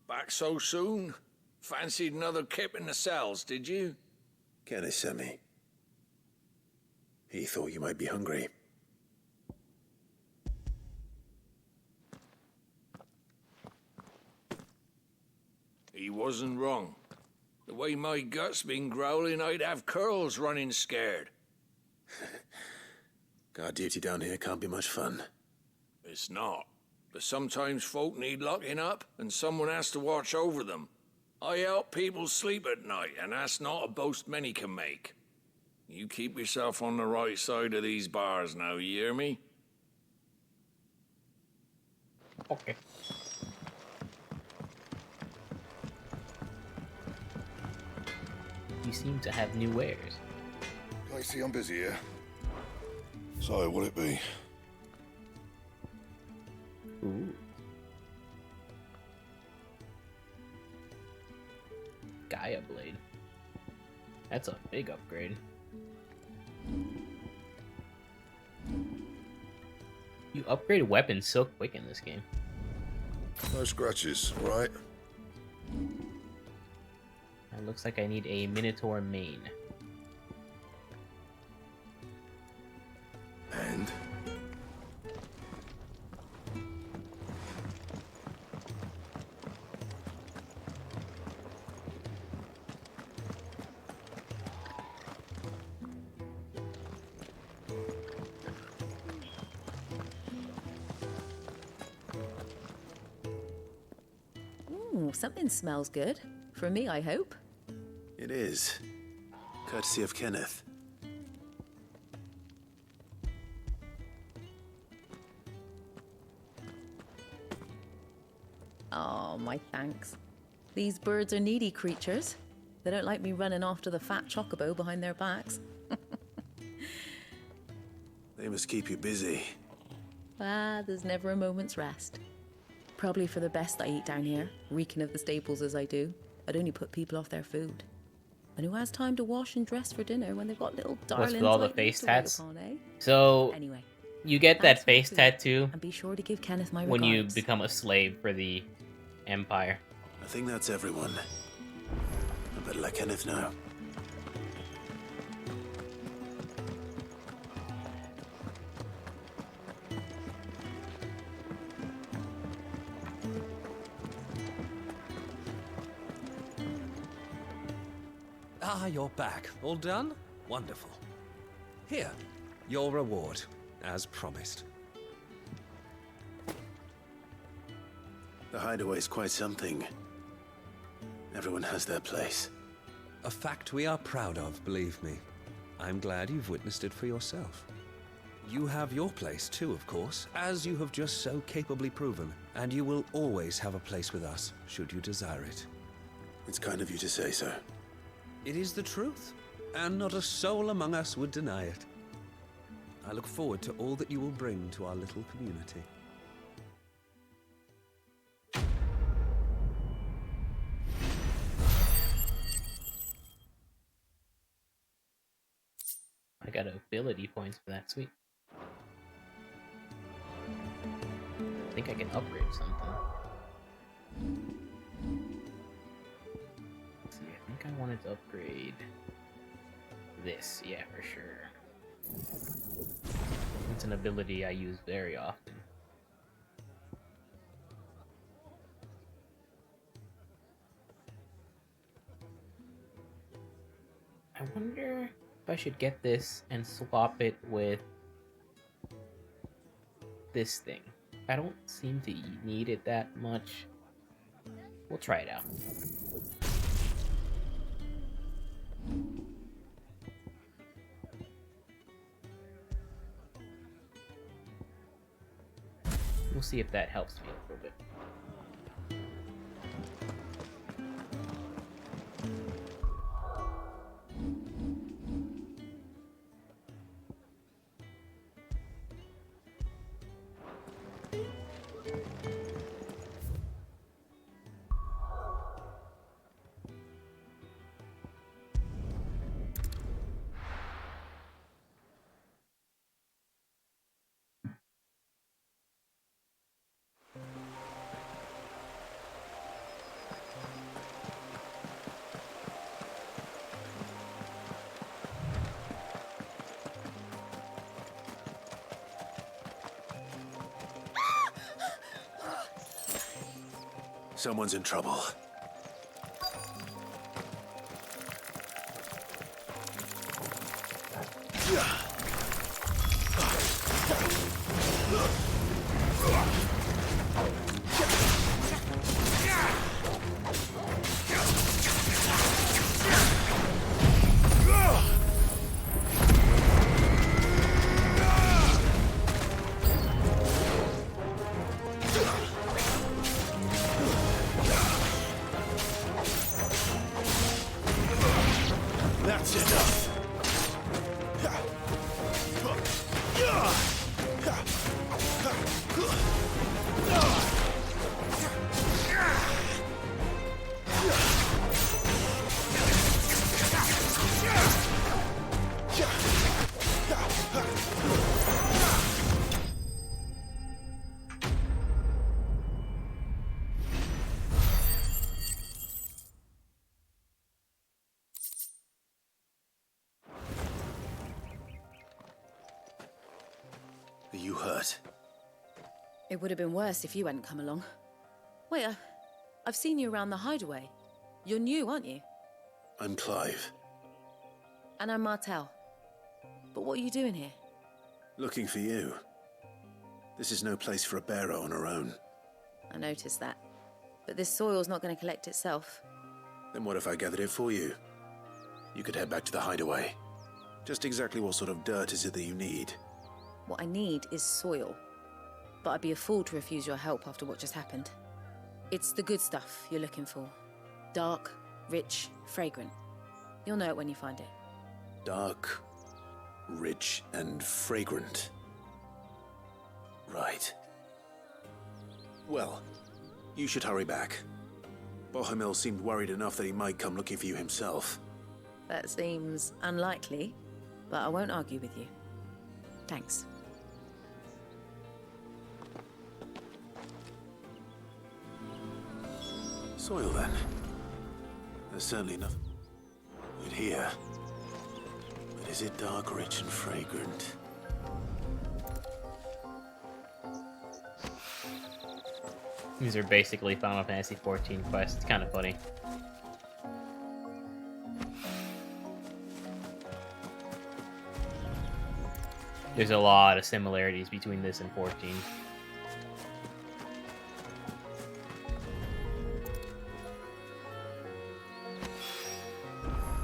Back so soon? Fancied another kip in the cells, did you? Kenneth sent me. He thought you might be hungry. He wasn't wrong. The way my gut's been growling, I'd have curls running scared. Guard duty down here can't be much fun. It's not. But sometimes folk need locking up, and someone has to watch over them. I help people sleep at night, and that's not a boast many can make. You keep yourself on the right side of these bars now, you hear me? Okay. You seem to have new wares. I see I'm busy here. So, what'll it be? Ooh. Gaia Blade. That's a big upgrade. You upgrade weapons so quick in this game. No scratches, right? It looks like I need a Minotaur mane. And? Ooh, something smells good. For me, I hope. It is. Courtesy of Kenneth. Oh, my thanks. These birds are needy creatures. They don't like me running after the fat chocobo behind their backs. They must keep you busy. Ah, there's never a moment's rest. Probably for the best I eat down here, reeking of the staples as I do. I'd only put people off their food. And who has time to wash and dress for dinner when they've got little darlings What's with all the like me face to wait tats? upon, eh? So Anyway, You get that Thanks, face Matthew. tattoo And be sure to give Kenneth my when you regards. become a slave for the Empire. I think that's everyone. I better let Kenneth know. Ah, you're back. All done? Wonderful. Here, your reward, as promised. The hideaway's quite something. Everyone has their place. A fact we are proud of, believe me. I'm glad you've witnessed it for yourself. You have your place too, of course, as you have just so capably proven, and you will always have a place with us, should you desire it. It's kind of you to say so. It is the truth, and not a soul among us would deny it. I look forward to all that you will bring to our little community. I got ability points for that. Sweet. I think I can upgrade something. Let's see, I think I wanted to upgrade this. Yeah, for sure. It's an ability I use very often. I wonder if I should get this and swap it with this thing. I don't seem to need it that much. We'll try it out. We'll see if that helps me a little bit. Someone's in trouble. That's enough. Are you hurt? It would have been worse if you hadn't come along. Wait, I've seen you around the hideaway. You're new, aren't you? I'm Clive. And I'm Martel. But what are you doing here? Looking for you. This is no place for a bearer on her own. I noticed that. But this soil's not going to collect itself. Then what if I gathered it for you? You could head back to the hideaway. Just exactly what sort of dirt is it that you need? What I need is soil. But I'd be a fool to refuse your help after what just happened. It's the good stuff you're looking for. Dark, rich, fragrant. You'll know it when you find it. Dark, rich, and fragrant. Right. Well, you should hurry back. Bohemil seemed worried enough that he might come looking for you himself. That seems unlikely, but I won't argue with you. Thanks. Soil, then. There's certainly nothing good here. But is it dark, rich, and fragrant? These are basically Final Fantasy 14 quests. It's kind of funny. There's a lot of similarities between this and 14.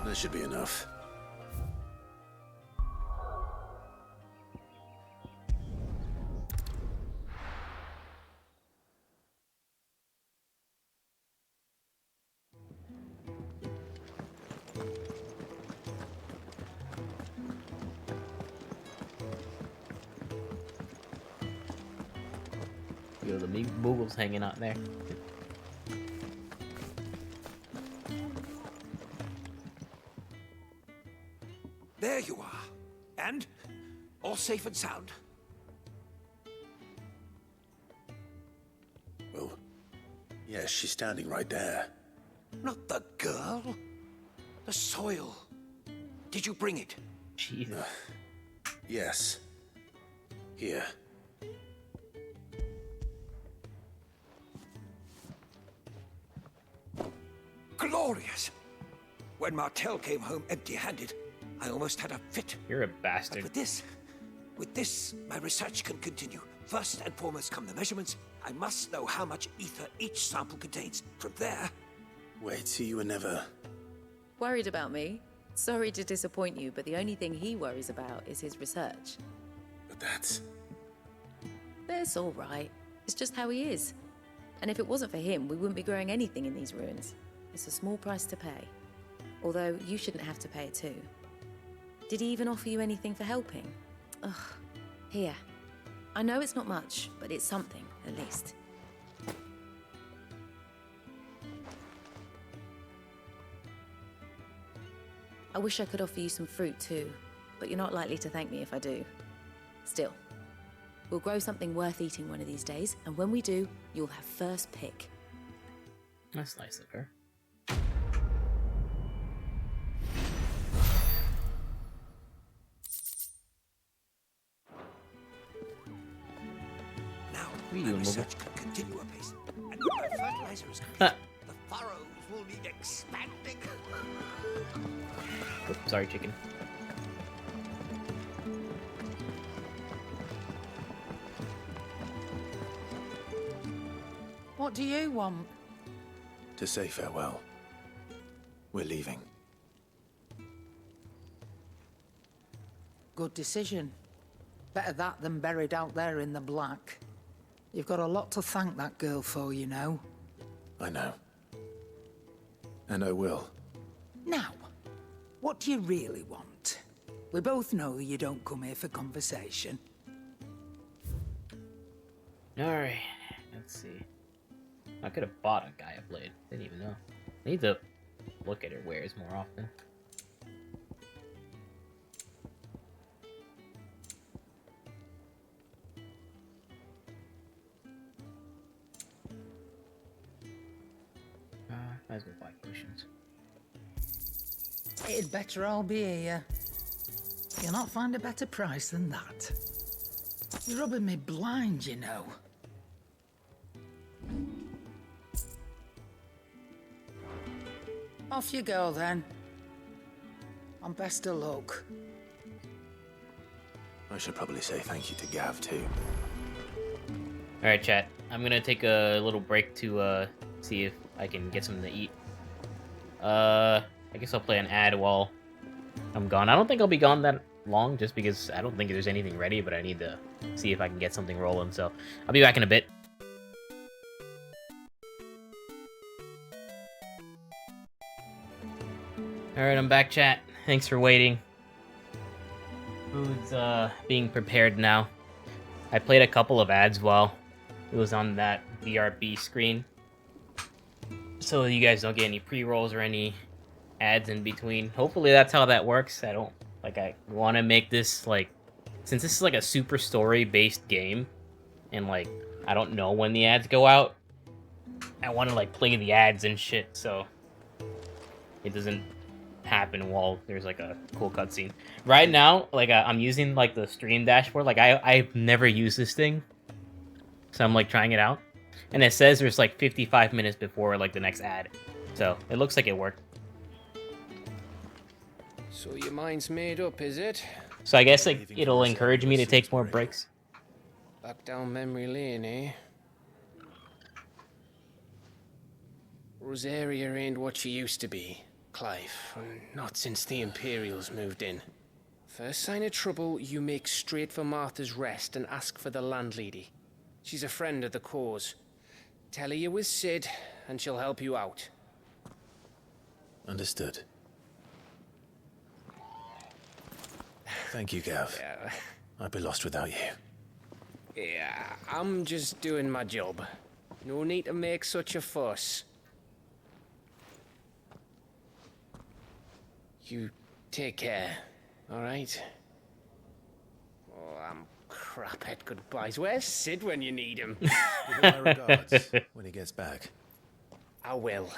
That should be enough. Yo, the Moogle's hanging out there. There you are. And? All safe and sound? Well, yes, she's standing right there. Not the girl. The soil. Did you bring it? Jesus. Yes. Here. Glorious! When Martel came home empty-handed, I almost had a fit. You're a bastard. But with this, my research can continue. First and foremost come the measurements. I must know how much ether each sample contains. From there... Wait, so you were never... Worried about me? Sorry to disappoint you, but the only thing he worries about is his research. But that's... That's all right. It's just how he is. And if it wasn't for him, we wouldn't be growing anything in these ruins. It's a small price to pay. Although, you shouldn't have to pay it too. Did he even offer you anything for helping? Ugh. Here. I know it's not much, but it's something, at least. I wish I could offer you some fruit too, but you're not likely to thank me if I do. Still, we'll grow something worth eating one of these days, and when we do, you'll have first pick. That's nice of her. Now, my research can continue apace. And when my fertilizer is complete, the furrows will need expanding. Oops, sorry, chicken. What do you want? To say farewell. We're leaving. Good decision. Better that than buried out there in the black. You've got a lot to thank that girl for, you know. I know. And I will. Now, what do you really want? We both know you don't come here for conversation. Alright, let's see. I could have bought a Gaia blade. Didn't even know. I need to look at her wares more often. Might as well buy potions. It'd better all be here. You'll not find a better price than that. You're rubbing me blind, you know. Off you go, then. And best of luck. I should probably say thank you to Gav, too. Alright, chat. I'm gonna take a little break to see if I can get something to eat. I guess I'll play an ad while I'm gone. I don't think I'll be gone that long, just because I don't think there's anything ready, but I need to see if I can get something rolling, so I'll be back in a bit. Alright, I'm back, chat. Thanks for waiting. Food's being prepared now. I played a couple of ads while it was on that VRB screen, so you guys don't get any pre-rolls or any ads in between. Hopefully that's how that works. I want to make this, like, since this is like a super story based game, and like I don't know when the ads go out, I want to like play the ads and shit, so it doesn't happen while there's like a cool cutscene. Right now, like I'm using like the stream dashboard. Like I've never used this thing, so I'm like trying it out, and it says there's like 55 minutes before like the next ad, so it looks like it worked. So your mind's made up, is it? So I guess like it'll encourage me to take more breaks. Back down memory lane, eh? Rosaria ain't what she used to be, Clive. Not since the Imperials moved in. First sign of trouble, you make straight for Martha's Rest and ask for the landlady. She's a friend of the cause. Tell her you're with Sid, and she'll help you out. Understood. Thank you, Gav. Yeah. I'd be lost without you. Yeah, I'm just doing my job. No need to make such a fuss. You take care, all right? Oh, I'm crap at goodbyes. Where's Sid when you need him? Give him my regards when he gets back. I will.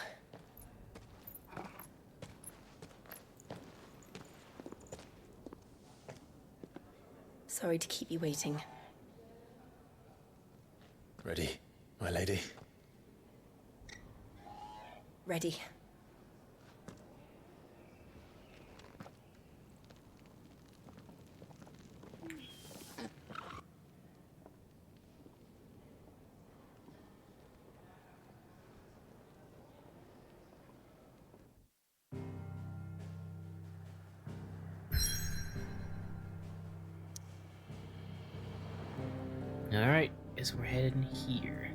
Sorry to keep you waiting. Ready, my lady? Ready. Alright, guess we're heading here.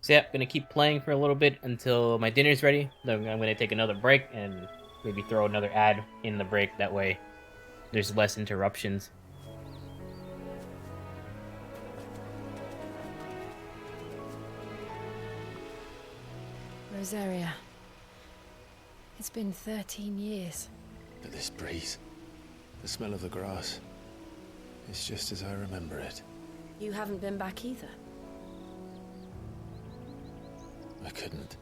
So yeah, gonna keep playing for a little bit until my dinner's ready. Then I'm gonna take another break and maybe throw another ad in the break. That way there's less interruptions. Rosaria. It's been 13 years. But this breeze, the smell of the grass, it's just as I remember it. You haven't been back either. I couldn't.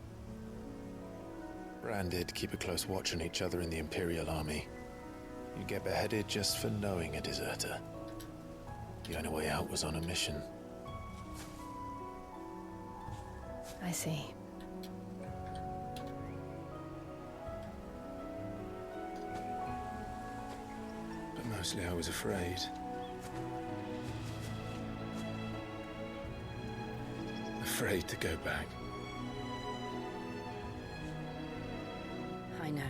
Bran did keep a close watch on each other in the Imperial Army. You'd get beheaded just for knowing a deserter. The only way out was on a mission. I see. But mostly I was afraid. Afraid to go back. I know.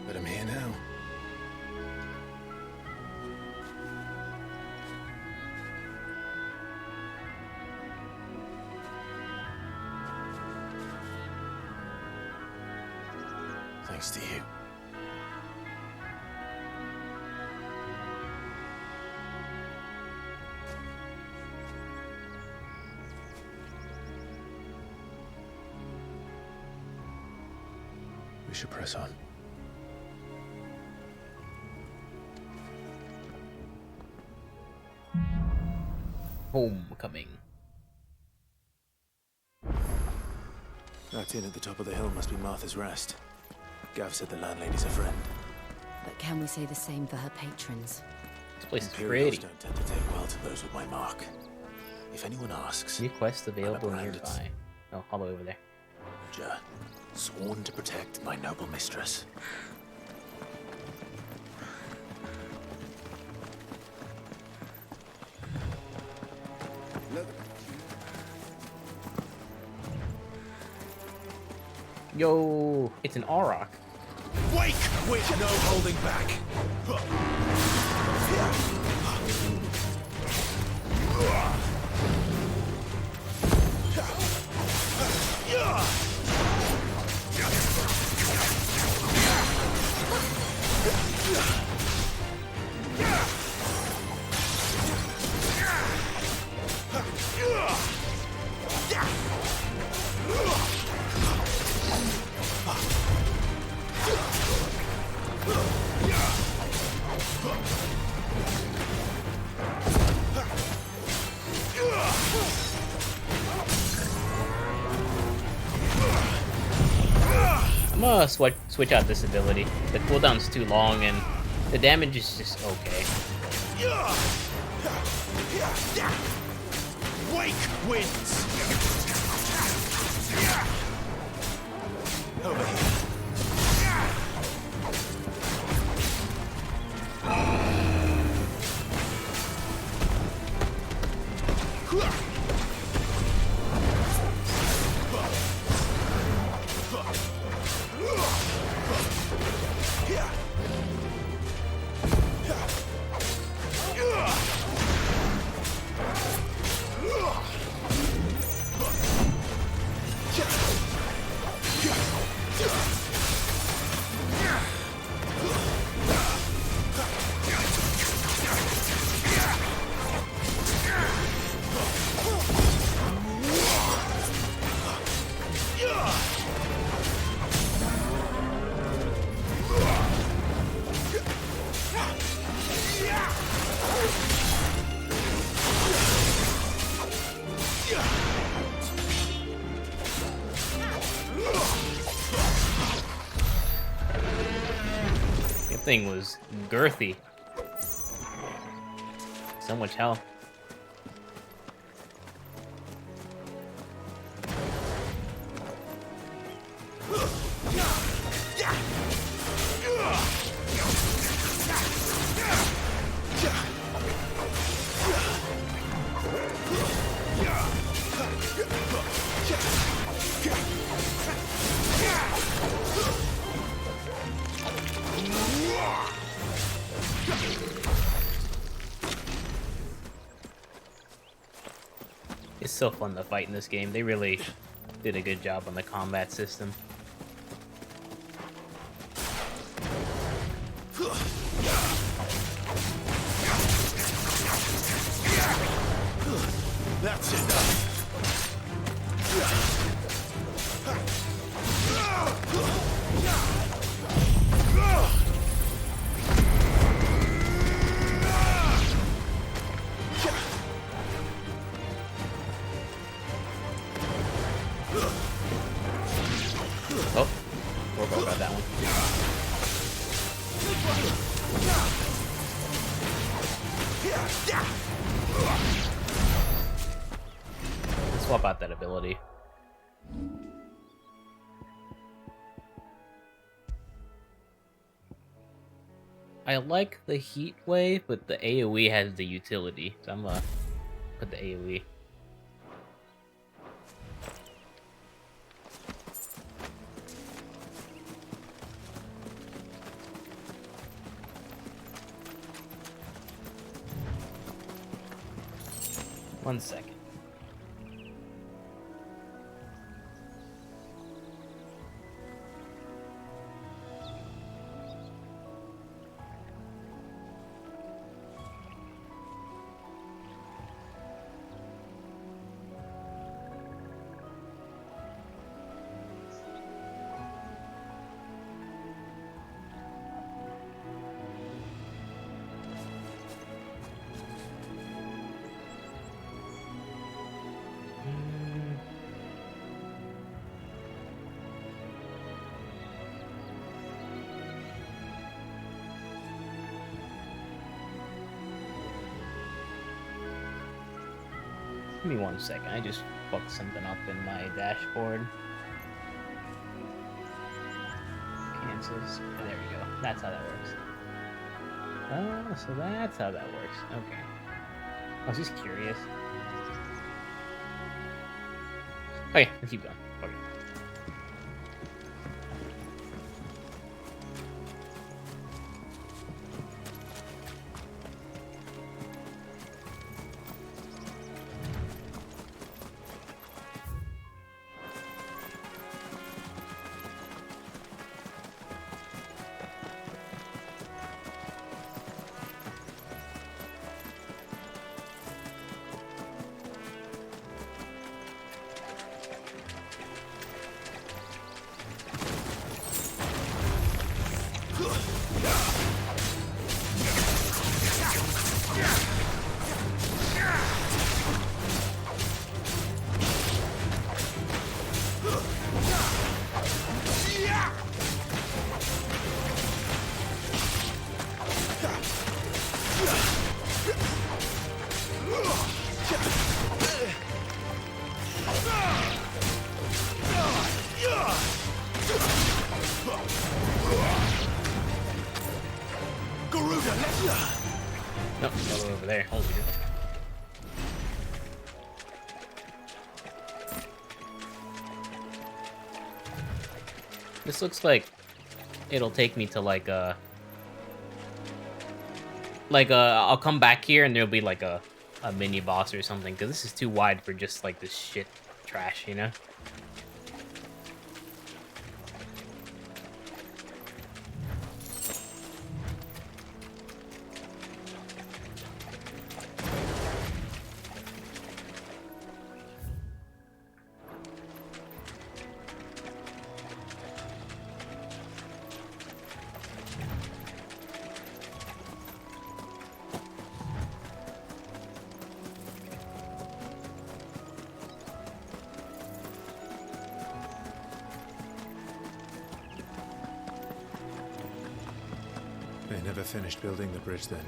But I'm here now. Thanks to you. We should press on. Homecoming. That inn at the top of the hill must be Martha's Rest. Gav said the landlady's a friend. But can we say the same for her patrons? This place is Imperials pretty. don't tend to take well to those with my mark. If anyone asks, New quests available brand. nearby. Oh, all the way over there. sworn to protect my noble mistress. Yo, it's an Auroch. Wake with no holding back. switch out this ability. The cooldown's too long and the damage is just okay. Wake wins. Over here. Thing was girthy. So much health. It's so fun to fight in this game. They really did a good job on the combat system. That's enough. Oh, forgot about that one. Let's swap out that ability. I like the heat wave, but the AoE has the utility, so I'm gonna put the AoE. One second. Give me 1 second. I just fucked something up in my dashboard. Cancels. Oh, there we go. That's how that works. Oh, so that's how that works. Okay. I was just curious. Okay, let's keep going. Okay. Garuda, let's go. Nope, all the way over there. Holy shit. This looks like it'll take me to like I'll come back here and there'll be like a mini boss or something, because this is too wide for just like this shit trash, you know? They never finished building the bridge then.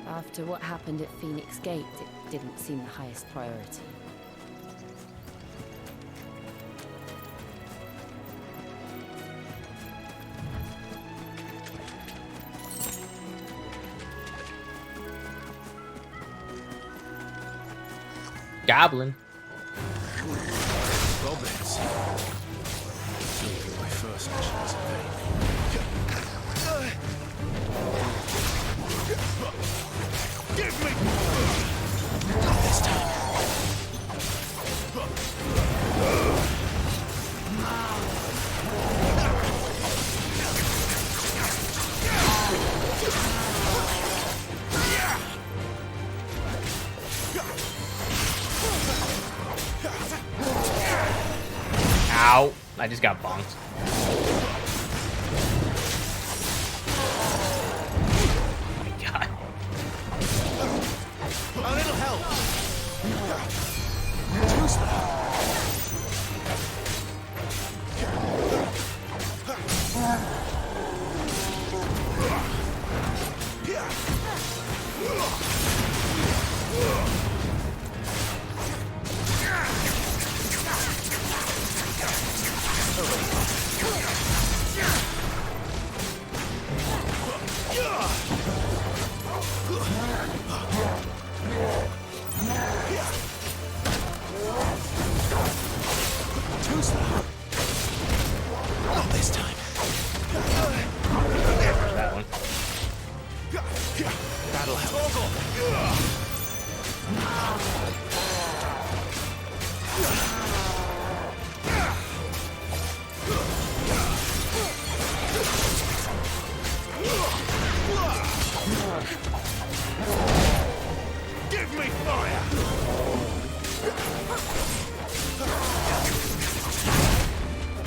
After what happened at Phoenix Gate, it didn't seem the highest priority. Goblin. Goblins. My first mission was in vain. Give me! Not this time. Ow. I just got bonked. Oh my god. A little help. Not this time. That one. That'll help. Give me fire!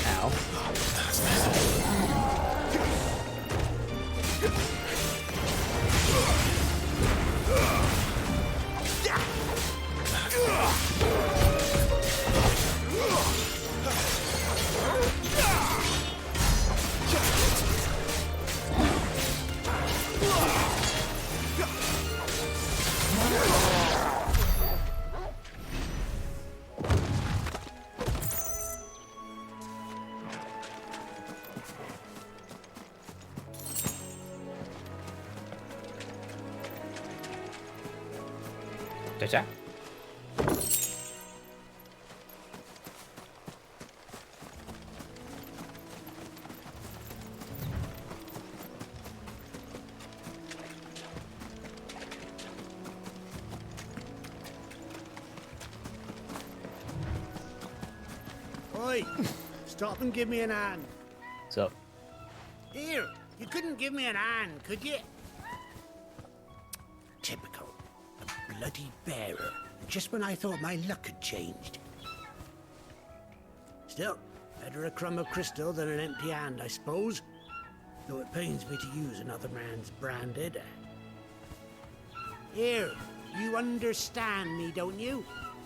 Ow. Cha-cha. Oi! Stop and give me an hand. So, Here, you couldn't give me an hand, could you? Typical. A bloody bearer. Just when I thought my luck had changed. Still, better a crumb of crystal than an empty hand, I suppose. Though it pains me to use another man's branded. Here, you understand me, don't you?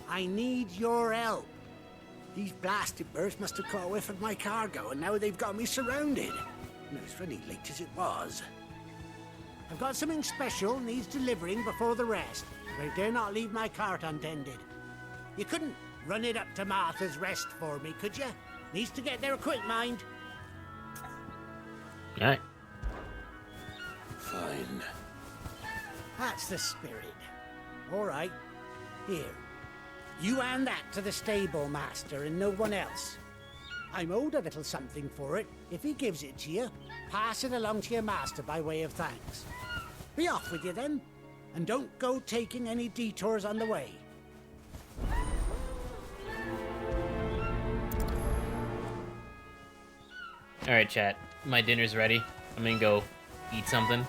I need your help. These blasted birds must have caught a whiff of my cargo, and now they've got me surrounded. No, it's really late as it was. I've got something special needs delivering before the rest, but I dare not leave my cart untended. You couldn't run it up to Martha's Rest for me, could you? Needs to get there quick, mind. alright. Fine. in. That's the spirit. All right. Here. You hand that to the stable master and no one else. I'm owed a little something for it. If he gives it to you, pass it along to your master by way of thanks. Be off with you then, and don't go taking any detours on the way. Alright, chat. My dinner's ready. I'm gonna go eat something.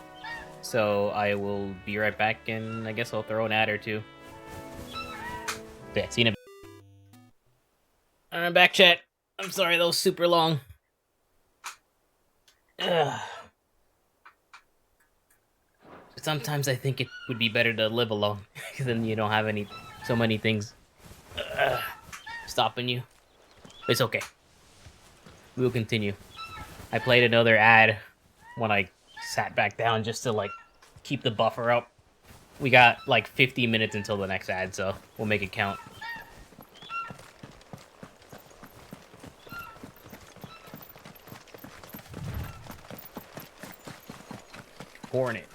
So I will be right back, and I guess I'll throw an ad or two. Yeah, see you in a bit. Alright, I'm back, chat. I'm sorry, that was super long. Ugh. Sometimes I think it would be better to live alone, because then you don't have so many things stopping you. But it's okay. We will continue. I played another ad when I sat back down just to, like, keep the buffer up. We got, like, 50 minutes until the next ad, so we'll make it count. Hornet.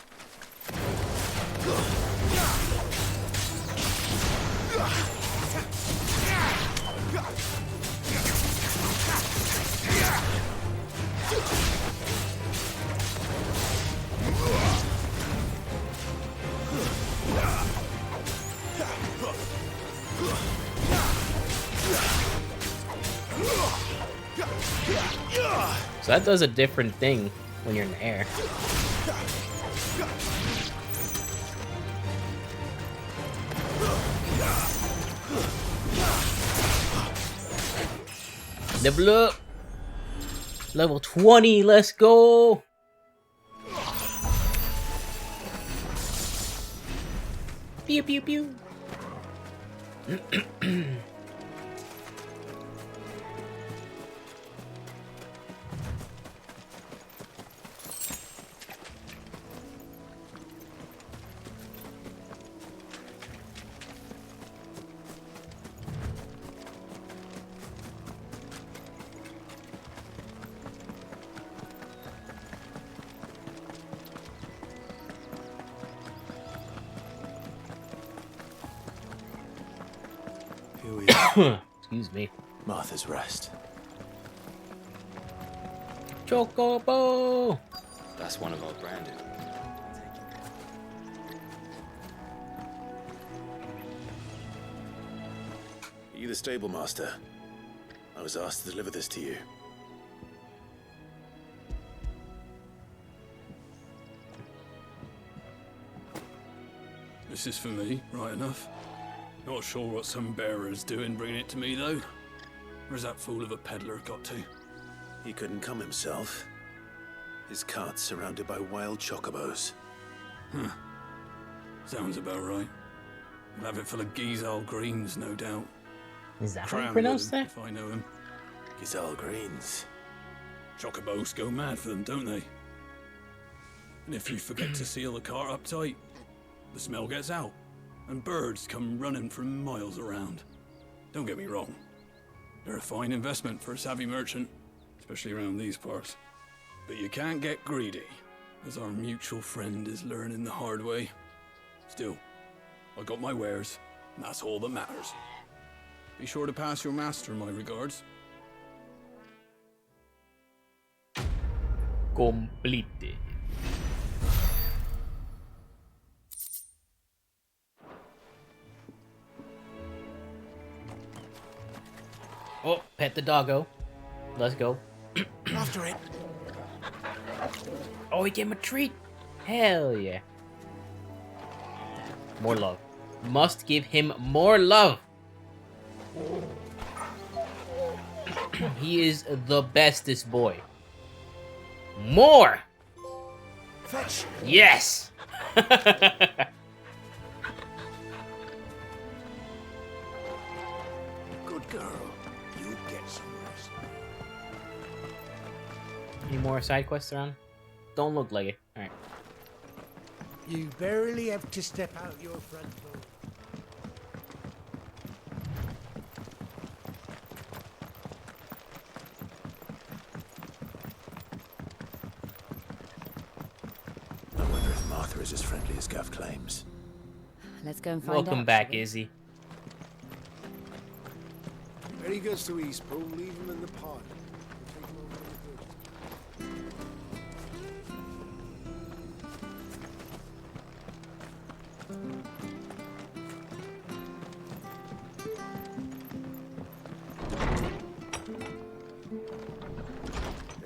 So that does a different thing when you're in the air. Level up! Level 20, let's go! Pew pew pew! Here we are. Excuse me. Martha's Rest. Chocobo! That's one of our branded. Are you the stable master? I was asked to deliver this to you. This is for me, right enough. Not sure what some bearer's doing bringing it to me, though. Where's that fool of a peddler got to? He couldn't come himself. His cart's surrounded by wild chocobos. Huh. Sounds about right. We'll have it full of Gizal greens, no doubt. Is that how you Cram pronounce with 'em, that? if I know him. Gizal greens. Chocobos go mad for them, don't they? And if you forget to seal the cart up tight, the smell gets out, and birds come running from miles around. Don't get me wrong. They're a fine investment for a savvy merchant, especially around these parts. But you can't get greedy, as our mutual friend is learning the hard way. Still, I got my wares, and that's all that matters. Be sure to pass your master my regards. Completed. Oh, pet the doggo. Let's go. After it. Oh, we gave him a treat. Hell yeah. More love. Must give him more love. He is the bestest boy. More. Fetch. Yes. Good girl. You get some rest. Any more side quests around? Don't look like it. All right. You barely have to step out your front door. I wonder if Walker is as friendly as Gav claims. Let's go and find out. Welcome back, Izzy. When he goes to Eastpool, leave him in the pod.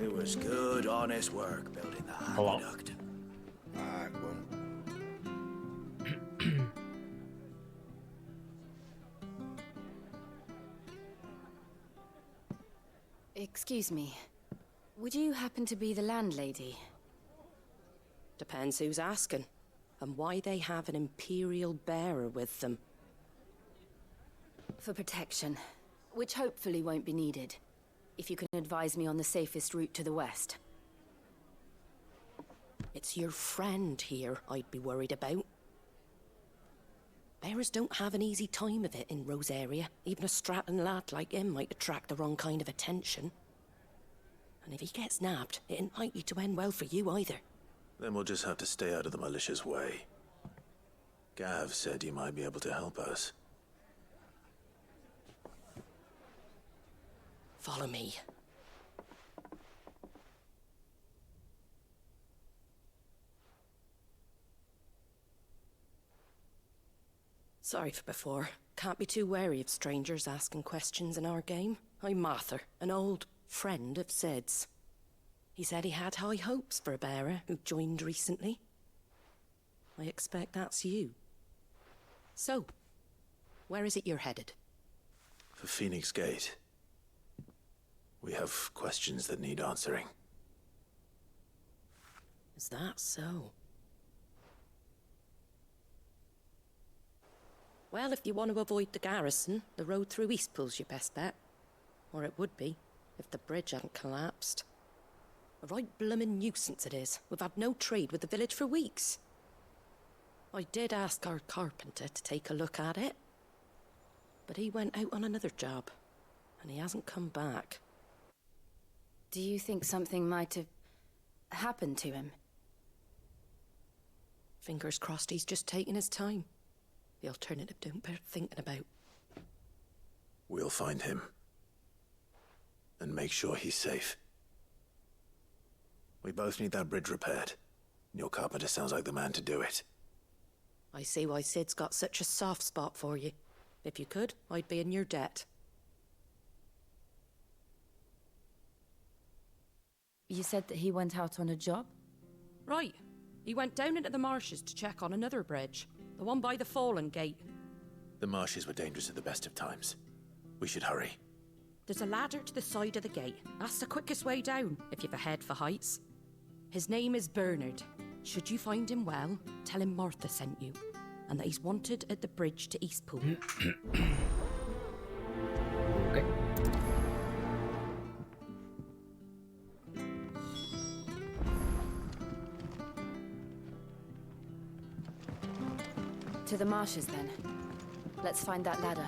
It was good, honest work building that Hello. aqueduct. Excuse me. Would you happen to be the landlady? Depends who's asking, and why they have an Imperial bearer with them. For protection, which hopefully won't be needed. If you can advise me on the safest route to the west. It's your friend here I'd be worried about. Bearers don't have an easy time of it in Rosaria. Even a Stratton lad like him might attract the wrong kind of attention. And if he gets nabbed, it ain't likely to end well for you either. Then we'll just have to stay out of the malicious way. Gav said you might be able to help us. Follow me. Sorry for before. Can't be too wary of strangers asking questions in our game. I'm Martha, an old friend of Sid's. He said he had high hopes for a bearer who joined recently. I expect that's you. So, where is it you're headed? For Phoenix Gate. We have questions that need answering. Is that so? Well, if you want to avoid the garrison, the road through Eastpool's your best bet. Or it would be, if the bridge hadn't collapsed. A right bloomin' nuisance it is. We've had no trade with the village for weeks. I did ask our carpenter to take a look at it. But he went out on another job, and he hasn't come back. Do you think something might have happened to him? Fingers crossed he's just taking his time. The alternative don't bear thinking about. We'll find him. And make sure he's safe. We both need that bridge repaired. Your carpenter sounds like the man to do it. I see why Sid's got such a soft spot for you. If you could, I'd be in your debt. You said that he went out on a job? Right. He went down into the marshes to check on another bridge. The one by the Fallen Gate. The marshes were dangerous at the best of times. We should hurry. There's a ladder to the side of the gate. That's the quickest way down, if you've a head for heights. His name is Bernard. Should you find him well, tell him Martha sent you. And that he's wanted at the bridge to Eastpool. Okay. To the marshes, then. Let's find that ladder.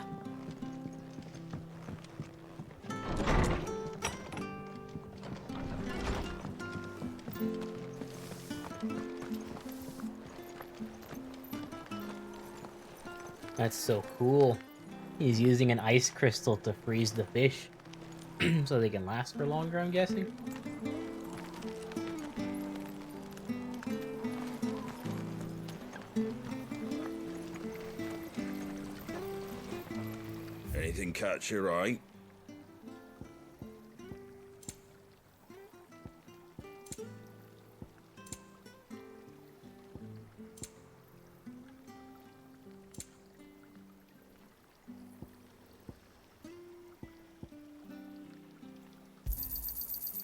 That's so cool. He's using an ice crystal to freeze the fish so they can last for longer, I'm guessing. Anything catch your eye?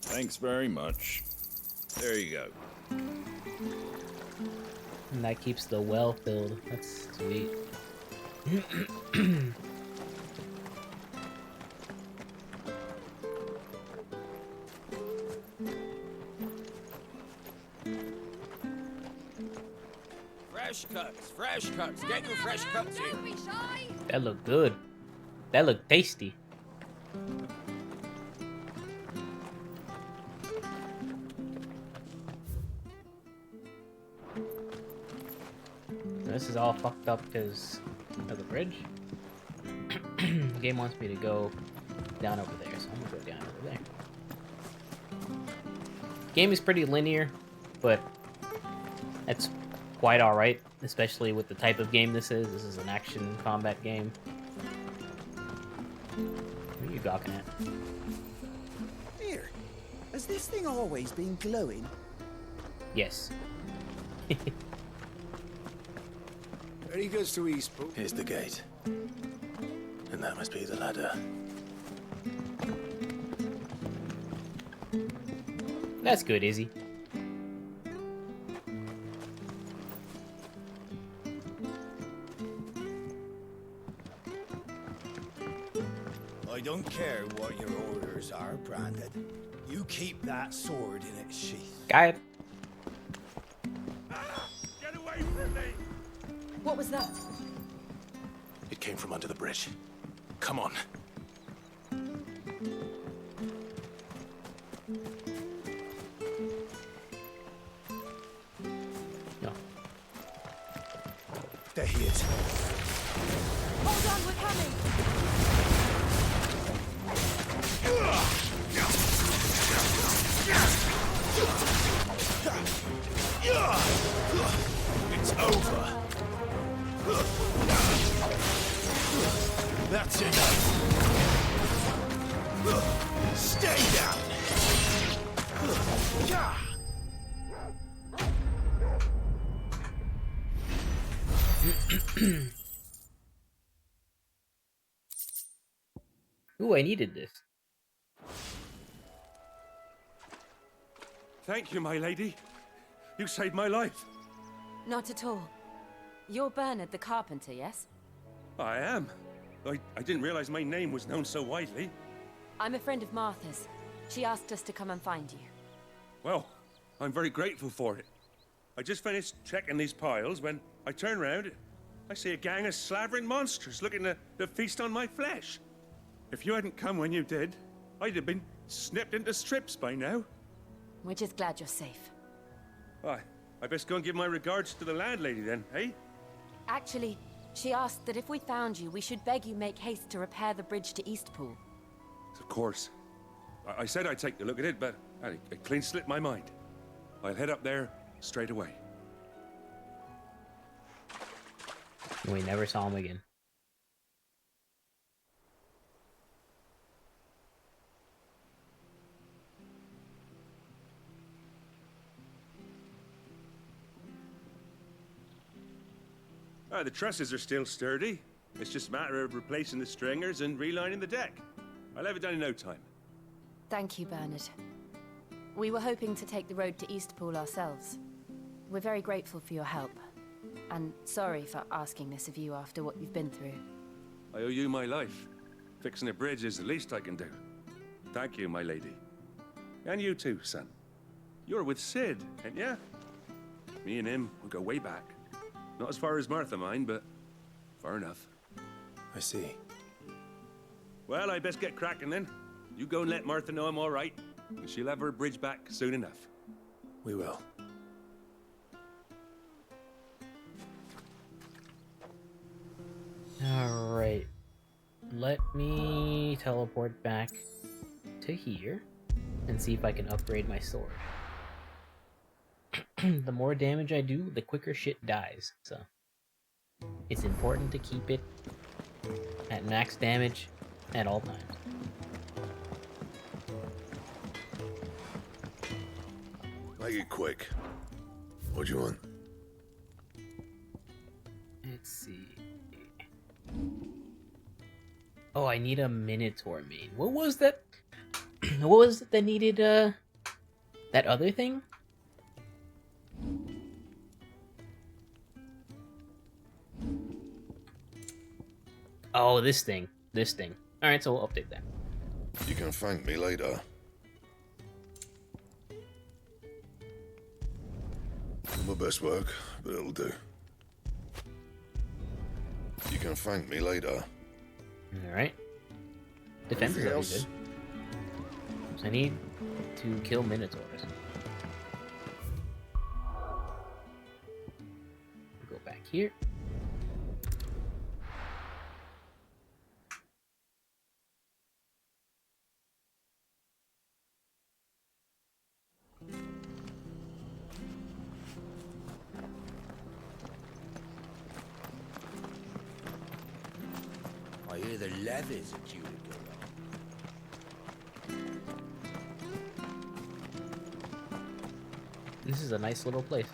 Thanks very much. There you go. And that keeps the well filled. That's sweet. Fresh cuts, fresh cuts. Get your fresh cuts here. That look good. That look tasty. this is all fucked up because of the bridge. The game wants me to go down over there, so I'm gonna go down over there. Game is pretty linear, but that's quite alright, especially with the type of game this is. This is an action combat game. What are you gawking at? Here, has this thing always been glowing? Yes. Ready goes to Eastpool. Here's the gate. And that must be the ladder. That's good, Izzy. I don't care what your orders are, Brandon. You keep that sword in its sheath. Got it. Get away from me! What was that? It came from under the bridge. Come on. No. There he is. Hold on, we're coming! It's over. That's enough. Stay down. Ooh, I needed this. Thank you, my lady. You saved my life. Not at all. You're Bernard the carpenter, yes? I am. I didn't realize my name was known so widely. I'm a friend of Martha's. She asked us to come and find you. Well, I'm very grateful for it. I just finished checking these piles when I turn round. I see a gang of slavering monsters looking to feast on my flesh. If you hadn't come when you did, I'd have been snipped into strips by now. We're just glad you're safe. Why, I best go and give my regards to the landlady then, eh? Actually, she asked that if we found you, we should beg you make haste to repair the bridge to Eastpool. Of course. I said I'd take a look at it, but it clean slipped my mind. I'll head up there straight away. We never saw him again. The trusses are still sturdy. It's just a matter of replacing the stringers and relining the deck. I'll have it done in no time. Thank you, Bernard. We were hoping to take the road to Eastpool ourselves. We're very grateful for your help. And sorry for asking this of you after what you've been through. I owe you my life. Fixing a bridge is the least I can do. Thank you, my lady. And you too, son. You're with Sid, ain't ya? Me and him, we go way back. Not as far as Martha, mind, but far enough. I see. Well, I best get cracking then. You go and let Martha know I'm all right, and she'll have her bridge back soon enough. We will. Alright. Let me teleport back to here and see if I can upgrade my sword. The more damage I do, the quicker shit dies, so it's important to keep it at max damage at all times. Make it quick. What do you want? Let's see. Oh, I need a Minotaur main. What was that? What was it that needed, that other thing? Oh, this thing. This thing. Alright, so we'll update that. You can thank me later. Not my best work, but it'll do. You can thank me later. Alright. Defense is already good. So I need to kill Minotaurs. Go back here. I hear the levies are due to go This is a nice little place.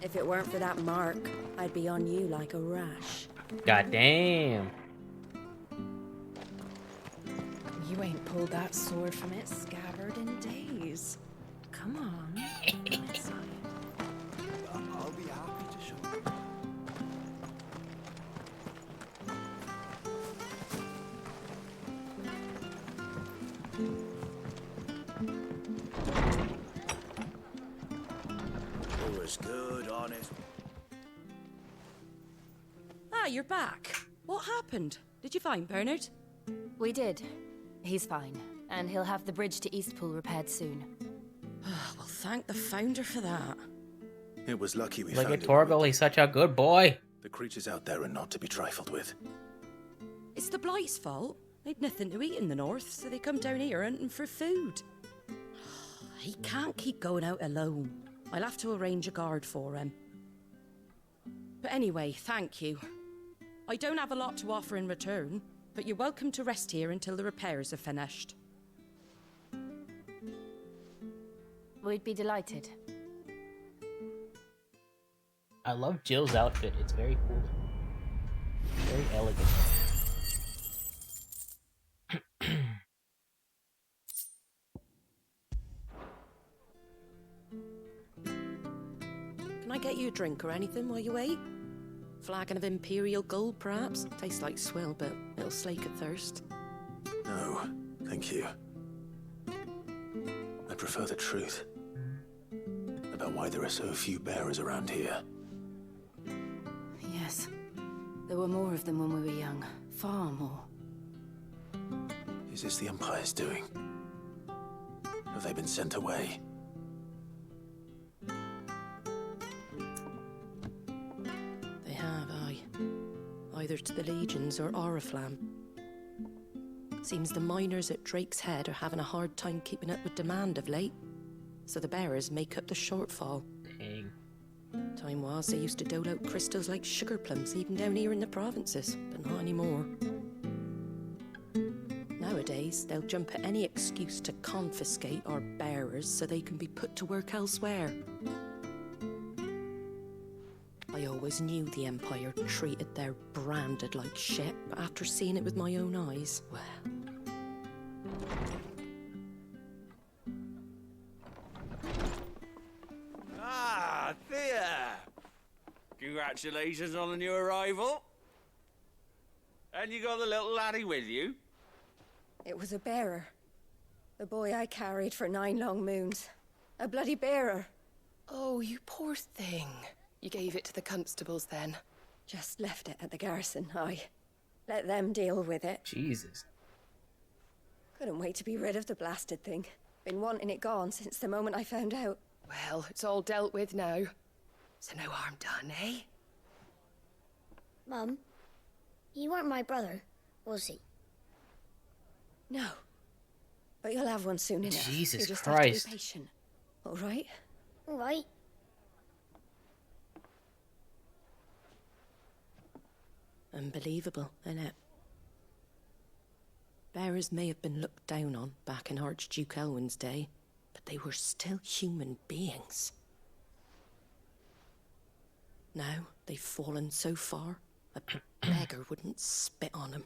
If it weren't for that mark, I'd be on you like a rash. God damn. You ain't pulled that sword from its scabbard in days. Come on. I'll be happy to show you. You're as good, honest. Ah, you're back. What happened? Did you find Bernard? We did. He's fine, and he'll have the bridge to Eastpool repaired soon. Well, thank the Founder for that. It was lucky we Look found at it. Torgal, he's such a good boy. The creatures out there are not to be trifled with. It's the Blight's fault. They'd nothing to eat in the north, so they come down here hunting for food. He can't keep going out alone. I'll have to arrange a guard for him. But anyway, thank you. I don't have a lot to offer in return, but you're welcome to rest here until the repairs are finished. We'd be delighted. I love Jill's outfit. It's very cool. Very elegant. Can I get you a drink or anything while you wait? Flagon of Imperial Gold, perhaps? Tastes like swill, but it'll slake a thirst. No, thank you. I prefer the truth about why there are so few bearers around here. Yes. There were more of them when we were young. Far more. Is this the Empire's doing? Have they been sent away? They have, aye. Either to the Legions or Oriflamme. Seems the miners at Drake's Head are having a hard time keeping up with demand of late, so the bearers make up the shortfall. Dang. Time was they used to dole out crystals like sugar plums even down here in the provinces, but not anymore. Nowadays, they'll jump at any excuse to confiscate our bearers so they can be put to work elsewhere. I always knew the Empire treated their branded like shit, but after seeing it with my own eyes, well... Ah, Thea! Congratulations on the new arrival. And you got the little laddie with you? It was a bearer. The boy I carried for 9 long moons. A bloody bearer. Oh, you poor thing. You gave it to the constables then? Just left it at the garrison, aye. Let them deal with it. Jesus. Couldn't wait to be rid of the blasted thing. Been wanting it gone since the moment I found out. Well, it's all dealt with now. So no harm done, eh? Mum, you weren't my brother, was he? No. But you'll have one soon enough. Jesus you just Christ. have to be patient. All right? All right. Unbelievable, innit? Bearers may have been looked down on back in Archduke Elwin's day, but they were still human beings. Now they've fallen so far, a beggar wouldn't spit on them.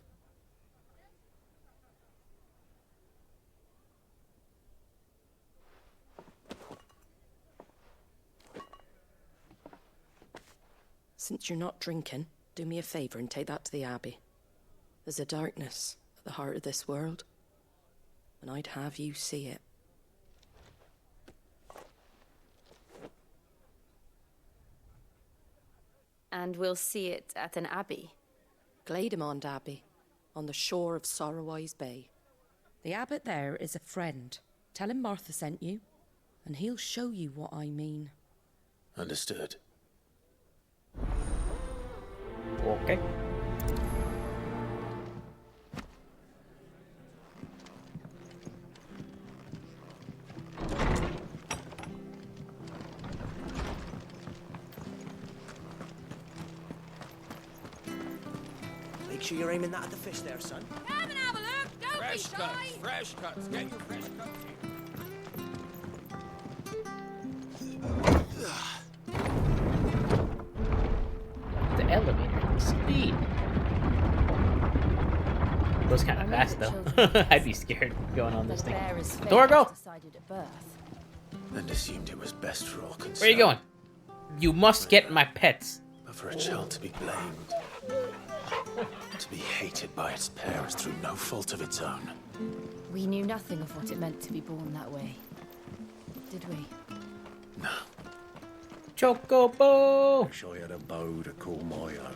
Since you're not drinking, do me a favour and take that to the Abbey. There's a darkness at the heart of this world, and I'd have you see it. And we'll see it at an abbey? Glademond Abbey, on the shore of Sorrowwise Bay. The abbot there is a friend. Tell him Martha sent you. and he'll show you what I mean. Understood. Okay. Make sure you're aiming that at the fish there, son. Come and have a look. Don't Fresh be cuts, shy. fresh cuts. Get your fresh cuts here. The elevator. Speed. Goes kind of fast though. I'd be scared going on this thing. Door, go! Decided at birth. And assumed it was best for all concerned. Where are you going? You must get my pets. But for a child to be blamed, to be hated by its parents through no fault of its own. We knew nothing of what it meant to be born that way, did we? No. Chocobo! Wish I had a bow to call my own.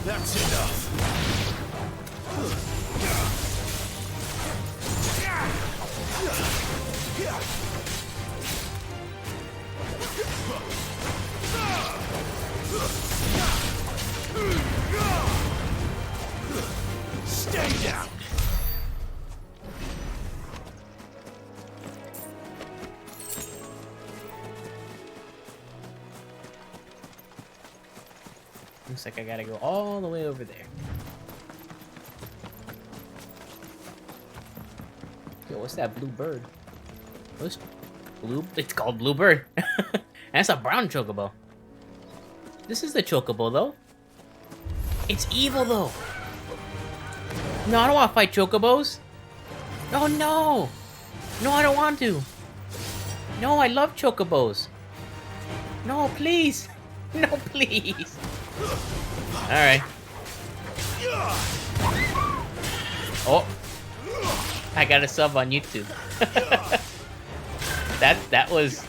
That's enough. Stay down. Looks like I gotta go all the way over there. Yo, what's that blue bird? What's blue? It's called blue bird. That's a brown chocobo. This is the chocobo though. It's evil though. No, I don't want to fight chocobos. No, no. No, I don't want to. No, I love chocobos. No, please. No, please. Alright. Oh. I got a sub on YouTube. that was...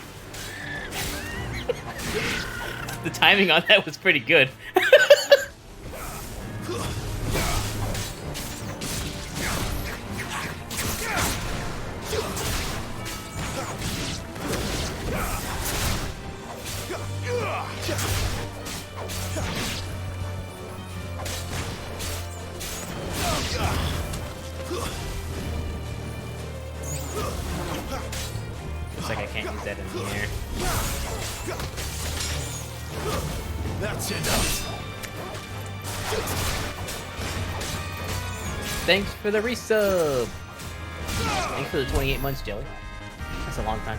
The timing on that was pretty good. Looks like I can't use that in the air. That's enough. Thanks for the resub. Thanks for the 28 months, Jelly. That's a long time.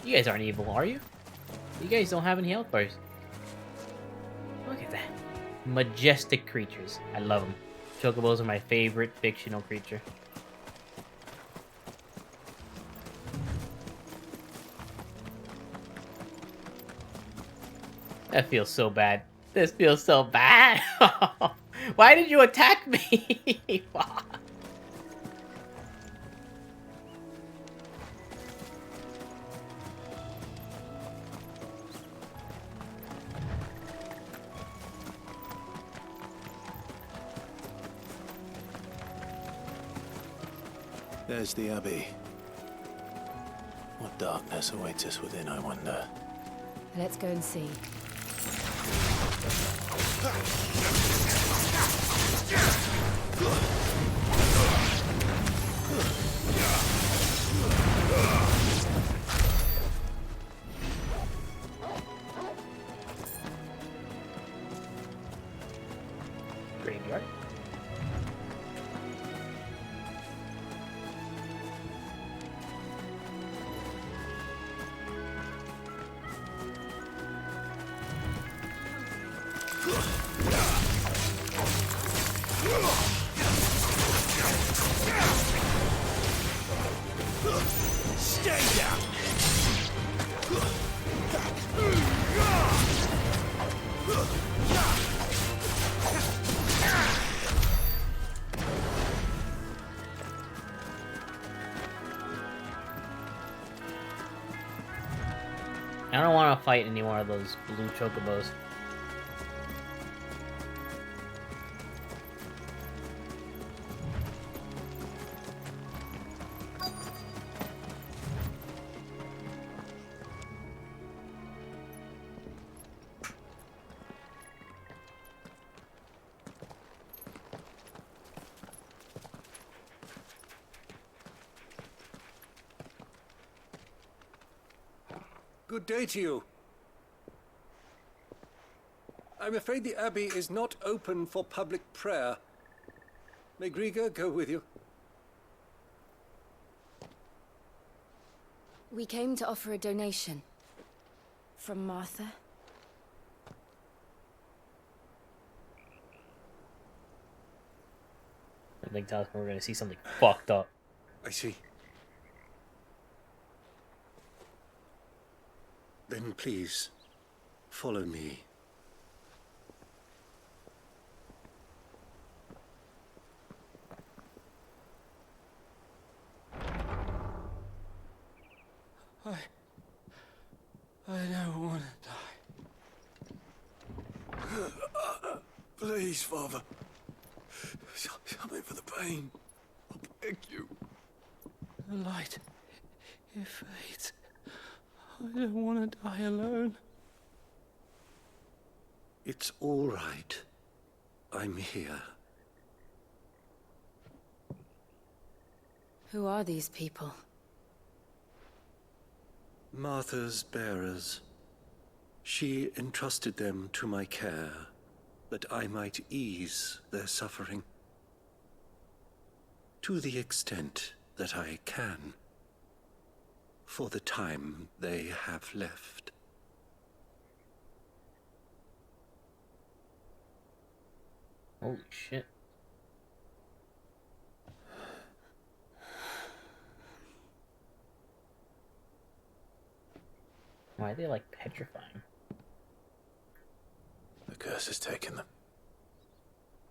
You guys aren't evil, are you? You guys don't have any health bars. Look at that. Majestic creatures. I love them. Chocobos are my favorite fictional creature. That feels so bad. This feels so bad. Why did you attack me? There's the Abbey. What darkness awaits us within, I wonder. Let's go and see. Graveyard. want to fight any more of those blue chocobos. Good day to you. I'm afraid the Abbey is not open for public prayer. May Griga go with you? We came to offer a donation. From Martha. I think we're gonna see something fucked up. I see. Then please, follow me. I don't want to die. Please, Father. Shut me for the pain. I beg you. The light, it fades. I don't want to die alone. It's all right. I'm here. Who are these people? Martha's bearers. She entrusted them to my care, that I might ease their suffering. To the extent that I can. For the time they have left. Holy shit. Why are they like petrifying? The curse has taken them.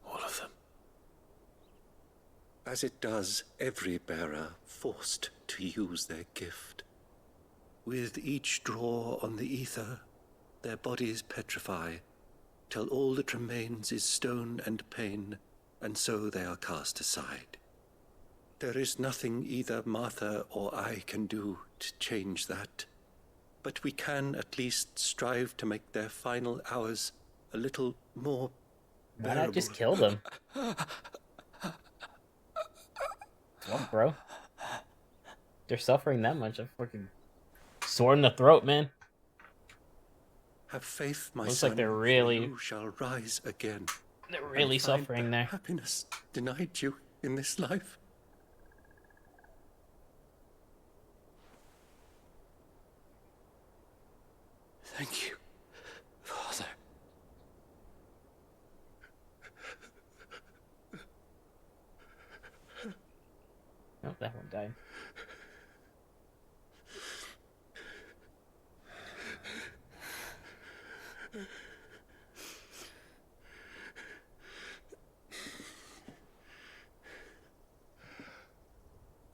All of them. As it does every bearer forced to use their gift. With each draw on the ether, their bodies petrify, till all that remains is stone and pain, and so they are cast aside. There is nothing either Martha or I can do to change that. But we can at least strive to make their final hours a little more bearable. Why not just kill them? What, bro? They're suffering that much. I fucking sword in the throat, man. Have faith, my Looks son. like they're really. You shall rise again. They're really and find suffering the there. Happiness denied you in this life. Thank you, Father. Oh, that one died.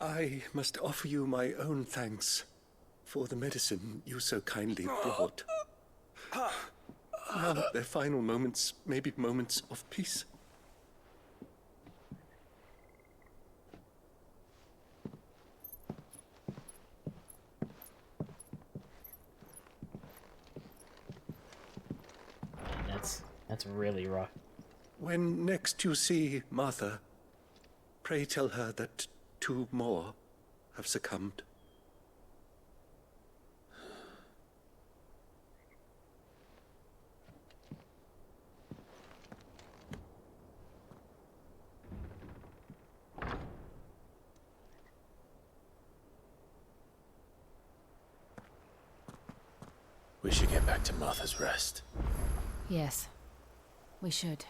I must offer you my own thanks for the medicine you so kindly brought. Now their final moments may be moments of peace. That's really rough. When next you see Martha, pray tell her that 2 more have succumbed. We should get back to Martha's Rest. Yes, we should.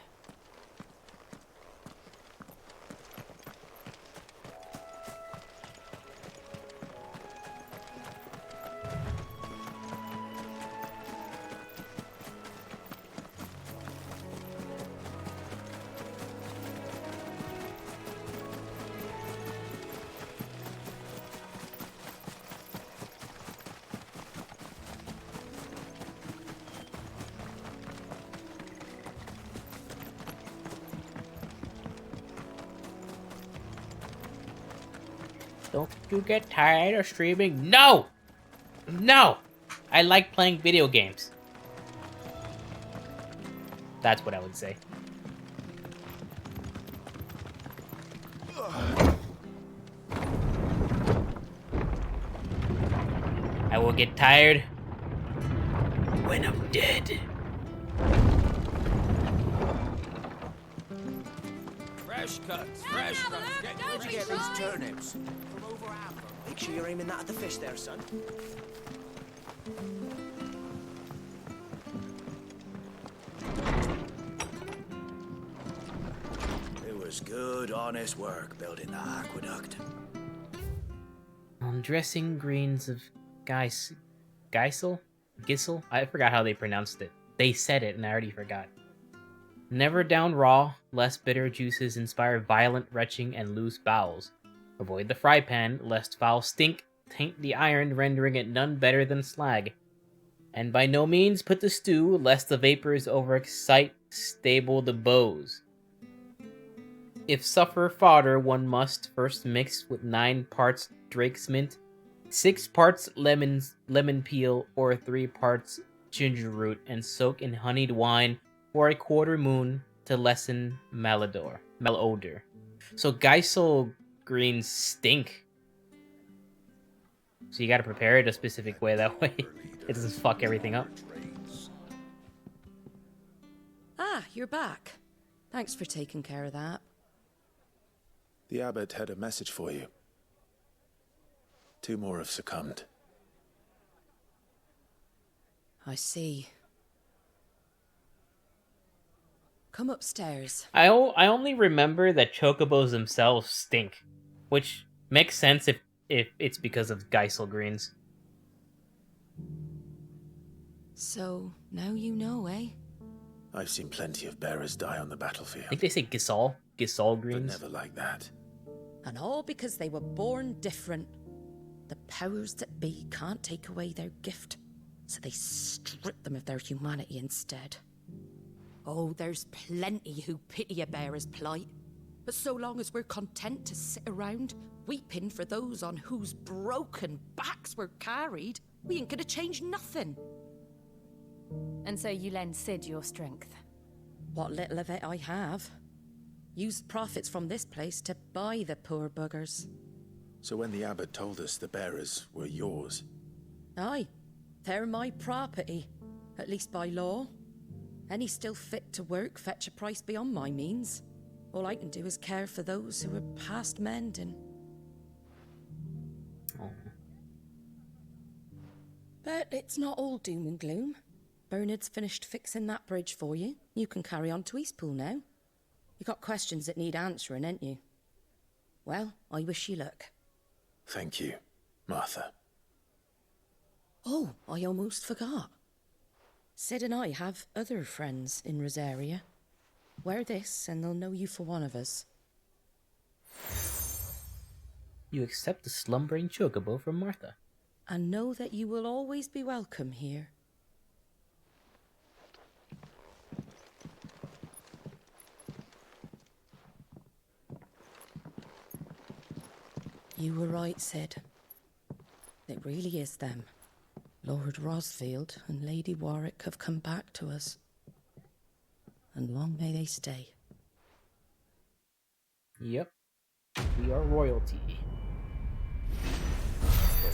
Don't you get tired of streaming? No! No! I like playing video games. That's what I would say. I will get tired when I'm dead. Fresh cuts, fresh cuts. Where'd you get these turnips? From over Amber. Make sure you're aiming that at the fish there, son. It was good, honest work building the aqueduct. Dressing greens of Geisel? I forgot how they pronounced it. They said it and I already forgot. Never down raw, lest bitter juices inspire violent retching and loose bowels. Avoid the fry pan, lest foul stink taint the iron, rendering it none better than slag. And by no means put the stew, lest the vapors overexcite stable the bows. If suffer fodder, one must first mix with 9 parts Drake's mint, 6 parts lemon peel, or 3 parts ginger root, and soak in honeyed wine for a quarter moon to lessen malodor. So Geisel greens stink. So you gotta prepare it a specific way, that way it doesn't fuck everything up. Ah, you're back. Thanks for taking care of that. The abbot had a message for you. 2 more have succumbed. I see. Come upstairs. I only remember that chocobos themselves stink, which makes sense if it's because of Geisel greens. So, now you know, eh? I've seen plenty of bearers die on the battlefield. I think they say Gisal greens. But never like that. And all because they were born different. The powers that be can't take away their gift, so they strip them of their humanity instead. Oh, there's plenty who pity a bearer's plight. But so long as we're content to sit around, weeping for those on whose broken backs we're carried, we ain't gonna change nothing. And so you lend Sid your strength? What little of it I have. Used profits from this place to buy the poor buggers. So when the abbot told us the bearers were yours... Aye, they're my property, at least by law. Any still fit to work fetch a price beyond my means. All I can do is care for those who are past mending. Oh. But it's not all doom and gloom. Bernard's finished fixing that bridge for you. You can carry on to Eastpool now. You got questions that need answering, ain't you? Well, I wish you luck. Thank you, Martha. Oh, I almost forgot. Sid and I have other friends in Rosaria. Wear this and they'll know you for one of us. You accept the slumbering chocobo from Martha. And know that you will always be welcome here. You were right, Sid. It really is them. Lord Rosfield and Lady Warwick have come back to us. And long may they stay. Yep. We are royalty.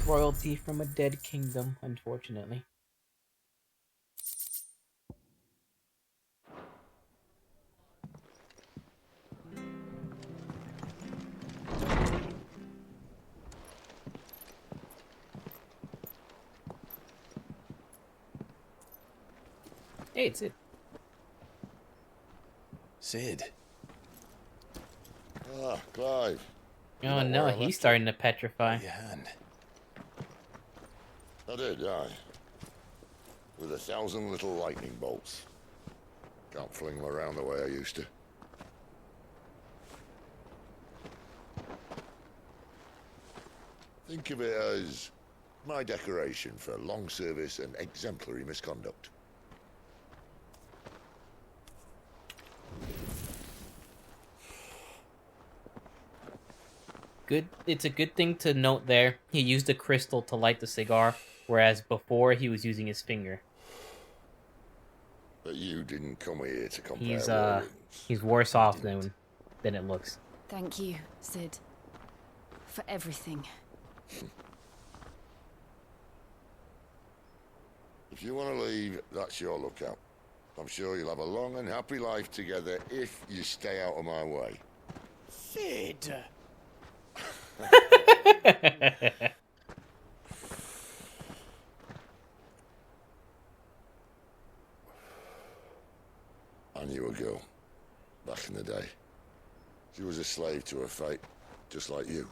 Royalty from a dead kingdom, unfortunately. Hey, it's Sid. Sid? Ah, Clive. Oh no, he's starting to petrify. Your hand. I did, aye. With 1,000 little lightning bolts. Can't fling them around the way I used to. Think of it as my decoration for long service and exemplary misconduct. good. It's a good thing to note there. He used a crystal to light the cigar, whereas before he was using his finger. But you didn't come here to compare He's worse off than it looks. Thank you, Sid, for everything. If you want to leave, that's your lookout. I'm sure you'll have a long and happy life together if you stay out of my way. Sid! I knew a girl, back in the day. She was a slave to her fate, just like you.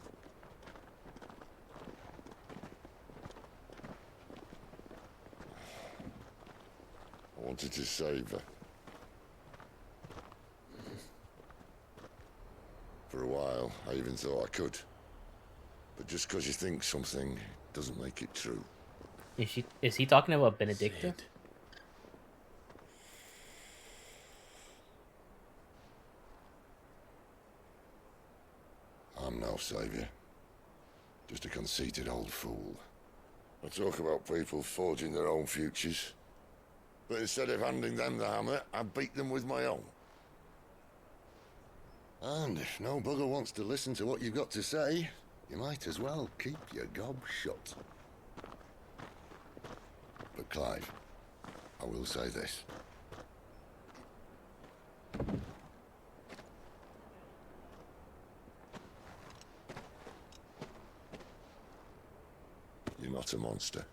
I wanted to save her. For a while, I even thought I could. But just because you think something doesn't make it true. Is he talking about Benedicta? Sid. I'm no savior. Just a conceited old fool. I talk about people forging their own futures. But instead of handing them the hammer, I beat them with my own. And if no bugger wants to listen to what you've got to say, you might as well keep your gob shut. But Clive, I will say this. You're not a monster.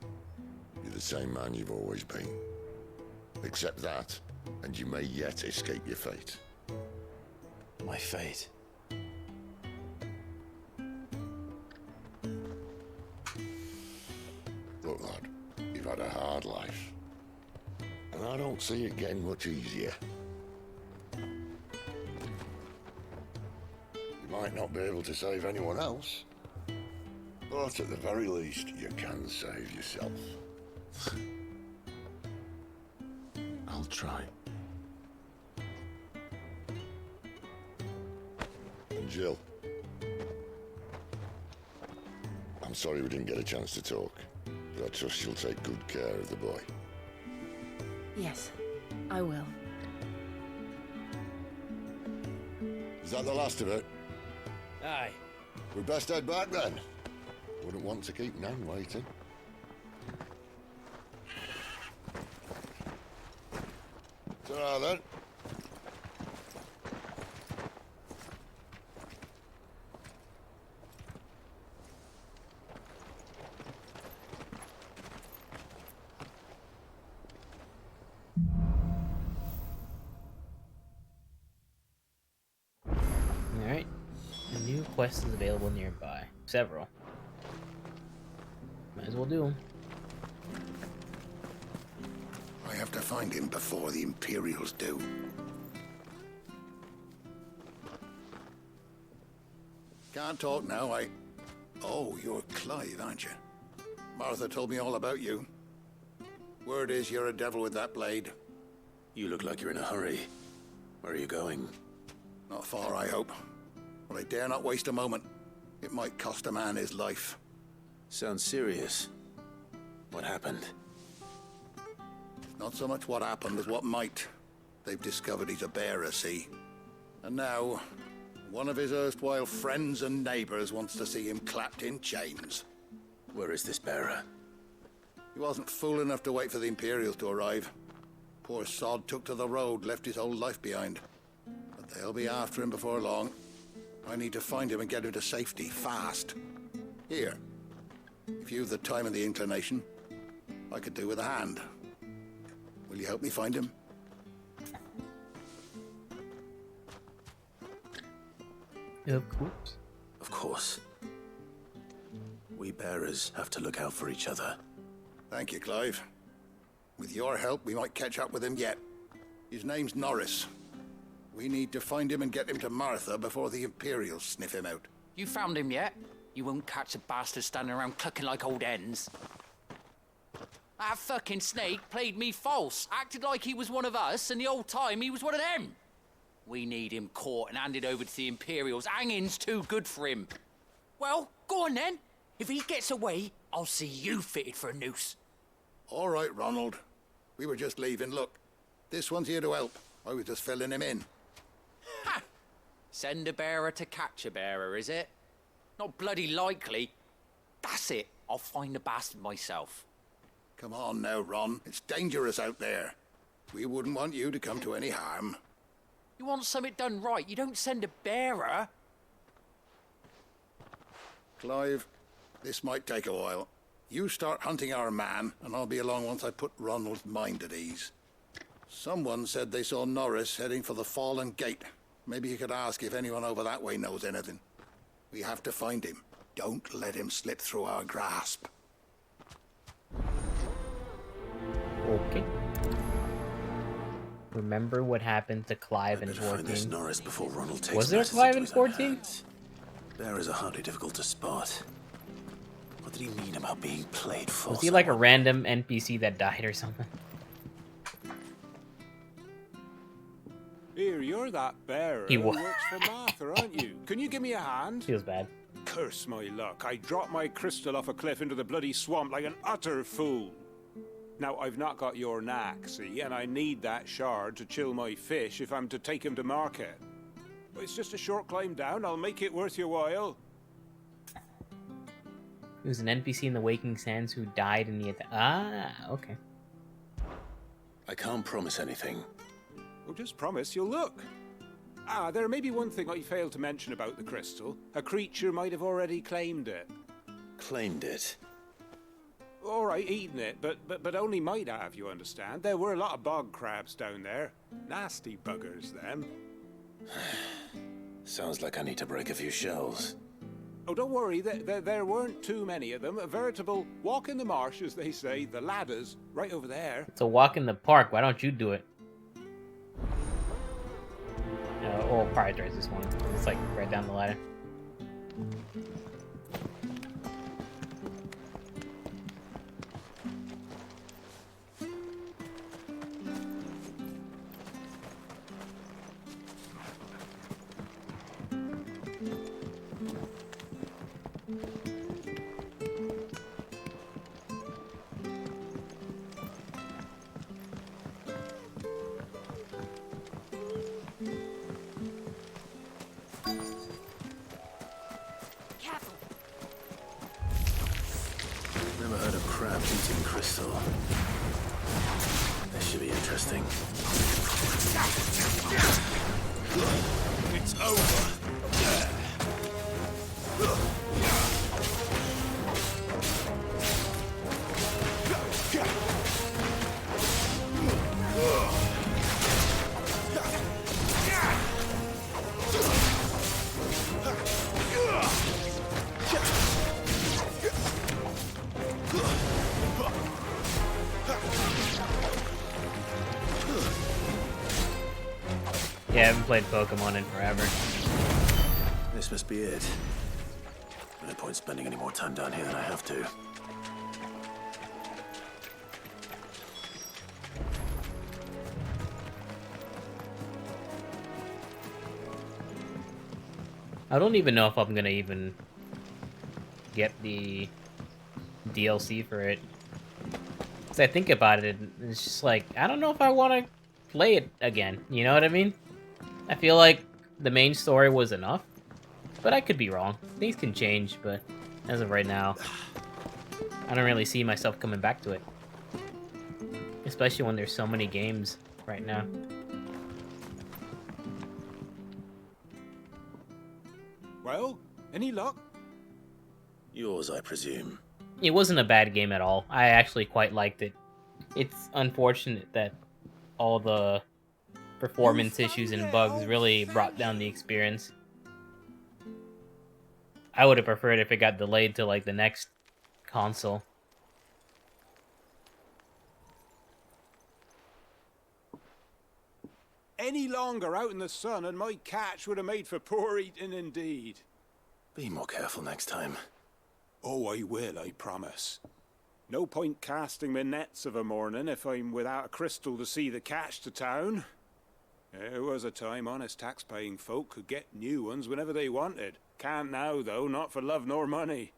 You're the same man you've always been. Accept that, and you may yet escape your fate. My fate? Look, lad, you've had a hard life. And I don't see it getting much easier. You might not be able to save anyone else, but at the very least, you can save yourself. I'll try. And Jill, I'm sorry we didn't get a chance to talk, but I trust you'll take good care of the boy. Yes, I will. Is that the last of it? Aye. We'd best head back then. Wouldn't want to keep Nan waiting. Ta-ra then. Alright. A new quest is available nearby. Several. Might as well do them. I have to find him before the Imperials do. Can't talk now, Oh, you're Clive, aren't you? Martha told me all about you. Word is you're a devil with that blade. You look like you're in a hurry. Where are you going? Not far, I hope. But I dare not waste a moment. It might cost a man his life. Sounds serious. What happened? Not so much what happened as what might. They've discovered he's a bearer, see? And now, one of his erstwhile friends and neighbors wants to see him clapped in chains. Where is this bearer? He wasn't fool enough to wait for the Imperials to arrive. Poor sod took to the road, left his whole life behind. But they'll be after him before long. I need to find him and get him to safety, fast. Here, if you've the time and the inclination, I could do with a hand. Will you help me find him? Of course. Of course. We bearers have to look out for each other. Thank you, Clive. With your help, we might catch up with him yet. His name's Norris. We need to find him and get him to Martha before the Imperials sniff him out. You found him yet? You won't catch a bastard standing around clucking like old hens. That fucking snake played me false, acted like he was one of us, and the whole time he was one of them. We need him caught and handed over to the Imperials. Hanging's too good for him. Well, go on then. If he gets away, I'll see you fitted for a noose. All right, Ronald. We were just leaving. Look, this one's here to help. I was just filling him in. Ha! Send a bearer to catch a bearer, is it? Not bloody likely. That's it. I'll find the bastard myself. Come on now, Ron. It's dangerous out there. We wouldn't want you to come to any harm. You want something done right, you don't send a bearer. Clive, this might take a while. You start hunting our man, and I'll be along once I put Ronald's mind at ease. Someone said they saw Norris heading for the Fallen Gate. Maybe you could ask if anyone over that way knows anything. We have to find him. Don't let him slip through our grasp. Okay. Remember what happened to Clive in Find this 14? Norris before Ronald takes Was there a matters Clive into in his own 14? hands. Bearers are hardly difficult to spot. What did he mean about being played false? Was he like a random NPC that died or something? Here, you're that bearer He who was. works for Martha, aren't you? Can you give me a hand? Feels bad. Curse my luck. I dropped my crystal off a cliff into the bloody swamp like an utter fool. Now, I've not got your knack, see, and I need that shard to chill my fish if I'm to take him to market. But it's just a short climb down. I'll make it worth your while. He was an NPC in the Waking Sands who died in the attack. Ah, okay. I can't promise anything. Well, just promise you'll look. Ah, there may be one thing I failed to mention about the crystal. A creature might have already claimed it. Claimed it? All right, eaten it, but only might have, you understand. There were a lot of bog crabs down there. Nasty buggers, them. Sounds like I need to break a few shells. Oh, don't worry, there weren't too many of them. A veritable walk in the marsh, as they say, the ladders, right over there. It's a walk in the park. Why don't you do it? Or prioritize this one. It's like right down the ladder. Never heard of crabs eating crystal. This should be interesting. It's over. Yeah, I haven't played Pokemon in forever. This must be it. No point spending any more time down here than I have to. I don't even know if I'm gonna even get the DLC for it. Cause I think about it, it's just like, I don't know if I want to play it again. You know what I mean? I feel like the main story was enough, but I could be wrong. Things can change, but as of right now, I don't really see myself coming back to it. Especially when there's so many games right now. Well, any luck? Yours, I presume. It wasn't a bad game at all. I actually quite liked it. It's unfortunate that all the performance issues and bugs really brought down the experience. I would have preferred if it got delayed to like the next console. Any longer out in the sun and my catch would have made for poor eating indeed. Be more careful next time. Oh, I will, I promise. No point casting my nets of a morning if I'm without a crystal to see the catch to town. There was a time honest tax-paying folk could get new ones whenever they wanted. Can't now, though, not for love nor money.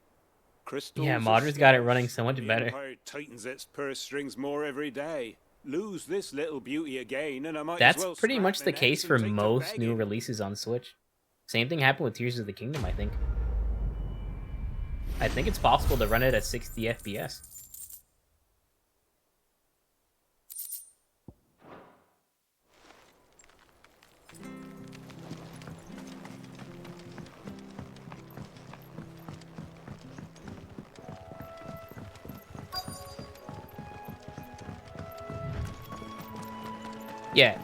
Crystals Yeah, are Modern's got it scarce. running so much The better. Empire tightens its purse strings more every day. Lose this little beauty again, and I might That's as well pretty scrap much my the nets case and for take to most new begging. releases on Switch. Same thing happened with Tears of the Kingdom, I think. I think it's possible to run it at 60 FPS. Yeah,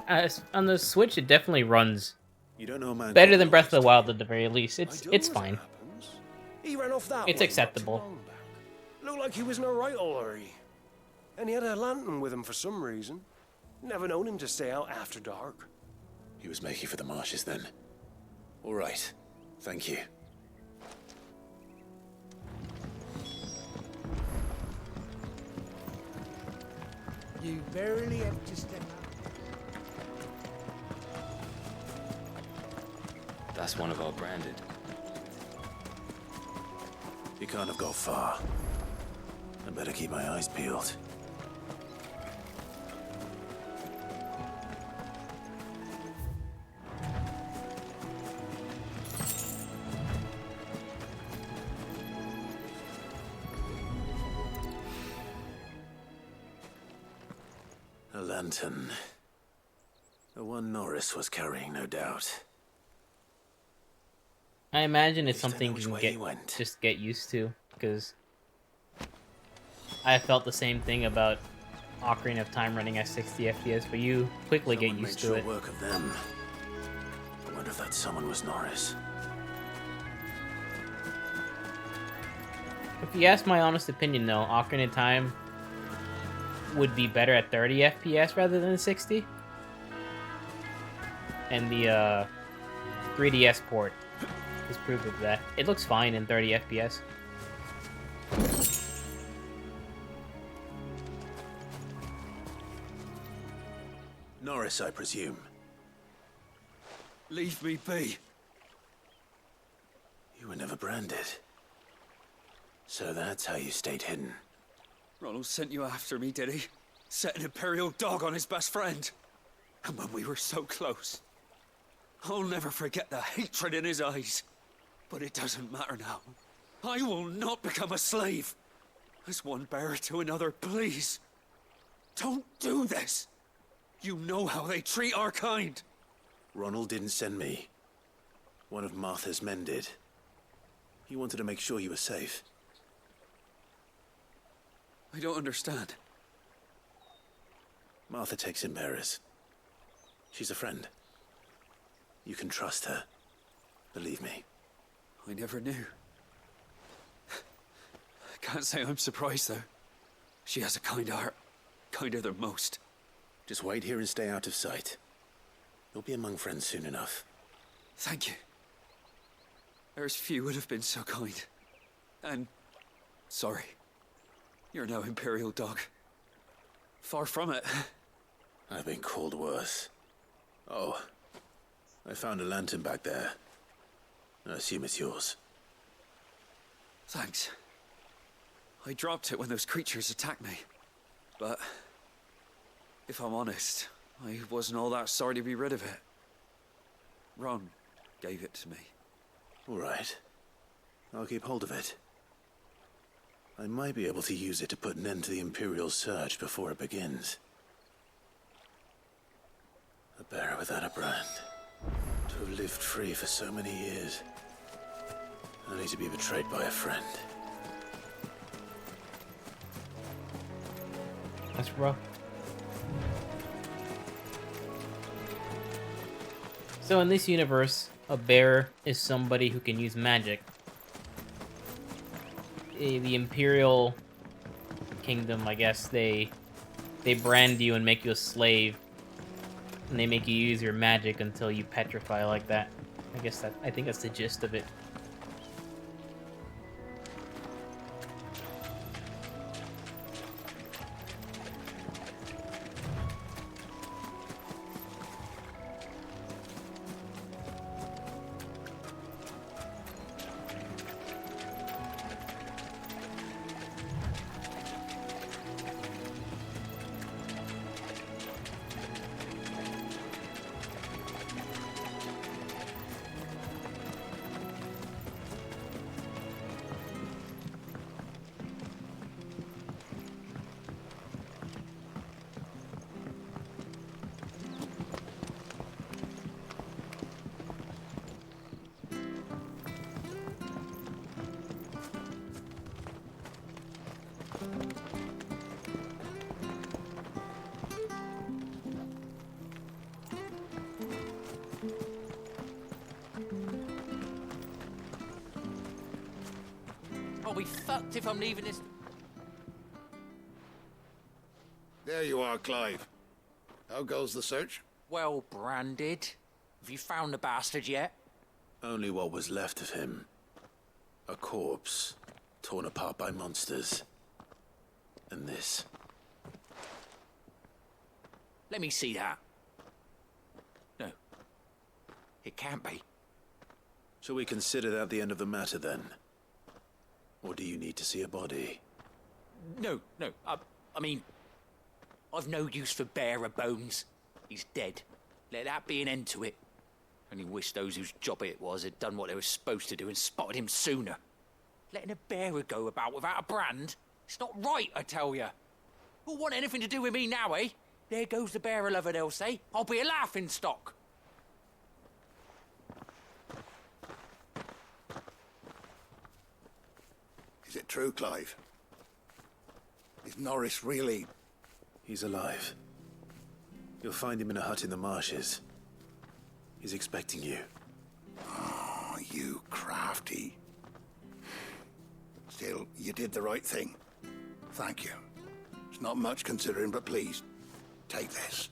on the Switch, it definitely runs You don't know a man better called than Breath of the Norris, Wild at the very least. I do, It's as it fine. happens. He ran off that It's way acceptable. not too long back. Looked like he was in a right old hurry. And he had a lantern with him for some reason. Never known him to stay out after dark. He was making for the marshes then. All right. Thank you. You barely have to step out. That's one of our branded. You can't have got far. I better keep my eyes peeled. A lantern. The one Norris was carrying, no doubt. I imagine it's At least I know something which you way can he went. just get used to, because I felt the same thing about Ocarina of Time running at 60 FPS, but you quickly get Someone used made to short it. work of them. I wonder if that someone was Norris. If you ask my honest opinion, though, Ocarina of Time would be better at 30 FPS rather than 60. And the 3DS port is proof of that. It looks fine in 30 FPS. Norris, I presume. Leave me be. You were never branded. So that's how you stayed hidden. Ronald sent you after me, did he? Set an Imperial dog on his best friend. And when we were so close. I'll never forget the hatred in his eyes. But it doesn't matter now. I will not become a slave. As one bearer to another, please. Don't do this. You know how they treat our kind. Ronald didn't send me. One of Martha's men did. He wanted to make sure you were safe. I don't understand. Martha takes in bearers. She's a friend. You can trust her. Believe me. I never knew. I can't say I'm surprised, though. She has a kind heart. Kinder than most. Just wait here and stay out of sight. You'll be among friends soon enough. Thank you. There's few would have been so kind. And sorry. You're no Imperial dog. Far from it. I've been called worse. Oh, I found a lantern back there. I assume it's yours. Thanks. I dropped it when those creatures attacked me. But if I'm honest, I wasn't all that sorry to be rid of it. Ron gave it to me. All right. I'll keep hold of it. I might be able to use it to put an end to the Imperial Surge before it begins. A bearer without a brand. To have lived free for so many years. Only to be betrayed by a friend. That's rough. So in this universe, a bearer is somebody who can use magic. The Imperial Kingdom, I guess, they brand you and make you a slave. And they make you use your magic until you petrify like that. I think that's the gist of it. I'll be fucked if I'm leaving this. There you are, Clive. How goes the search? Well branded. Have you found the bastard yet? Only what was left of him. A corpse, torn apart by monsters. And this. Let me see that. No. It can't be. Shall we consider that the end of the matter, then? Or do you need to see a body? No. I mean, I've no use for bearer bones. He's dead. Let that be an end to it. Only wish those whose job it was had done what they were supposed to do and spotted him sooner. Letting a bearer go about without a brand? It's not right, I tell you. Who'll want anything to do with me now, eh? There goes the bearer lover, they'll say. I'll be a laughing stock. Is it true, Clive? Is Norris really... He's alive. You'll find him in a hut in the marshes. He's expecting you. Oh, you crafty. Still, you did the right thing. Thank you. It's not much considering, but please, take this.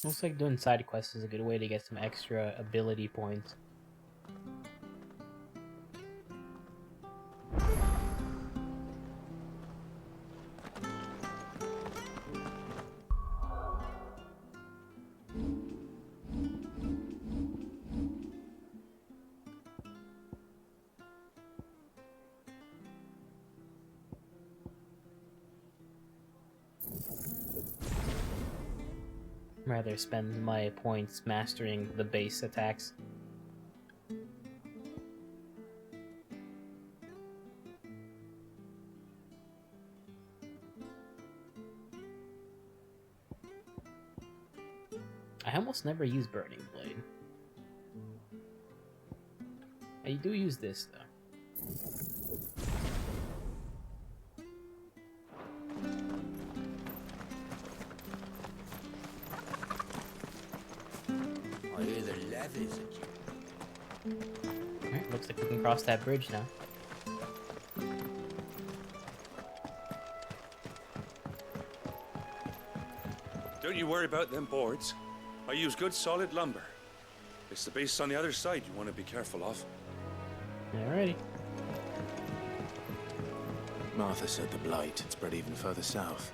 Looks like doing side quests is a good way to get some extra ability points. Rather spend my points mastering the base attacks. I almost never use Burning Blade. I do use this though. I hear the leathers at you. Alright, looks like we can cross that bridge now. Don't you worry about them boards. I use good solid lumber. It's the base on the other side you want to be careful of. Alrighty. Martha said the blight had spread even further south,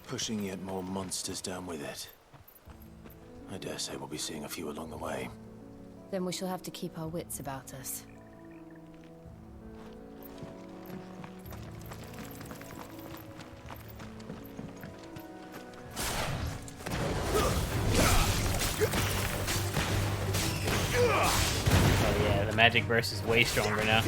pushing yet more monsters down with it. I dare say we'll be seeing a few along the way. Then we shall have to keep our wits about us. Oh yeah, the magic burst is way stronger now.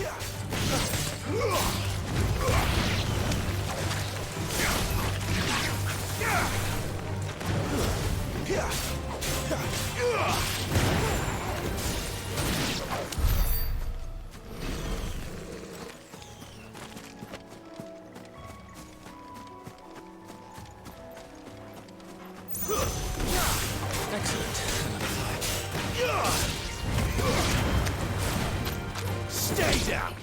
Stay down!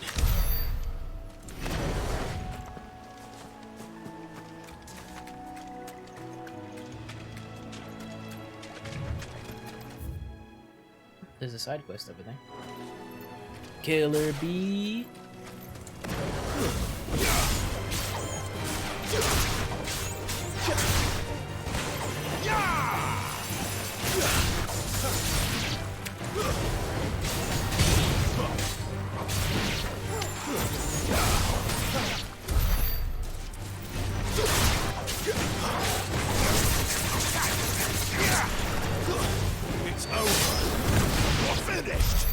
There's a side quest over there. Killer bee. It's over. You're finished.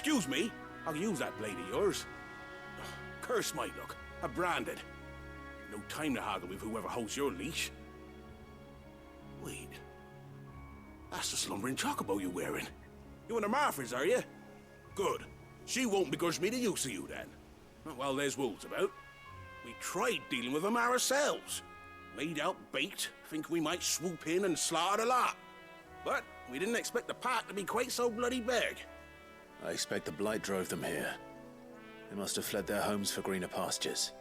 Excuse me, I'll use that blade of yours. Curse my luck. I'm branded. No time to haggle with whoever holds your leash. Wait. That's the slumbering chocobo you're wearing. You and the Marfors, are you? Good. She won't begrudge me the use of you, then. Not while there's wolves about. We tried dealing with them ourselves. Laid out bait, think we might swoop in and slaughter the lot. But we didn't expect the pack to be quite so bloody big. I expect the blight drove them here. They must have fled their homes for greener pastures.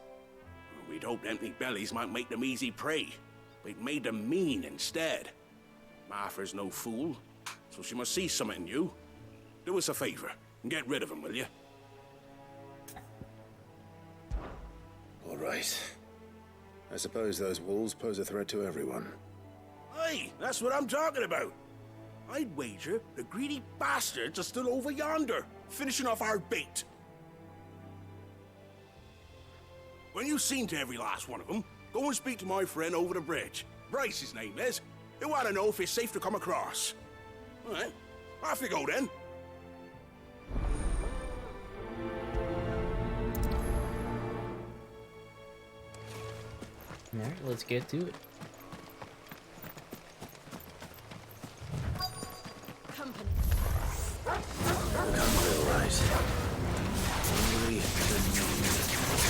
We'd hoped empty bellies might make them easy prey, but it made them mean instead. Martha's no fool, so she must see something in you. Do us a favor and get rid of them, will you? All right. I suppose those wolves pose a threat to everyone. Aye, that's what I'm talking about. I'd wager the greedy bastards are still over yonder, finishing off our bait. When you've seen to every last one of them, go and speak to my friend over the bridge. Bryce, his name is. He'll want to know if it's safe to come across. All right, off you go then. Alright, let's get to it. Company. All right. Only the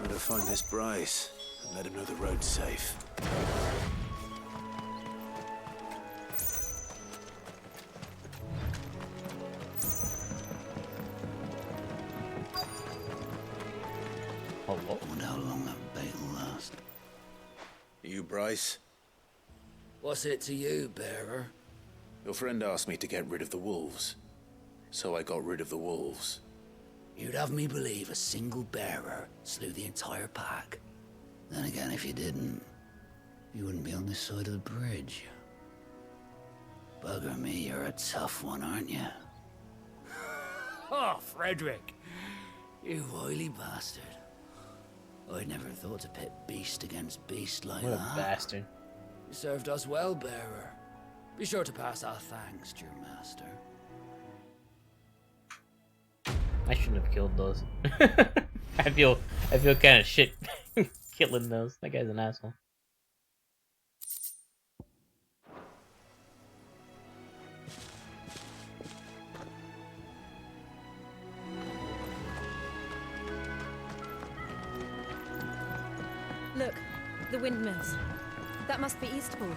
Better find this Bryce and let him know the road's safe. Hello? I wonder how long that bait will last. You, Bryce? What's it to you, bearer? Your friend asked me to get rid of the wolves. So I got rid of the wolves. You'd have me believe a single bearer slew the entire pack. Then again, if you didn't, you wouldn't be on this side of the bridge. Bugger me, you're a tough one, aren't you? Oh, Frederick! You wily bastard. I'd never thought to pit beast against beast like What a that. bastard. You served us well, bearer. Be sure to pass our thanks to your master. I shouldn't have killed those. I feel kind of shit killing those. That guy's an asshole. Look, the windmills. That must be Eastpool.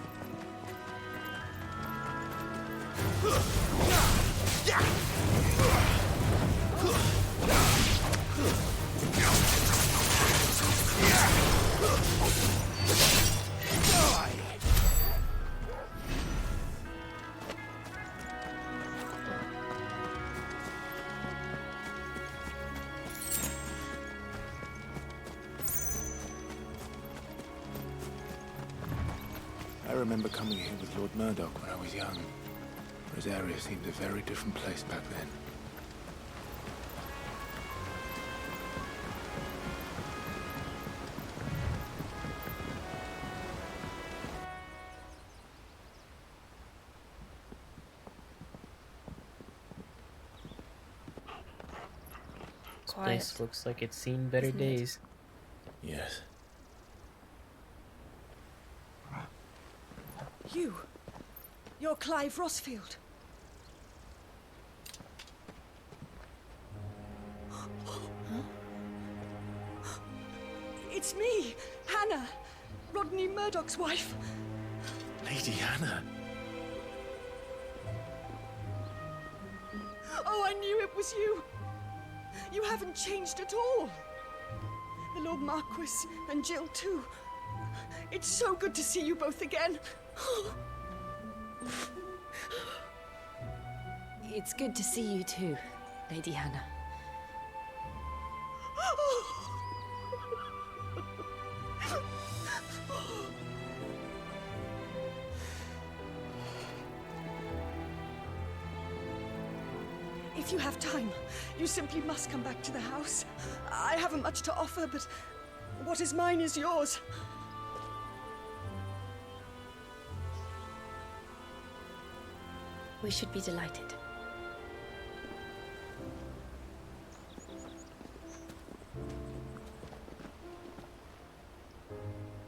I remember coming here with Lord Murdoch when I was young. His area seemed a very different place back then. This place looks like it's seen better Isn't it? days. Yes. You're Clive Rossfield. It's me, Hannah, Rodney Murdoch's wife. Lady Hannah. Oh, I knew it was you. You haven't changed at all. The Lord Marquis and Jill too. It's so good to see you both again. It's good to see you too, Lady Hannah. If you have time, you simply must come back to the house. I haven't much to offer, but what is mine is yours. We should be delighted.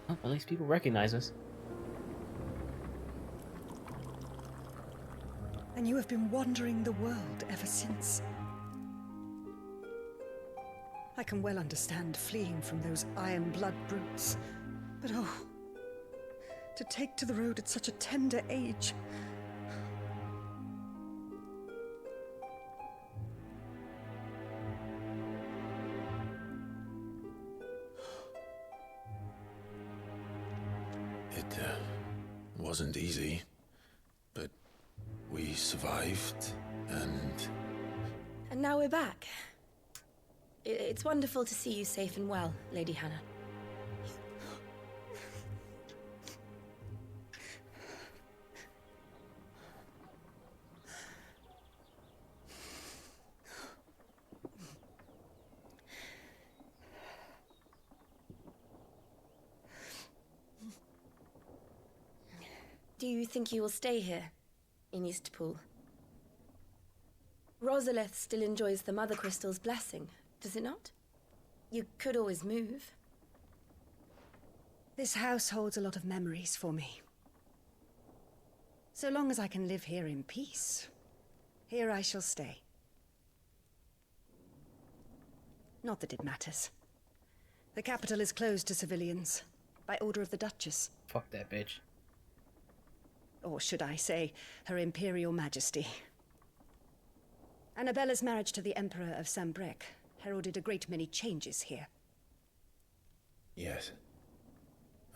Oh, at least people recognize us. And you have been wandering the world ever since. I can well understand fleeing from those iron blood brutes. But oh, to take to the road at such a tender age. It wasn't easy, but we survived, and... And now we're back. It's wonderful to see you safe and well, Lady Hannah. Do you think you will stay here, in Eastpool? Rosalith still enjoys the Mother Crystal's blessing, does it not? You could always move. This house holds a lot of memories for me. So long as I can live here in peace, here I shall stay. Not that it matters. The capital is closed to civilians, by order of the Duchess. Fuck that bitch. Or should I say, Her Imperial Majesty. Annabella's marriage to the Emperor of Sambrec heralded a great many changes here. Yes.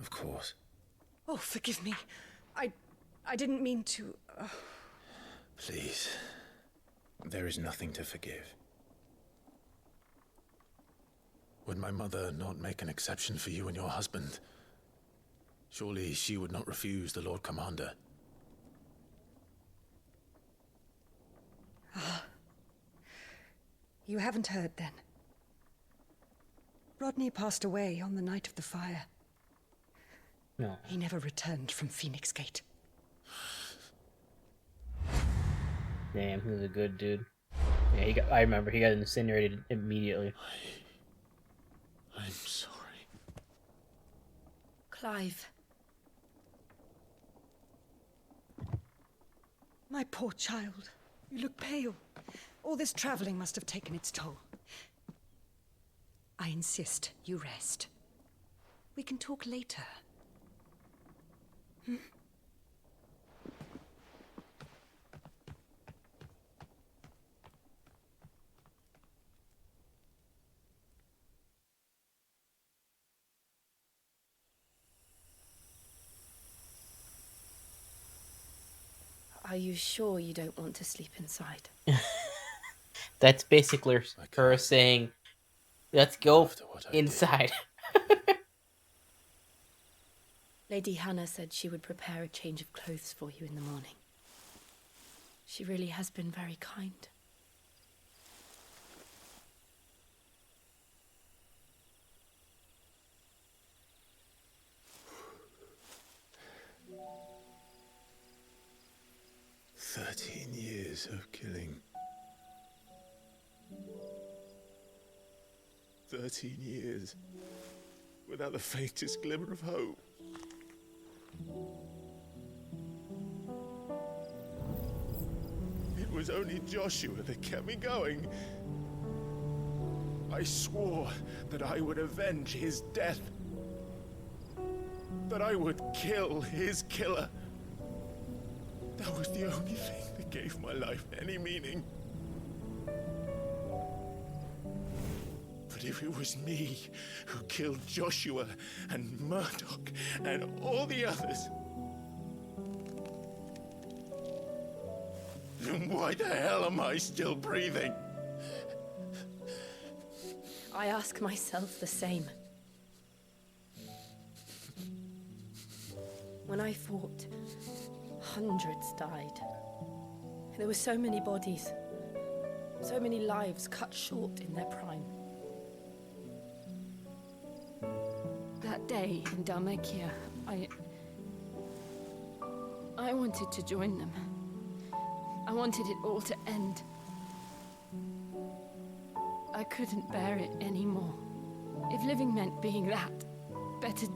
Of course. Oh, forgive me. I didn't mean to... Please. There is nothing to forgive. Would my mother not make an exception for you and your husband? Surely she would not refuse the Lord Commander. You haven't heard, then. Rodney passed away on the night of the fire. No. He never returned from Phoenix Gate. Damn, he was a good dude. Yeah, I remember he got incinerated immediately. I'm sorry. Clive. My poor child. You look pale. All this traveling must have taken its toll. I insist you rest. We can talk later. Hmm? Are you sure you don't want to sleep inside? That's basically her saying, let's go inside. Lady Hannah said she would prepare a change of clothes for you in the morning. She really has been very kind. Years of killing. 13 years without the faintest glimmer of hope. It was only Joshua that kept me going. I swore that I would avenge his death. That I would kill his killer. That was the only thing that gave my life any meaning. But if it was me who killed Joshua and Murdoch and all the others, then why the hell am I still breathing? I ask myself the same. When I fought, hundreds died. There were so many bodies, so many lives cut short in their prime. That day in Dalmekia, I wanted to join them. I wanted it all to end. I couldn't bear it anymore. If living meant being that, better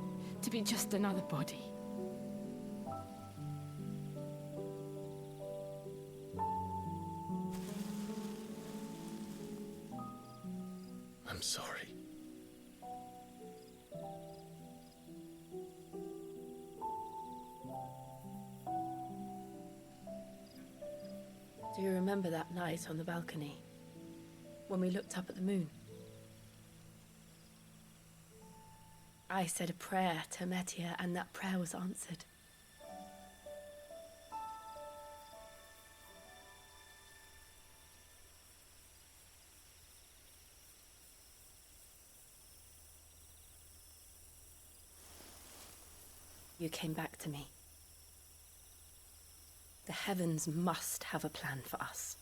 to be just another body. I'm sorry. Do you remember that night on the balcony? When we looked up at the moon? I said a prayer to Metia, and that prayer was answered. You came back to me. The heavens must have a plan for us.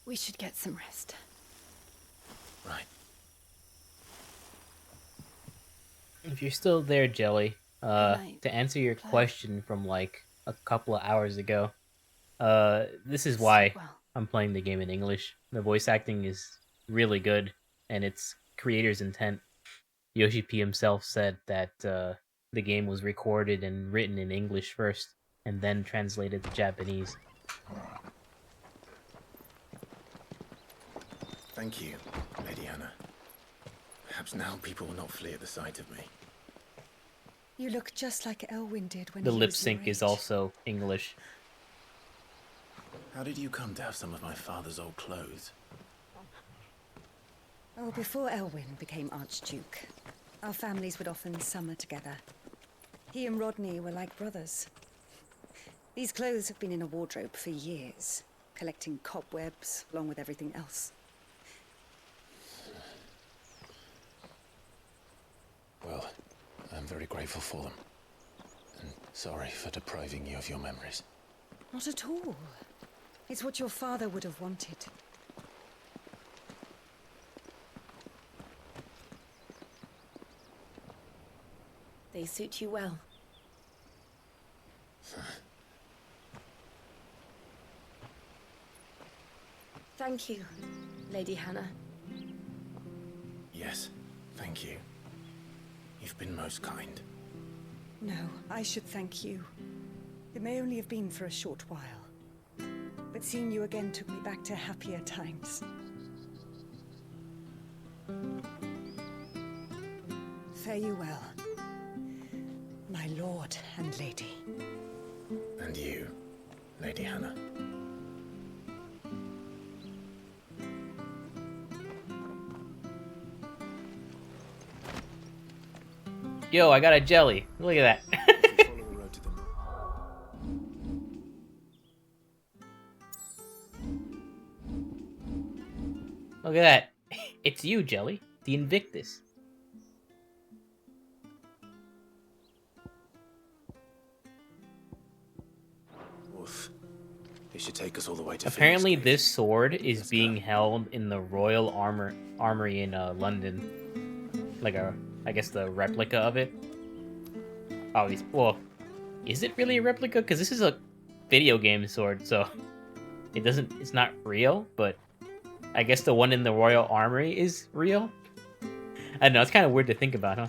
We should get some rest. Right. If you're still there, Jelly, to answer your question from like a couple of hours ago, this is why I'm playing the game in English. The voice acting is really good, and it's creator's intent. Yoshi P himself said that the game was recorded and written in English first, and then translated to Japanese. Thank you, Lady Hannah. Perhaps now people will not flee at the sight of me. You look just like Elwyn did when The he lip was sync your is age. also English. How did you come to have some of my father's old clothes? Oh, before Elwyn became Archduke, our families would often summer together. He and Rodney were like brothers. These clothes have been in a wardrobe for years, collecting cobwebs along with everything else. Well, I'm very grateful for them. And sorry for depriving you of your memories. Not at all. It's what your father would have wanted. They suit you well. Thank you, Lady Hannah. Yes, thank you. You've been most kind. No, I should thank you. It may only have been for a short while, but seeing you again took me back to happier times. Fare you well, my lord and lady. And you, Lady Hannah. Yo, I got a jelly. Look at that. Follow the road to them. Look at that. It's you, Jelly. The Invictus. Oof. It should take us all the way to Apparently, this sword is being held in the Royal Armory in London. Like I guess the replica of it. Oh, well, is it really a replica? Because this is a video game sword, so it's not real, but I guess the one in the Royal Armory is real. I don't know, it's kind of weird to think about, huh?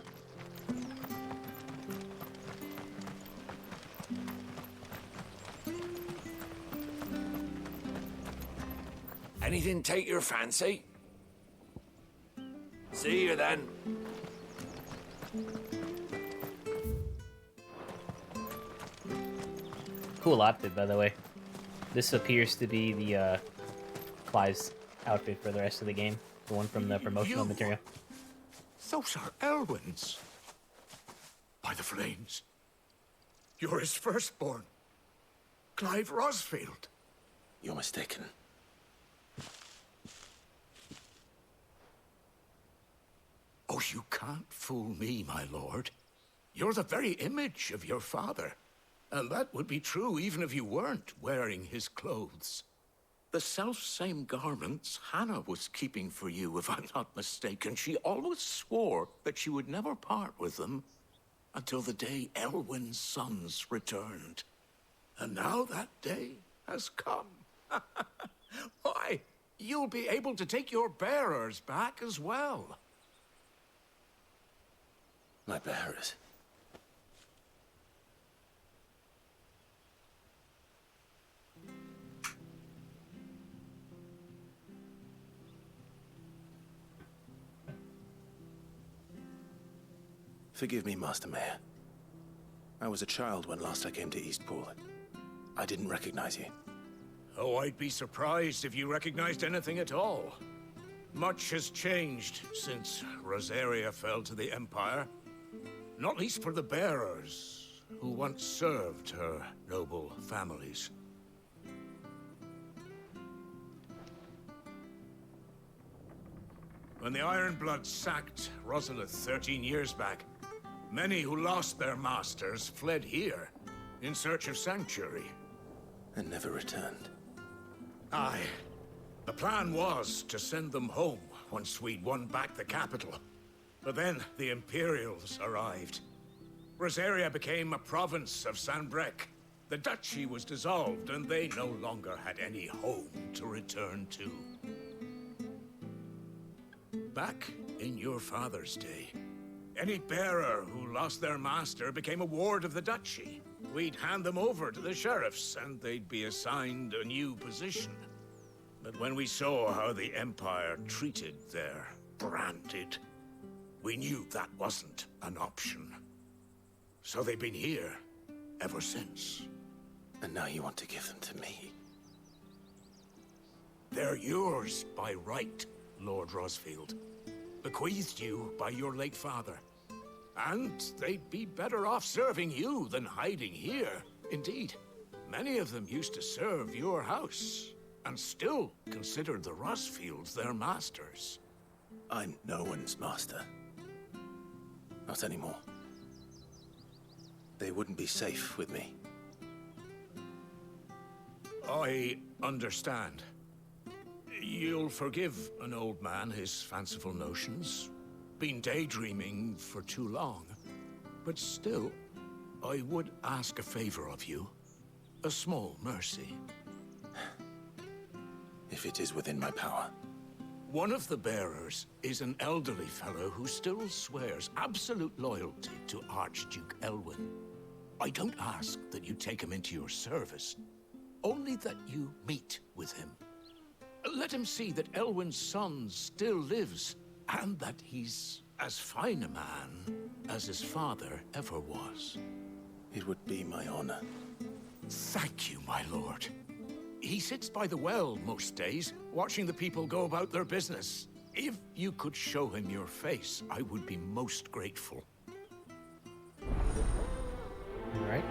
Anything take your fancy? See you then. Cool outfit, by the way. This appears to be the Clive's outfit for the rest of the game. The one from the promotional material. Those are Elwyn's. By the flames. You're his firstborn. Clive Rosfield. You're mistaken. Oh, you can't fool me, my lord. You're the very image of your father. And that would be true even if you weren't wearing his clothes. The self-same garments Hannah was keeping for you, if I'm not mistaken. She always swore that she would never part with them until the day Elwyn's sons returned. And now that day has come. Why, you'll be able to take your bearers back as well. My bearers? Forgive me, Master Mayor. I was a child when last I came to Eastpool. I didn't recognize you. Oh, I'd be surprised if you recognized anything at all. Much has changed since Rosaria fell to the Empire. Not least for the bearers, who once served her noble families. When the Ironbloods sacked Rosalith 13 years back, many who lost their masters fled here in search of sanctuary. And never returned. Aye. The plan was to send them home once we'd won back the capital. But then the Imperials arrived. Rosaria became a province of Sanbreque. The duchy was dissolved, and they no longer had any home to return to. Back in your father's day, any bearer who lost their master became a ward of the duchy. We'd hand them over to the sheriffs, and they'd be assigned a new position. But when we saw how the Empire treated their branded, we knew that wasn't an option. So they've been here ever since. And now you want to give them to me? They're yours by right, Lord Rosfield. Bequeathed you by your late father. And they'd be better off serving you than hiding here. Indeed, many of them used to serve your house, and still considered the Rosfields their masters. I'm no one's master. Not anymore. They wouldn't be safe with me. I understand. You'll forgive an old man his fanciful notions. Been daydreaming for too long. But still, I would ask a favor of you. A small mercy. If it is within my power. One of the bearers is an elderly fellow who still swears absolute loyalty to Archduke Elwyn. I don't ask that you take him into your service, only that you meet with him. Let him see that Elwyn's son still lives, and that he's as fine a man as his father ever was. It would be my honor. Thank you, my lord. He sits by the well most days, watching the people go about their business. If you could show him your face, I would be most grateful. All right.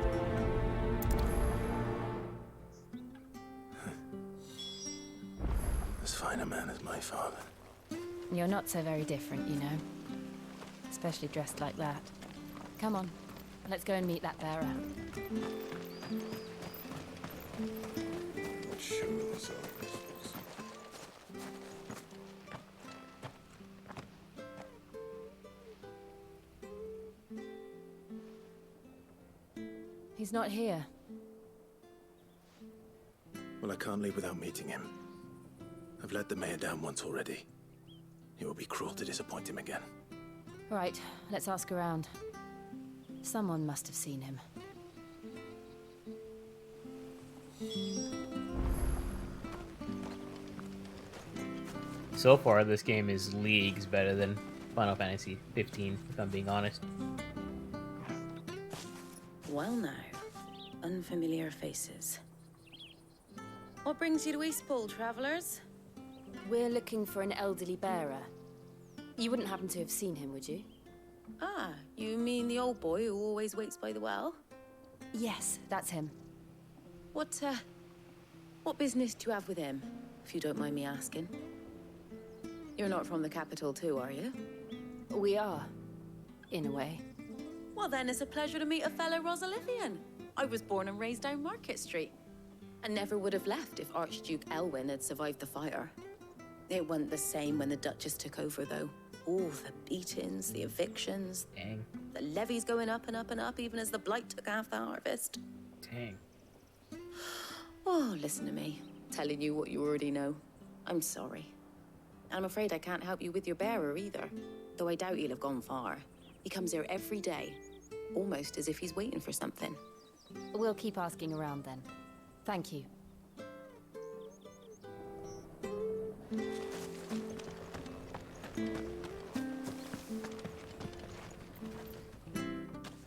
As fine a man as my father. You're not so very different, you know. Especially dressed like that. Come on, let's go and meet that bearer. Let's show this off. He's not here. Well, I can't leave without meeting him. I've let the mayor down once already. It would be cruel to disappoint him again. All right, let's ask around. Someone must have seen him. So far, this game is leagues better than Final Fantasy 15, if I'm being honest. Well now, unfamiliar faces. What brings you to Eastpool, travelers? We're looking for an elderly bearer. You wouldn't happen to have seen him, would you? Ah, you mean the old boy who always waits by the well? Yes, that's him. What business do you have with him, if you don't mind me asking? You're not from the capital too, are you? We are, in a way. Well then, it's a pleasure to meet a fellow Rosalithian. I was born and raised down Market Street. And never would have left if Archduke Elwyn had survived the fire. It wasn't the same when the Duchess took over, though. All the beatings, the evictions. Dang. The levies going up and up and up, even as the blight took half the harvest. Dang. Oh, listen to me. Telling you what you already know. I'm sorry. I'm afraid I can't help you with your bearer either. Though I doubt he'll have gone far. He comes here every day. Almost as if he's waiting for something. We'll keep asking around then. Thank you.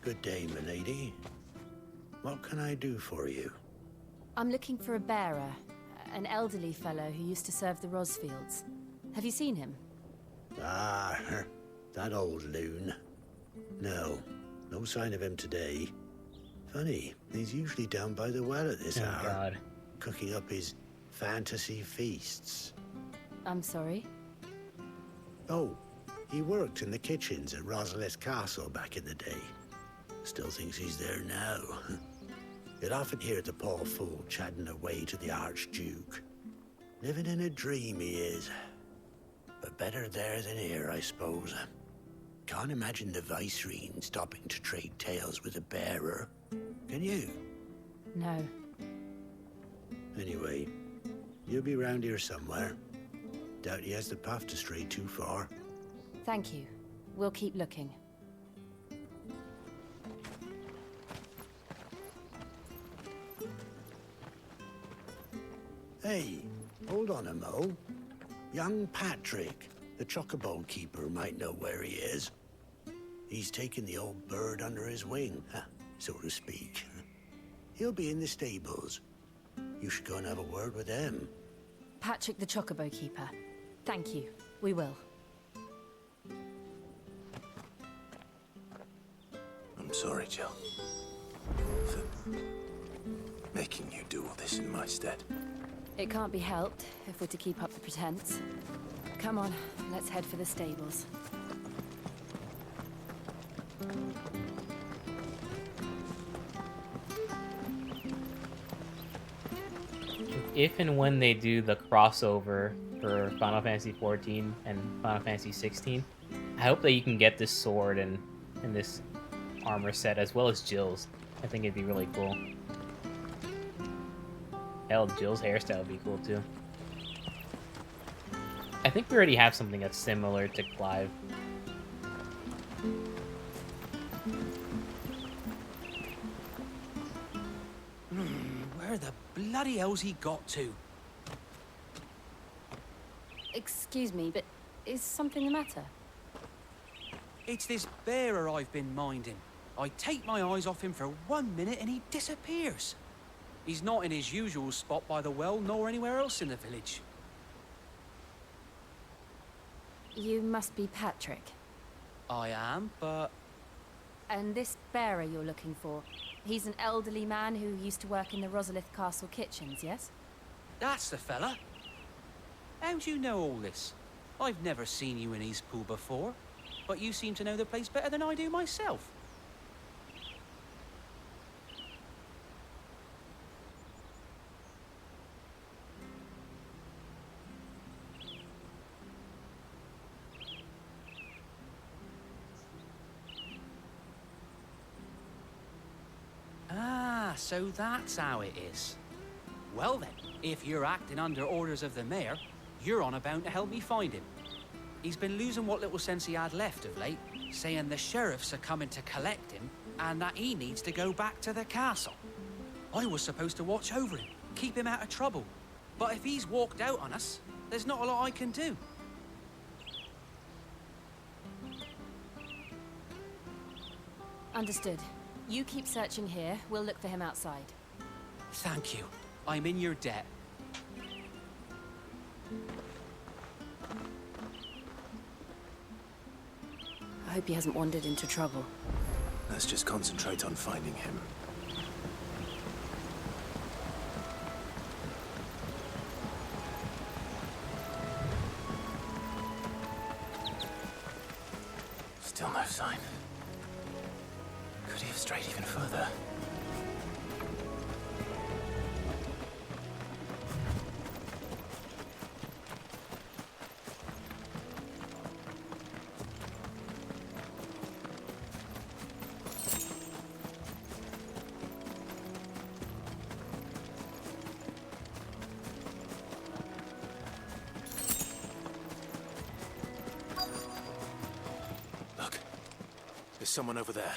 Good day, milady. What can I do for you? I'm looking for a bearer, an elderly fellow who used to serve the Rosfields. Have you seen him? Ah, that old loon. No sign of him today. Funny, he's usually down by the well at this hour. God. Cooking up his fantasy feasts. I'm sorry? Oh, he worked in the kitchens at Rosalith Castle back in the day. Still thinks he's there now. You'd often hear the poor fool chatting away to the Archduke. Living in a dream he is. But better there than here, I suppose. Can't imagine the Vicereine stopping to trade tales with a bearer. Can you? No. Anyway, you'll be round here somewhere. Doubt he has the path to stray too far. Thank you. We'll keep looking. Hey, hold on a mo. Young Patrick, the chocobo keeper, might know where he is. He's taken the old bird under his wing, so to speak. He'll be in the stables. You should go and have a word with him. Patrick the Chocobo Keeper. Thank you. We will. I'm sorry, Jill. For making you do all this in my stead. It can't be helped if we're to keep up the pretense. Come on, let's head for the stables. If and when they do the crossover for Final Fantasy XIV and Final Fantasy XVI, I hope that you can get this sword and this armor set as well as Jill's. I think it'd be really cool. Hell, Jill's hairstyle would be cool too. I think we already have something that's similar to Clive. Where the bloody hell's he got to? Excuse me, but is something the matter? It's this bearer I've been minding. I take my eyes off him for 1 minute and he disappears. He's not in his usual spot by the well, nor anywhere else in the village. You must be Patrick. I am, but... And this bearer you're looking for, he's an elderly man who used to work in the Rosalith Castle kitchens, yes? That's the fella. How do you know all this? I've never seen you in Eastpool before, but you seem to know the place better than I do myself. Ah, so that's how it is. Well then, if you're acting under orders of the mayor, you're on about to help me find him. He's been losing what little sense he had left of late, saying the sheriffs are coming to collect him and that he needs to go back to the castle. I was supposed to watch over him, keep him out of trouble. But if he's walked out on us, there's not a lot I can do. Understood. You keep searching here, we'll look for him outside. Thank you. I'm in your debt. I hope he hasn't wandered into trouble. Let's just concentrate on finding him. Still no sign. Could he have strayed even further? Look, there's someone over there.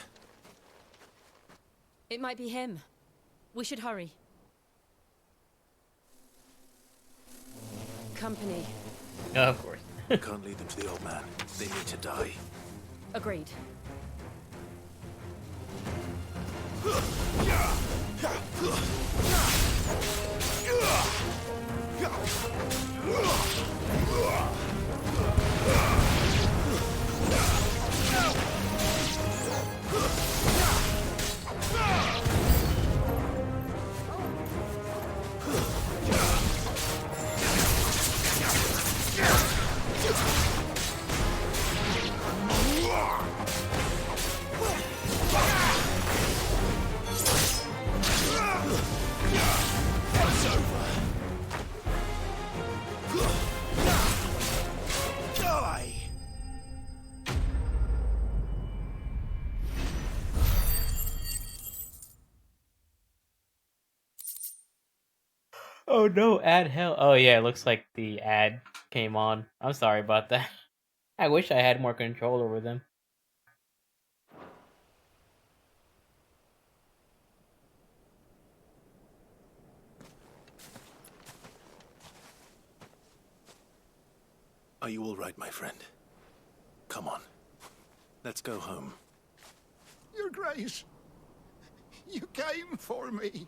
It might be him. We should hurry. Company. Of course. Can't lead them to the old man. They need to die. Agreed. Oh no, ad hell. Oh yeah, it looks like the ad came on. I'm sorry about that. I wish I had more control over them. Are you all right, my friend? Come on. Let's go home. Your Grace, you came for me.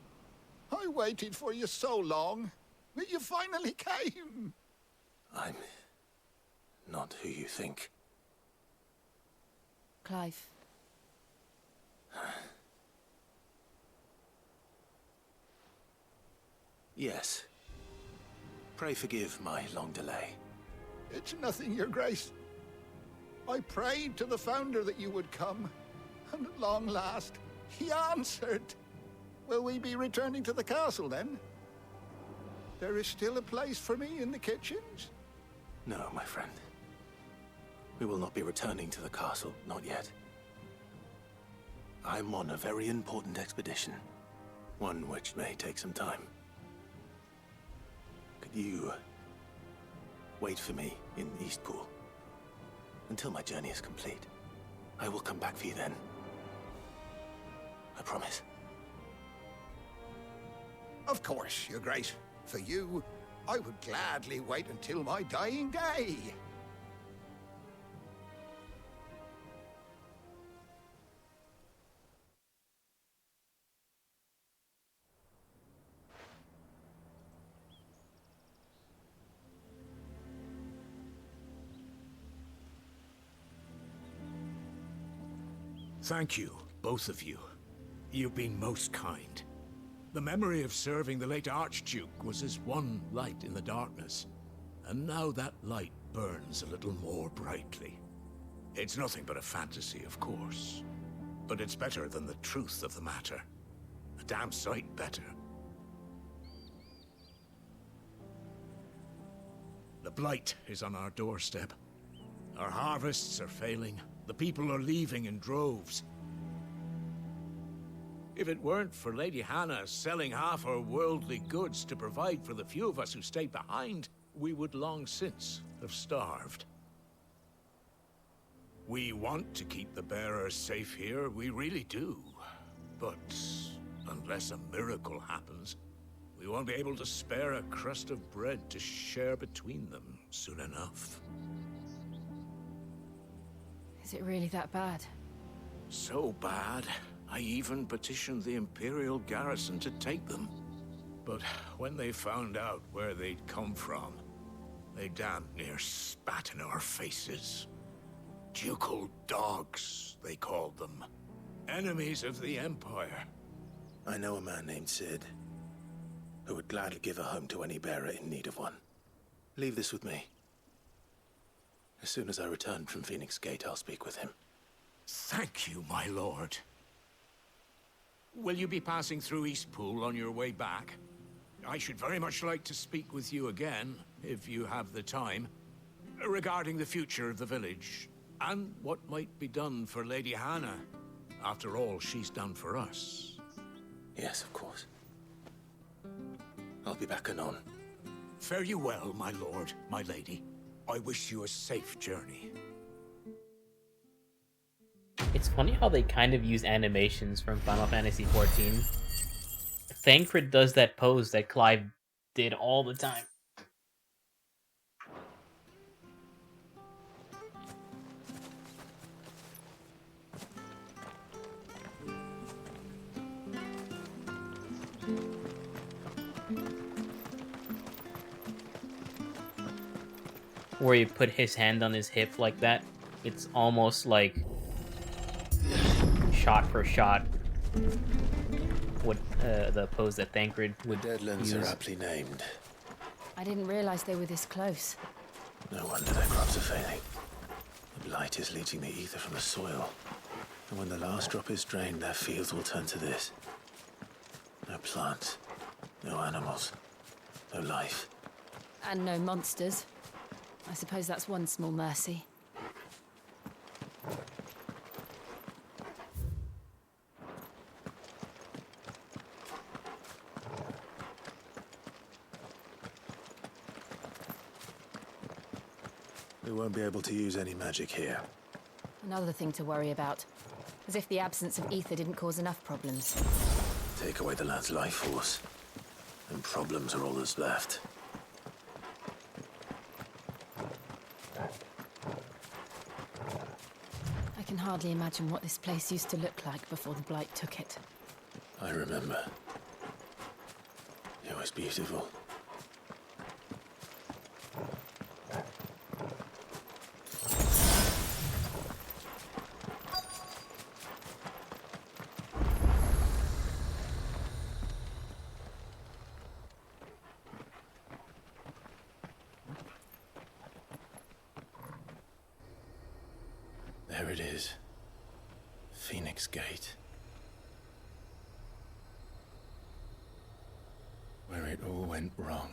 I waited for you so long, but you finally came. I'm not who you think. Clive. Yes. Pray forgive my long delay. It's nothing, Your Grace. I prayed to the Founder that you would come, and at long last, he answered. Will we be returning to the castle, then? There is still a place for me in the kitchens? No, my friend. We will not be returning to the castle, not yet. I'm on a very important expedition. One which may take some time. Could you wait for me in Eastpool until my journey is complete? I will come back for you then. I promise. Of course, Your Grace. For you, I would gladly wait until my dying day. Thank you, both of you. You've been most kind. The memory of serving the late Archduke was as one light in the darkness, and now that light burns a little more brightly. It's nothing but a fantasy, of course, but it's better than the truth of the matter. A damn sight better. The blight is on our doorstep. Our harvests are failing. The people are leaving in droves. If it weren't for Lady Hannah selling half her worldly goods to provide for the few of us who stayed behind, we would long since have starved. We want to keep the bearers safe here, we really do. But unless a miracle happens, we won't be able to spare a crust of bread to share between them soon enough. Is it really that bad? So bad, I even petitioned the Imperial garrison to take them. But when they found out where they'd come from, they damn near spat in our faces. Ducal dogs, they called them. Enemies of the Empire. I know a man named Sid, who would gladly give a home to any bearer in need of one. Leave this with me. As soon as I return from Phoenix Gate, I'll speak with him. Thank you, my lord. Will you be passing through Eastpool on your way back? I should very much like to speak with you again, if you have the time, regarding the future of the village, and what might be done for Lady Hannah. After all she's done for us. Yes, of course. I'll be back anon. Fare you well, my lord, my lady. I wish you a safe journey. It's funny how they kind of use animations from Final Fantasy XIV. Thancred does that pose that Clive did all the time. Where he put his hand on his hip like that. It's almost like shot for shot what the pose that Thancred would Deadlands use. are aptly named. I didn't realize they were this close. No wonder their crops are failing. The blight is leaching the ether from the soil. And when the last drop is drained, their fields will turn to this. No plants, no animals, no life. And no monsters. I suppose that's one small mercy. We won't be able to use any magic here. Another thing to worry about. As if the absence of ether didn't cause enough problems. Take away the lad's life force, and problems are all that's left. I can hardly imagine what this place used to look like before the Blight took it. I remember. It was beautiful. There it is. Phoenix Gate. Where it all went wrong.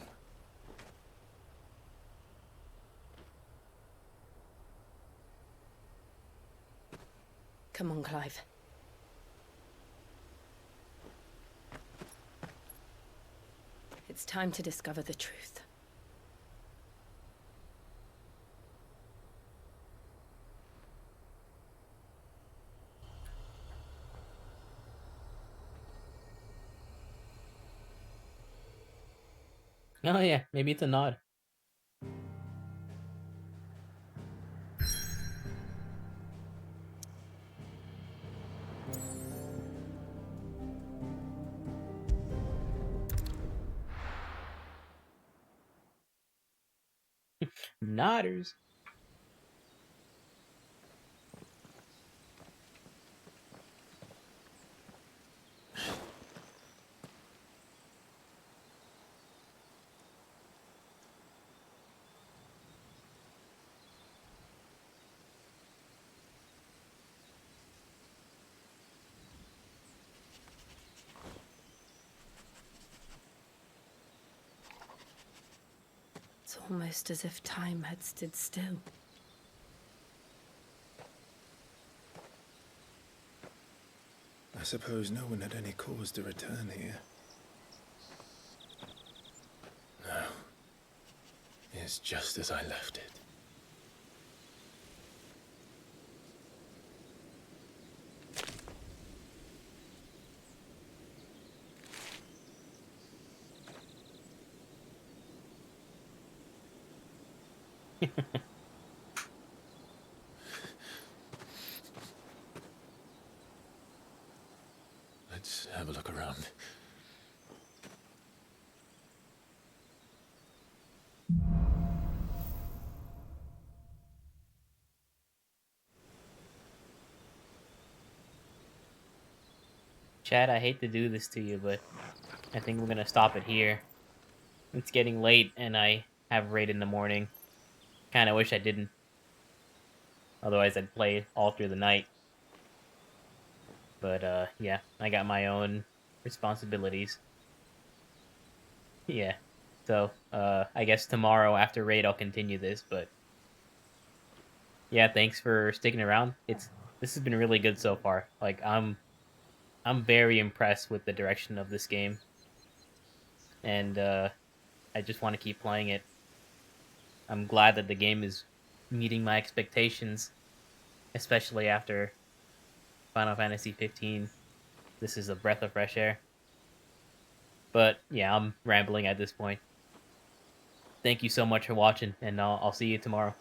Come on, Clive. It's time to discover the truth. Oh yeah, maybe it's a nod. Nodders. It's almost as if time had stood still. I suppose no one had any cause to return here. No. It's just as I left it. Let's have a look around. Chad, I hate to do this to you, but I think we're gonna stop it here. It's getting late, and I have raid in the morning. Kind of wish I didn't. Otherwise, I'd play all through the night. But, yeah, I got my own responsibilities. Yeah. So, I guess tomorrow after raid I'll continue this, but... Yeah, thanks for sticking around. This has been really good so far. Like, I'm very impressed with the direction of this game. And, I just want to keep playing it. I'm glad that the game is meeting my expectations, especially after Final Fantasy 15. This is a breath of fresh air. But yeah, I'm rambling at this point. Thank you so much for watching, and I'll see you tomorrow.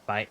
Bye.